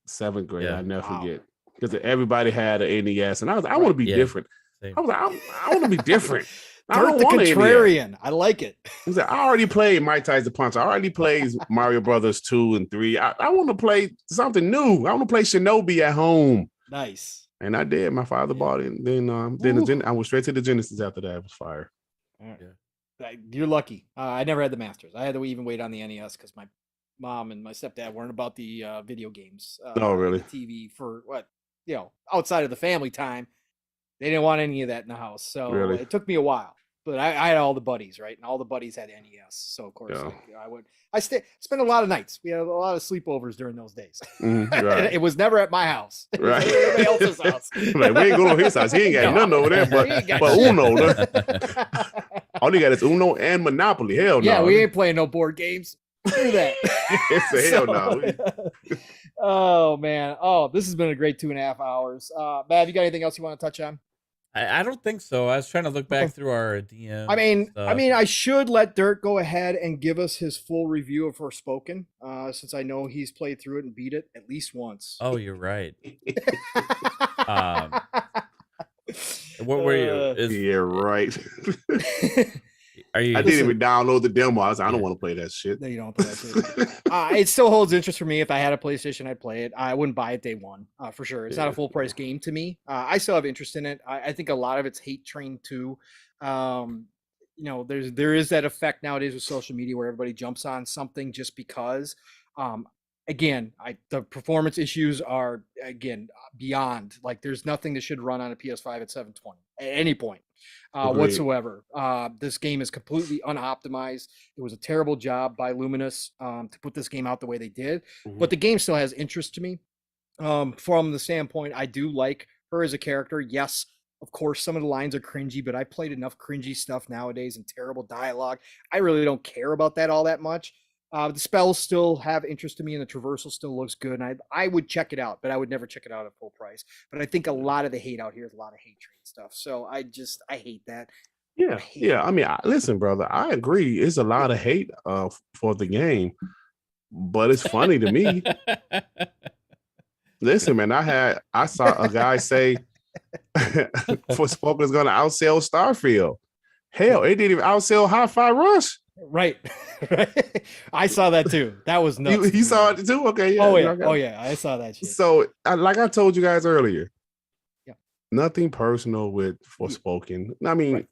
I never forget, because everybody had an NES, and I want to be different. Same. I was like, I want to be different. I Dirt don't the want contrarian. I like it. He's like, I already played Mike Tyson Punch. I already played Mario Brothers 2 and 3. I want to play something new. I want to play Shinobi at home. Nice. And I did. My father bought it. And then I went straight to the Genesis after that. It was fire. You're lucky. I never had the Masters. I had to even wait on the NES because my mom and my stepdad weren't about the video games. Oh, really? TV for outside of the family time. They didn't want any of that in the house. So it took me a while. But I had all the buddies, right? And all the buddies had NES. So, of course, I spent a lot of nights. We had a lot of sleepovers during those days. Right. It was never at my house. It was right. at everybody else's house. Like, we ain't going to his house. He ain't got nothing over there but Uno. All he got is Uno and Monopoly. Hell no. Yeah, we ain't playing no board games. Do that. It's a hell no. Oh, man. Oh, this has been a great 2.5 hours. Mav, you got anything else you want to touch on? I don't think so. I was trying to look back through our DM. I mean, I should let Dirt go ahead and give us his full review of Forspoken, since I know he's played through it and beat it at least once. Oh, you're right. What were you? Yeah, right. Are you? I didn't even download the demo. I was like, I don't want to play that shit. No, you don't play that shit. It still holds interest for me. If I had a PlayStation, I'd play it. I wouldn't buy it day one, for sure. It's not a full price game to me. I still have interest in it. I think a lot of it's hate trained too. There is that effect nowadays with social media where everybody jumps on something just because. Again, the performance issues are beyond. Like, there's nothing that should run on a PS5 at 720 at any point whatsoever. This game is completely unoptimized. It was a terrible job by Luminous to put this game out the way they did. But the game still has interest to me. From the standpoint, I do like her as a character. Yes, of course, some of the lines are cringy, but I played enough cringy stuff nowadays and terrible dialogue. I really don't care about that all that much. The spells still have interest to me, and the traversal still looks good. And I would check it out, but I would never check it out at full price. But I think a lot of the hate out here is a lot of hate train stuff. So I hate that. Yeah. I mean, listen, brother, I agree. It's a lot of hate for the game, but it's funny to me. Listen, man, I saw a guy say Forspoken is going to outsell Starfield. Hell, it didn't even outsell Hi-Fi Rush. Right. Right. I saw that too. That was nuts. You saw it too? Okay. Yeah, oh yeah. Oh yeah. I saw that shit. So, like I told you guys earlier, yeah, nothing personal with Forspoken. I mean, right.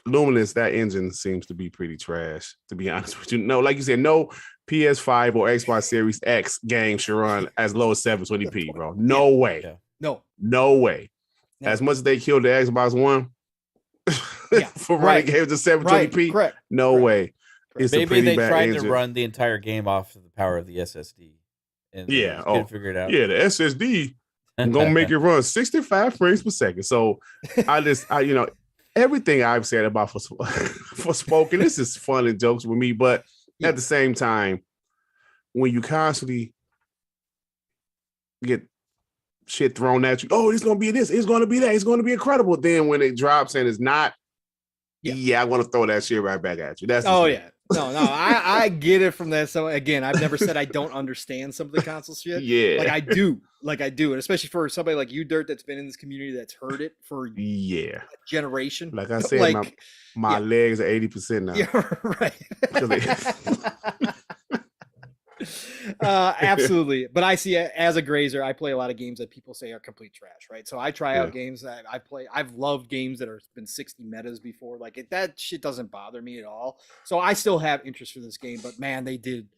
Luminous, that engine seems to be pretty trash, to be honest with you. No, like you said, no PS5 or Xbox Series X game should run as low as 720p, bro. No way. Yeah. No way. No. As much as they killed the Xbox One for running games to 720p, correct. No way. It's maybe they tried to run the entire game off of the power of the SSD. And couldn't figure it out. Yeah, the SSD gonna make it run 65 frames per second. So I everything I've said about Forspoken, this is fun and jokes with me, but at the same time, when you constantly get shit thrown at you, oh, it's gonna be this, it's gonna be that, it's gonna be incredible. Then when it drops and it's not, I want to throw that shit right back at you. That's No, I get it from that. So again, I've never said I don't understand some of the console shit. Yeah, like I do, and especially for somebody like you, Dirt, that's been in this community, that's heard it for a generation. Like I said, my legs are 80% now. Yeah, right. Absolutely, but I see it as a grazer. I play a lot of games that people say are complete trash, right? So I try out games that I play. I've loved games that have been 60 metas before. Like that shit doesn't bother me at all. So I still have interest for this game, but man, they did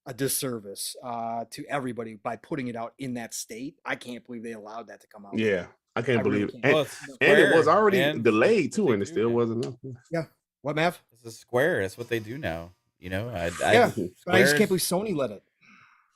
a disservice to everybody by putting it out in that state. I can't believe they allowed that to come out. Yeah, I can't believe it. And it was already delayed too, and it still wasn't enough. Yeah. What, Mav? This is Square. That's what they do now. You know, but I just can't believe Sony let it.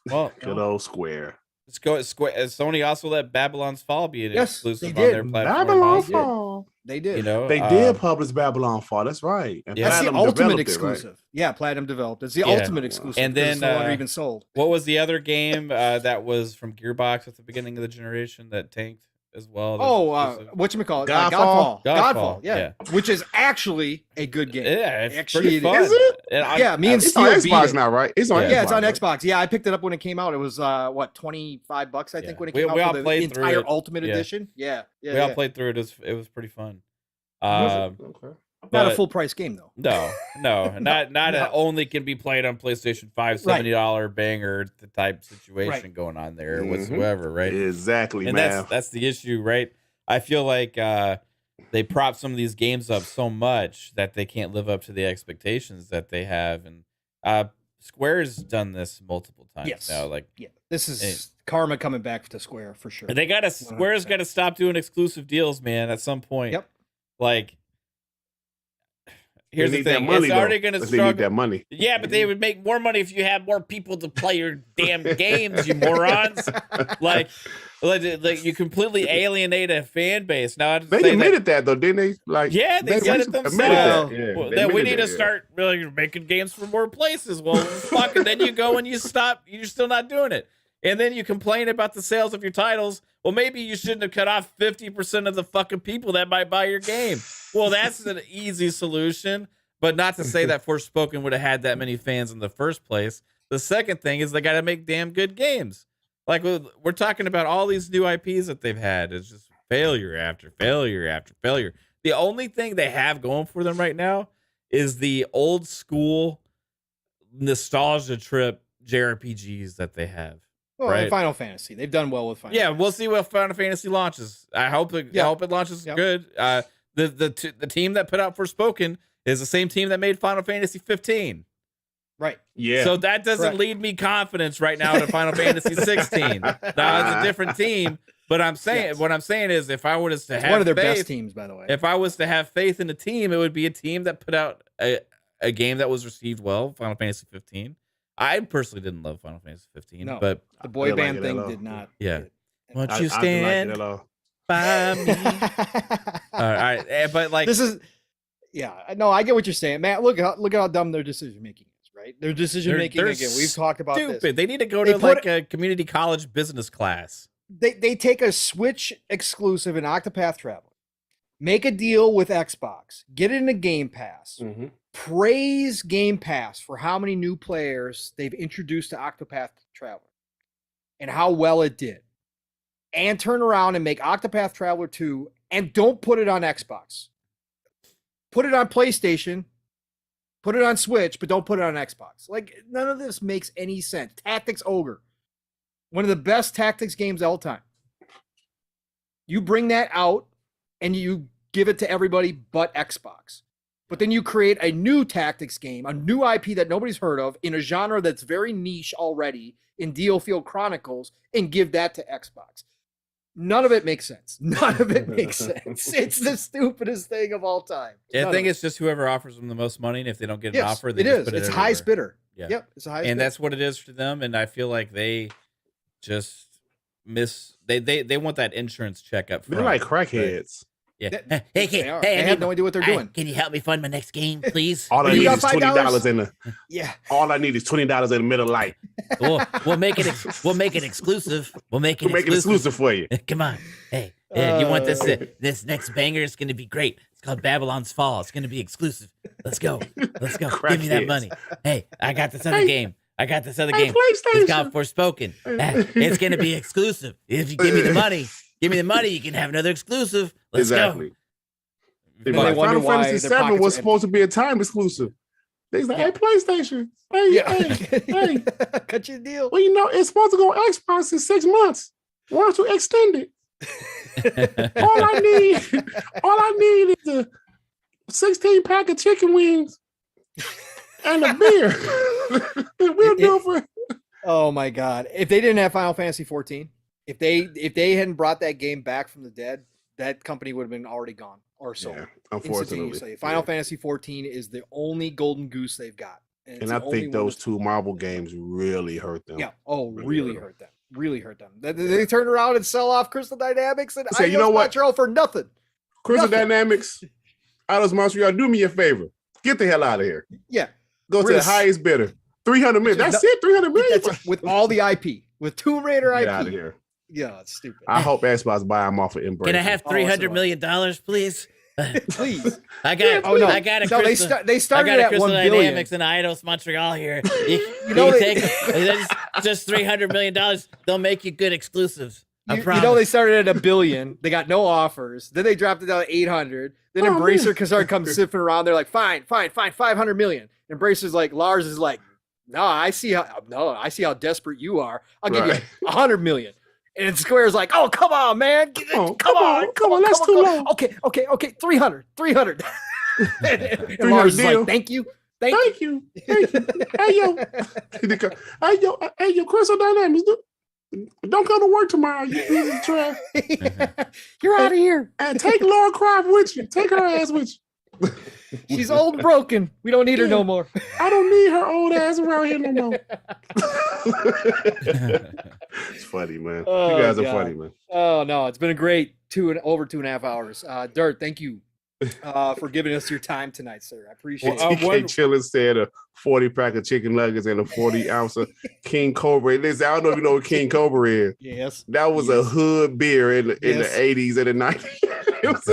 Well, good old Square. Sony also let Babylon's Fall be an exclusive on their platform. Babylon's Fall. They did. You know, they did publish Babylon Fall. That's right. And that's the ultimate exclusive. Right? Yeah, Platinum developed. It's the ultimate exclusive. And then it's no longer even sold. What was the other game that was from Gearbox at the beginning of the generation that tanked as well? Whatchamacallit? Godfall. Yeah. Which is actually a good game. Yeah, it's actually pretty fun. Is it? Yeah, me and Steve Steve on Xbox now, right? It's on Xbox. Yeah, it's on Xbox. Yeah, I picked it up when it came out. It was $25, I think, when it came out. We all for the played entire through it. Ultimate Edition. Yeah. We all played through it. It was pretty fun. Okay. Not a full price game though. No, not only can be played on PlayStation 5, $70 banger type situation going on there whatsoever, right? Exactly, and man. That's the issue, right? I feel like they prop some of these games up so much that they can't live up to the expectations that they have, and Square's done this multiple times now. Like, this is karma coming back to Square for sure. Square's got to stop doing exclusive deals, man. At some point, like. Here's the thing: it's already going to struggle. Need that money. Yeah, but they would make more money if you had more people to play your damn games, you morons. Like you completely alienate a fan base. Now they admitted that though, didn't they? Like, they said it themselves. That we need to start really making games from more places. Well, fuck, and then you go and you stop. You're still not doing it, and then you complain about the sales of your titles. Well, maybe you shouldn't have cut off 50% of the fucking people that might buy your game. Well, that's an easy solution, but not to say that Forspoken would have had that many fans in the first place. The second thing is they got to make damn good games. Like, we're talking about all these new IPs that they've had. It's just failure after failure after failure. The only thing they have going for them right now is the old school nostalgia trip JRPGs that they have. Well, and Final Fantasy, they've done well with Final Fantasy. We'll see what Final Fantasy launches. I hope it launches good. The team that put out Forspoken is the same team that made Final Fantasy 15. Right. Yeah. So that doesn't lead me confidence right now to Final Fantasy 16. Now it's a different team, but what I'm saying is, if I was to have one of their best teams, by the way. If I was to have faith in a team, it would be a team that put out a game that was received well, Final Fantasy 15. I personally didn't love Final Fantasy 15, but the boy band thing did not. Yeah. Won't you stand by me? All right, but like this is, no, I get what you're saying, Matt. Look at how dumb their decision making is, right? Their decision making again. We've talked about stupid. This. They need to go to a community college business class. They take a Switch exclusive in Octopath Traveler, make a deal with Xbox, get it in a Game Pass. praise Game Pass for how many new players they've introduced to Octopath Traveler and how well it did. And turn around and make Octopath Traveler 2 and don't put it on Xbox. Put it on PlayStation, put it on Switch, but don't put it on Xbox. Like, none of this makes any sense. Tactics Ogre, one of the best tactics games of all time. You bring that out and you give it to everybody but Xbox. But then you create a new tactics game, a new IP that nobody's heard of in a genre that's very niche already in Dealfield Chronicles, and give that to Xbox. None of it makes sense. None of it makes sense. It's the stupidest thing of all time. Yeah, I think it's just whoever offers them the most money, and if they don't get an offer, they it just is. put it It's everywhere. highest bidder. Yeah. Yep, it's a highest And bidder. that's what it is for them. And I feel like they just they want that insurance check up front. They're like crackheads. Yeah. They are. They have no idea what they're doing. Can you help me fund my next game, please? All I You need got is $20 in the. Yeah. All I need is $20 in the middle light. We'll make it exclusive. We'll make it exclusive for you. Come on. Hey, you want this this next banger? It's going to be great. It's called Babylon's Fall. It's going to be exclusive. Let's go. Let's go. Give me that money. Hey, I got this other game. It's called Forspoken. It's going to be exclusive. If you give me the money, you can have another exclusive. Let's exactly. go. And Like they wonder Final why Fantasy their VII pockets was are supposed to be a time exclusive. They like, hey, PlayStation. Hey. Cut your deal. Well, you know, it's supposed to go Xbox in 6 months. Why don't you extend it? all I need is a 16-pack of chicken wings and a beer. We'll do it for. Oh my God! If they didn't have Final Fantasy 14, if they hadn't brought that game back from the dead, that company would have been already gone or sold. Yeah, unfortunately, instantaneously. Final Fantasy 14 is the only golden goose they've got, and I think those two Marvel games really hurt them. Yeah. Oh, really hurt them. Really hurt them. They turn around and sell off Crystal Dynamics and say, you know what, Montreal for nothing. Crystal Dynamics, Talos Montreal, do me a favor. Get the hell out of here. Yeah. Go to the highest bidder. 300 million. That's it. 300 million. That's with all the IP, with Tomb Raider IP. Get out of here. Yeah, it's stupid. I hope Xbox buy them off of Embrace. Can I have $300 million, please? Please. I got a Crystal. They started I got a at Crystal 1 billion. Dynamics and Eidos Montreal here. You know, take just $300 million. They'll make you good exclusives. I promise. You know, they started at $1 billion. They got no offers. Then they dropped it down to 800. Then Embracer Kazard comes sniffing around. They're like, fine, 500 million. Embracer's like, Lars is like, I see how desperate you are. I'll give you 100 million. And Square's like, oh, come on, man. Come on. That's too low. Okay. 300. And Lars is like, thank you. Thank you. Hey, yo, Crystal Dynamics, don't go to work tomorrow. You piece of trash. You're out of here. And take Laura Croft with you. Take her ass with you. She's old and broken. We don't need her no more. I don't need her old ass around here no more. It's funny, man. You guys are funny, man. Oh no, it's been a great over 2.5 hours. Dirt, thank you for giving us your time tonight, sir. I appreciate it. TK Chillin said a 40-pack of chicken nuggets and a 40-ounce of King Cobra. Listen, I don't know if you know what King Cobra is. Yes. That was a hood beer in the 80s and the 90s. It was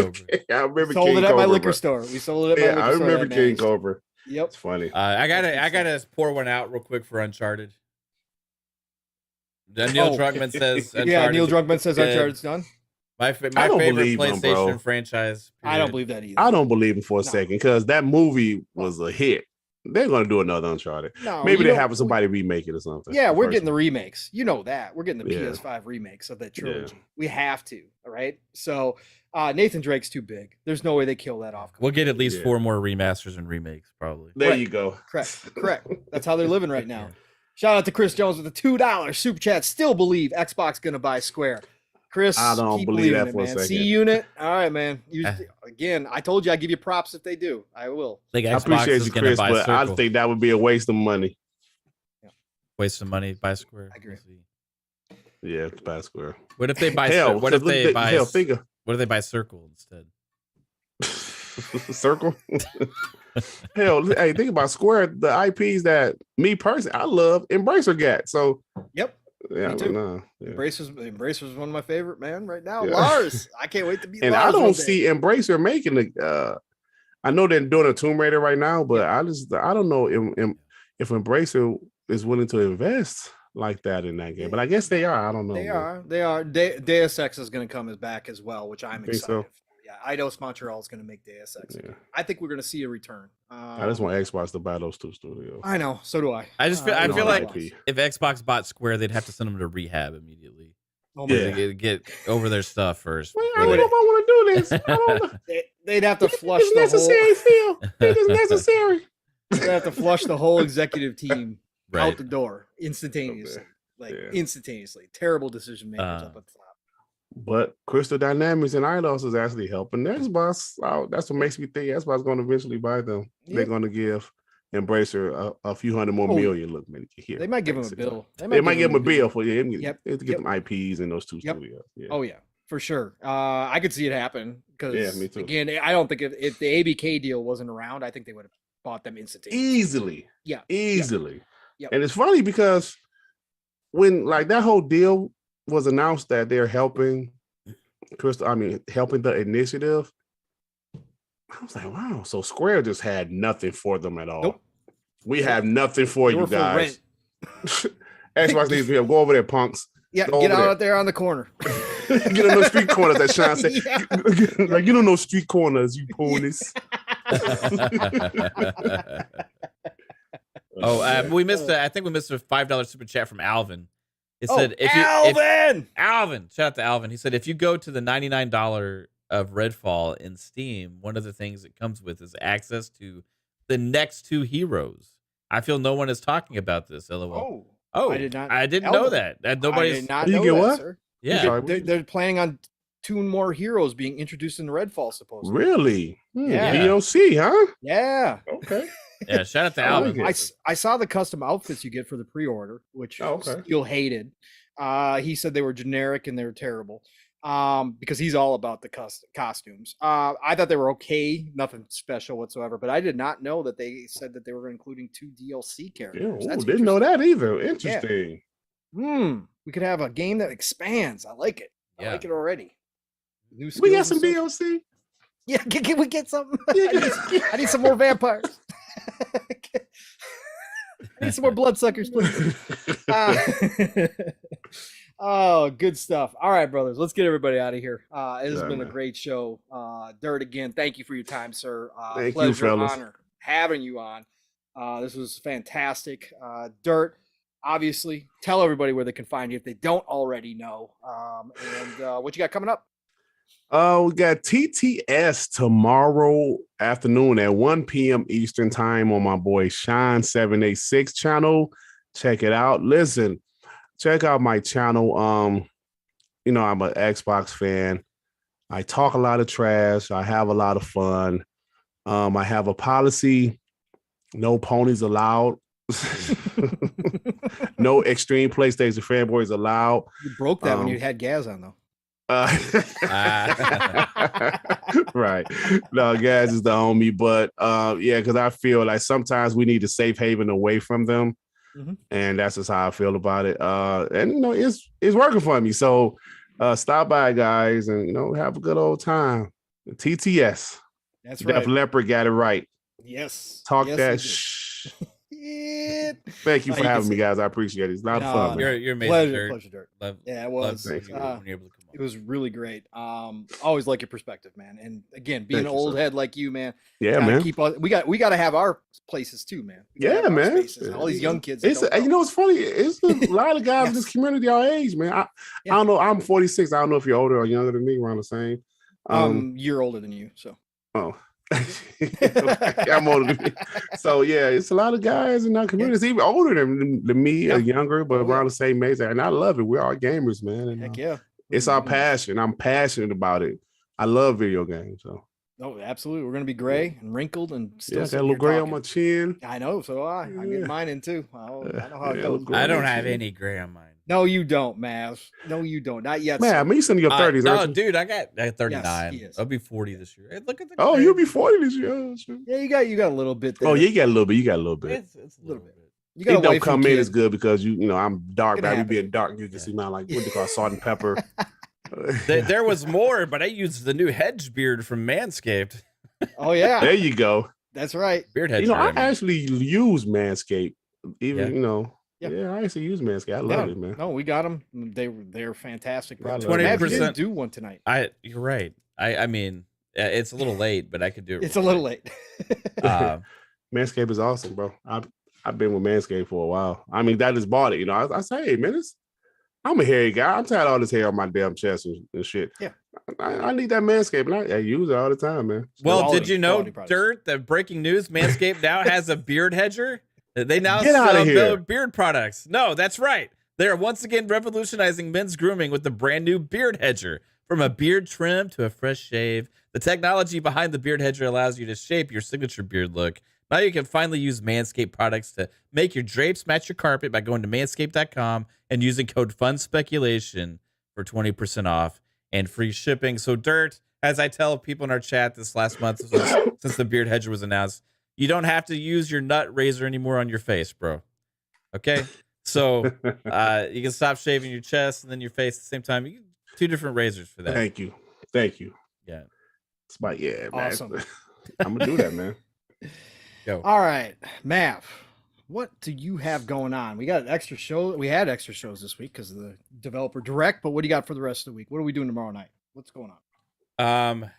I remember sold King it at Cobra, my liquor store. We sold it at my liquor store. I remember King Cobra. Yep. It's funny. I gotta pour one out real quick for Uncharted. Neil Druckmann says Uncharted. Yeah, Neil Druckmann says Uncharted's done. My favorite PlayStation franchise. Period. I don't believe that either. I don't believe him for a second because that movie was a hit. They're going to do another Uncharted. No, maybe they're having somebody remake it or something. Yeah, we're getting the remakes. You know that. We're getting the PS5 remakes of that trilogy. Yeah. We have to. All right. So Nathan Drake's too big. There's no way they kill that off. We'll get at least 4 more remasters and remakes, probably. There you go. Correct. That's how they're living right now. Shout out to Chris Jones with the $2 super chat. Still believe Xbox going to buy Square. Chris, I don't believe that for a second. C Unit. All right, man. Again, I told you I'd give you props if they do. I will. I appreciate you, Chris, but I think that would be a waste of money. Yeah. Waste of money, buy Square. I agree. Yeah, buy Square. What if they buy what if they buy Circle instead? Circle? Hell, hey, think about Square, the IPs that me personally I love, Embracer got. So yep. Yeah, Embracer's one of my favorite, man, right now. Yeah. Lars, I can't wait to be. And Lars I don't see Embracer making I know they're doing a Tomb Raider right now, but I don't know if Embracer is willing to invest like that in that game. But I guess they are. I don't know. They are. Deus Ex is going to come back as well, which I'm excited so? for. Yeah, Eidos Montreal is going to make Deus Ex. Yeah. I think we're going to see a return. I just want Xbox to buy those 2 studios. I know. So do I. I feel like IP. if Xbox bought Square, they'd have to send them to rehab immediately. Oh my Yeah. God. Get over their stuff first. Well, I don't know if I want to do this. I don't know. They'd have to flush It's the necessary, whole. Phil. It is necessary. They'd have to flush the whole executive team Right. out the door instantaneously. Okay. Instantaneously. Terrible decision makers up at the top. But Crystal Dynamics and Eidos is actually helping Xbox out. That's what makes me think Xbox is going to eventually buy them. Yeah. They're going to give Embracer a few hundred more million. Look, man, here. They might give him a bill. They might give him a bill for to Yep. get them IPs in those 2 studios. Yeah. Oh yeah, for sure. I could see it happen because Me too. again, I don't think if the ABK deal wasn't around, I think they would have bought them instantaneously. Easily. Yeah. Easily. Yep. And it's funny because when like that whole deal was announced that they're helping helping the initiative, I was like, wow. So Square just had nothing for them at all. Nope. We have nothing for They you were for guys. Xbox needs to help. Go over there, punks. Yeah, Go get over out there on the corner. Get in those street corners, that Sean said. Yeah. Like, you don't know street corners, you ponies. We missed. I think we missed a $5 super chat from Alvin. It Oh, said, Alvin! Shout out to Alvin. He said, if you go to the $99 of Redfall in Steam, one of the things it comes with is access to the next 2 heroes. I feel no one is talking about this. LOL. Oh, I did not. I didn't Alvin. know that. I Nobody's. did not You know get that, what? sir. Yeah. Sorry. They're planning on 2 more heroes being introduced in Redfall, supposedly. Really? Yeah. DLC, huh? Yeah. Okay. Yeah. Shout out to I like Alvin. it. I saw the custom outfits you get for the pre-order, which okay. Steele hated. He said they were generic and they were terrible. Because he's all about the costumes. I thought they were okay, nothing special whatsoever, but I did not know that they said that they were including 2 DLC characters. Yeah, That's didn't know interesting. that either. Interesting. We could have a game that expands. I like it. I Yeah. like it already. New We skills got some and stuff. DLC. Yeah, can we get something? Yeah. I need some more vampires. I need some more bloodsuckers, please. Oh, good stuff. All right, brothers, let's get everybody out of here. It has been a great show. Dirt, again, thank you for your time, sir. Thank pleasure, you, fellas. honor having you on. This was fantastic. Dirt, obviously, tell everybody where they can find you if they don't already know. And what you got coming up? We got TTS tomorrow afternoon at 1 p.m. Eastern time on my boy Shine786 channel. Check it out. Listen, check out my channel. I'm an Xbox fan. I talk a lot of trash. I have a lot of fun. I have a policy: no ponies allowed. No extreme PlayStation fanboys allowed. You broke that when you had Gaz on, though. Right. No, Gaz is the homie, but because I feel like sometimes we need a safe haven away from them. Mhm. And that's just how I feel about it. And it's working for me. So stop by, guys, and have a good old time. TTS. That's Def right. Leppard got it right. Yes. Talk Yes, that he did. shh. Yeah. Thank you Oh, for you can having me, see- guys. I appreciate it. It's a lot of fun. Man. You're amazing. Pleasure, Dirt. Love, Yeah, it love was. when Thank you. you're able to come on. It was really great. Always like your perspective, man. And again, being Thank an you, old sir. head like you, man. Yeah, gotta man. Keep on. We got to have our places too, man. We gotta Yeah, have our man. spaces. And all these young kids. that It's don't know. it's funny. It's a lot of guys in Yes. this community our age, man. I don't know. I'm 46. I don't know if you're older or younger than me. We're on the same. You're older than you, so. Oh, I'm older than me. So yeah, it's a lot of guys in our community. It's even older than me or younger, but we're on the same age. And I love it. We're all gamers, man. And, Heck yeah. it's our passion. I'm passionate about it. I love video games. So Oh, absolutely. We're gonna be gray and wrinkled and still. yeah, I got a sitting little here gray on talking. my chin. I know, so do I. I Yeah. get mine in too. I know how Yeah, it a goes. little gray I on don't my have chin. any gray on mine. No, you don't, Mav. No, you don't. Not yet. Man, sir. man, you in your 30s, No, aren't you? dude, I got 39. he is. I'll be 40 this year. Hey, look at the. Oh, gray. you'll be 40 this year. Oh, shit. Yeah, you got a little bit there. Oh, yeah, you got a little bit. You got a little bit. It's a little bit. You It got a don't wife come and in kid. as good because I'm dark, It but I be happens. being dark. You can see my what they call salt and pepper. There was more, but I used the new hedge beard from Manscaped. Oh yeah, There you go. that's right. Beard You know, hedger. I I mean, actually use Manscaped. Even Yeah. you know, Yeah. yeah, I actually use Manscaped. I love it, man. No, we got them. They're fantastic I products. love Matt, you 20%. didn't do one tonight. You're right. I mean, it's a little late, but I could do it. It's a little late. Manscaped is awesome, bro. I've been with Manscaped for a while. I mean, that just bought it. You know, I say, hey, man, I'm a hairy guy. I'm tired of all this hair on my damn chest and shit. Yeah. I need that Manscaped. And I use it all the time, man. Well, Quality- did you know, quality products. Dirt, that breaking news, Manscaped now has a beard hedger? They now Get outta sell here. beard products. No, that's right. They are once again revolutionizing men's grooming with the brand new beard hedger. From a beard trim to a fresh shave, the technology behind the beard hedger allows you to shape your signature beard look. Now you can finally use Manscaped products to make your drapes match your carpet by going to manscaped.com and using code FUNSPECULATION for 20% off and free shipping. So, Dirt, as I tell people in our chat this last month since the beard hedger was announced, you don't have to use your nut razor anymore on your face, bro. Okay? So, you can stop shaving your chest and then your face at the same time. You can 2 different razors for that. Thank you. Yeah. It's my man. Awesome. I'm gonna do that, man. Go. All right, Mav, what do you have going on? We got an extra show. We had extra shows this week because of the developer direct, but what do you got for the rest of the week? What are we doing tomorrow night? What's going on?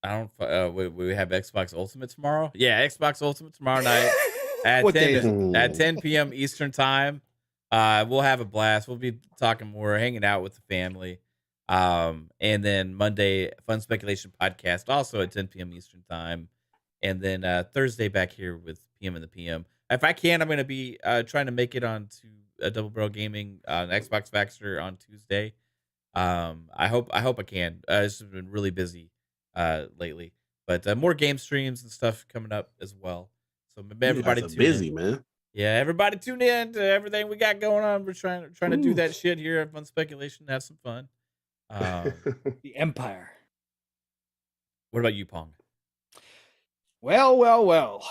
I don't. We have Xbox Ultimate tomorrow. Yeah, Xbox Ultimate tomorrow night at What day 10 is it? at 10 p.m. Eastern time. We'll have a blast. We'll be talking more, hanging out with the family. And then Monday, Fun Speculation podcast, also at 10 p.m. Eastern time. And then Thursday back here with PM and the PM. If I can, I'm going to be trying to make it on to Double Barrel Gaming on Xbox Baxter on Tuesday. I hope I can. It's been really busy lately, but more game streams and stuff coming up as well. So everybody You guys are tune busy, in. man. Yeah, everybody tune in to everything we got going on. We're trying to do that shit here at Fun Speculation, have some fun. The Empire. What about you, Pong? Well.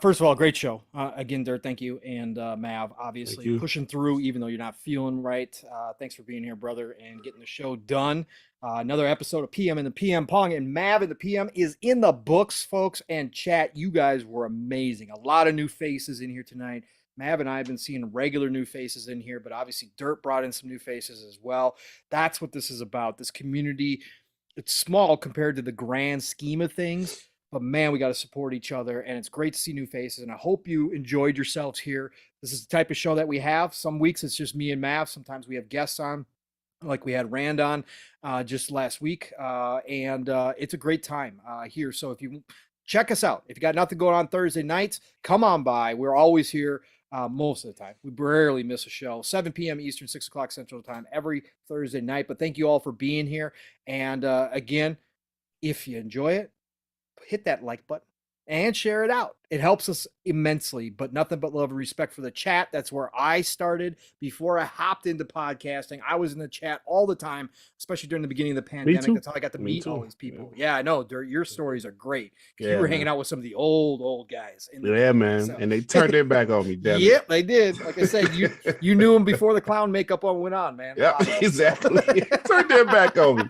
First of all, great show. Again, Dirt, thank you. And Mav, obviously Thank you. pushing through even though you're not feeling right. Thanks for being here, brother, and getting the show done. Another episode of PM and the PM. Pong and Mav and the PM is in the books, folks. And chat, you guys were amazing. A lot of new faces in here tonight. Mav and I have been seeing regular new faces in here, but obviously Dirt brought in some new faces as well. That's what this is about. This community, it's small compared to the grand scheme of things. But man, we got to support each other, and it's great to see new faces. And I hope you enjoyed yourselves here. This is the type of show that we have. Some weeks it's just me and Mav. Sometimes we have guests on, like we had Rand on just last week. And it's a great time here. So if you check us out, if you got nothing going on Thursday nights, come on by. We're always here most of the time. We rarely miss a show. 7 p.m. Eastern, 6 o'clock Central Time every Thursday night. But thank you all for being here. And again, if you enjoy it, hit that like button and share it out. It helps us immensely, but nothing but love and respect for the chat. That's where I started before I hopped into podcasting. I was in the chat all the time, especially during the beginning of the pandemic. too. That's how I got to Me meet too. all these people. Yeah, I know. Your stories are great. You Yeah, were hanging man. out with some of the old guys. In the Yeah, man. So- And they turned their back on me, damn it. Yep, they did. Like I said, you knew them before the clown makeup went on, man. Yeah, exactly. Turned their back on me.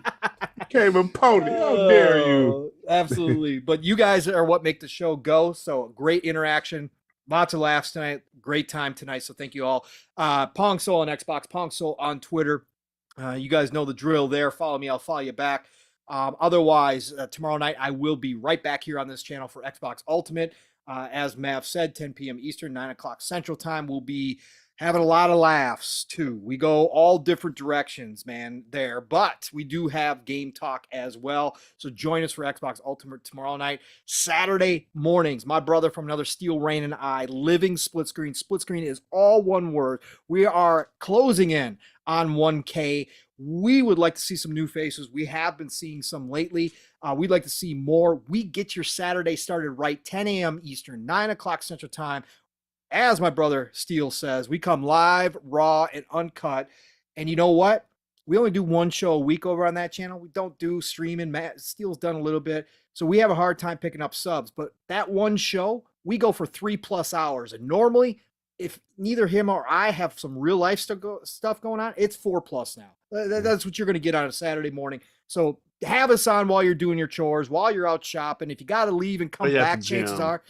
Came and pony. How dare you? Oh, absolutely. But you guys are what make the show go. So great interaction. Lots of laughs tonight. Great time tonight. So thank you all. Pong Soul on Xbox, Pong Soul on Twitter. You guys know the drill there. Follow me. I'll follow you back. Otherwise, tomorrow night, I will be right back here on this channel for Xbox Ultimate. As Mav said, 10 p.m. Eastern, 9 o'clock Central Time. We'll be having a lot of laughs, too. We go all different directions, man, there. But we do have game talk as well. So join us for Xbox Ultimate tomorrow night. Saturday mornings, my brother from another Steel Rain and I, living split screen. Split screen is all one word. We are closing in on 1K. We would like to see some new faces. We have been seeing some lately. We'd like to see more. We get your Saturday started right, 10 a.m. Eastern, 9 o'clock Central Time. As my brother Steele says, we come live, raw, and uncut. And you know what? We only do one show a week over on that channel. We don't do streaming. Matt Steele's done a little bit. So we have a hard time picking up subs. But that one show, we go for 3+ hours. And normally, if neither him or I have some real life stuff going on, it's 4+ now. That's what you're going to get on a Saturday morning. So have us on while you're doing your chores, while you're out shopping. If you got to leave and come back, chances are,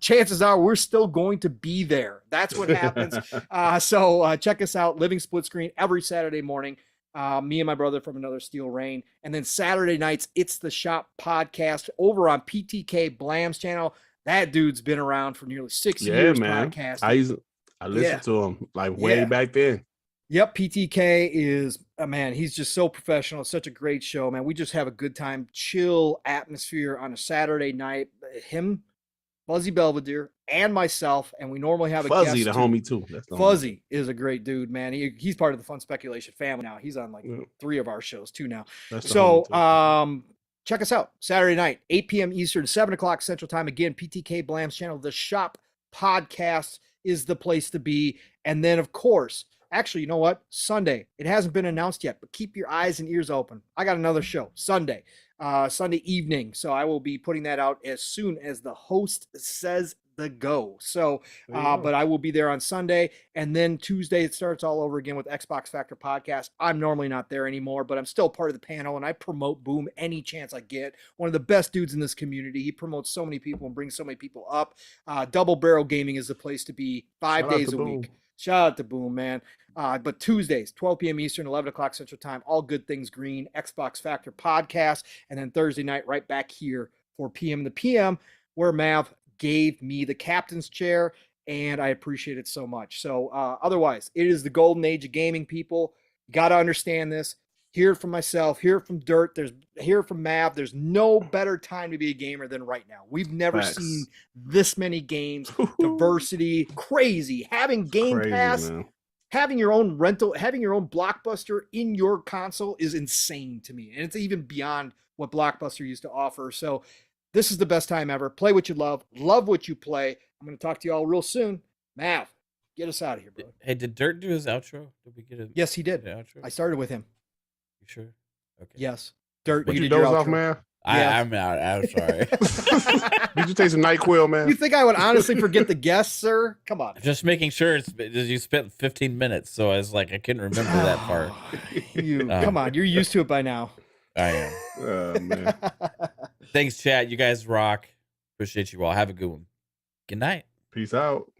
chances are we're still going to be there. That's what happens. So check us out, Living Split Screen, every Saturday morning. Me and my brother from Another Steel Rain. And then Saturday nights, It's the Shop podcast over on PTK Blam's channel. That dude's been around for nearly 6 years podcasting. I listened to him like way back then. Yep, PTK is man. He's just so professional. It's such a great show, man. We just have a good time, chill atmosphere on a Saturday night. Him, Fuzzy Belvedere, and myself, and we normally have a Fuzzy, guest the homie too. That's the Fuzzy is a great dude, man. He's part of the Fun Speculation family now. He's on like 3 of our shows too now. So check us out Saturday night, 8 p.m. Eastern, 7 o'clock Central Time. Again, PTK Blam's channel. The Shop podcast is the place to be. And then, of course, actually, you know what? Sunday. It hasn't been announced yet, but keep your eyes and ears open. I got another show Sunday evening. So I will be putting that out as soon as the host says the go. So, but I will be there on Sunday, and then Tuesday it starts all over again with Xbox Factor podcast. I'm normally not there anymore, but I'm still part of the panel, and I promote Boom any chance I get. One of the best dudes in this community. He promotes so many people and brings so many people up. Double Barrel Gaming is the place to be 5 days a week. Shout out to Boom, man. But Tuesdays, 12 p.m. Eastern, 11 o'clock Central Time, all good things green, Xbox Factor podcast. And then Thursday night, right back here, 4 p.m. to PM, where Mav gave me the captain's chair, and I appreciate it so much. So otherwise, it is the golden age of gaming, people. You got to understand this. Hear it from myself, hear it from Dirt, hear it from Mav. There's no better time to be a gamer than right now. We've never seen this many games, diversity, crazy. Having Game Pass, man. Having your own rental, having your own Blockbuster in your console is insane to me. And it's even beyond what Blockbuster used to offer. So this is the best time ever. Play what you love what you play. I'm going to talk to you all real soon. Mav, get us out of here, bro. Hey, did Dirt do his outro? Did we get it? Yes, he did. I started with him. You sure? Okay. Yes. Dirt, you doze off, man? I'm out. I'm sorry. Did you take some NyQuil, man? You think I would honestly forget the guests, sir? Come on. Just making sure you spent 15 minutes, so I was like, I couldn't remember that part. Come on, you're used to it by now. I am. Oh, man. Thanks, chat. You guys rock. Appreciate you all. Have a good one. Good night. Peace out.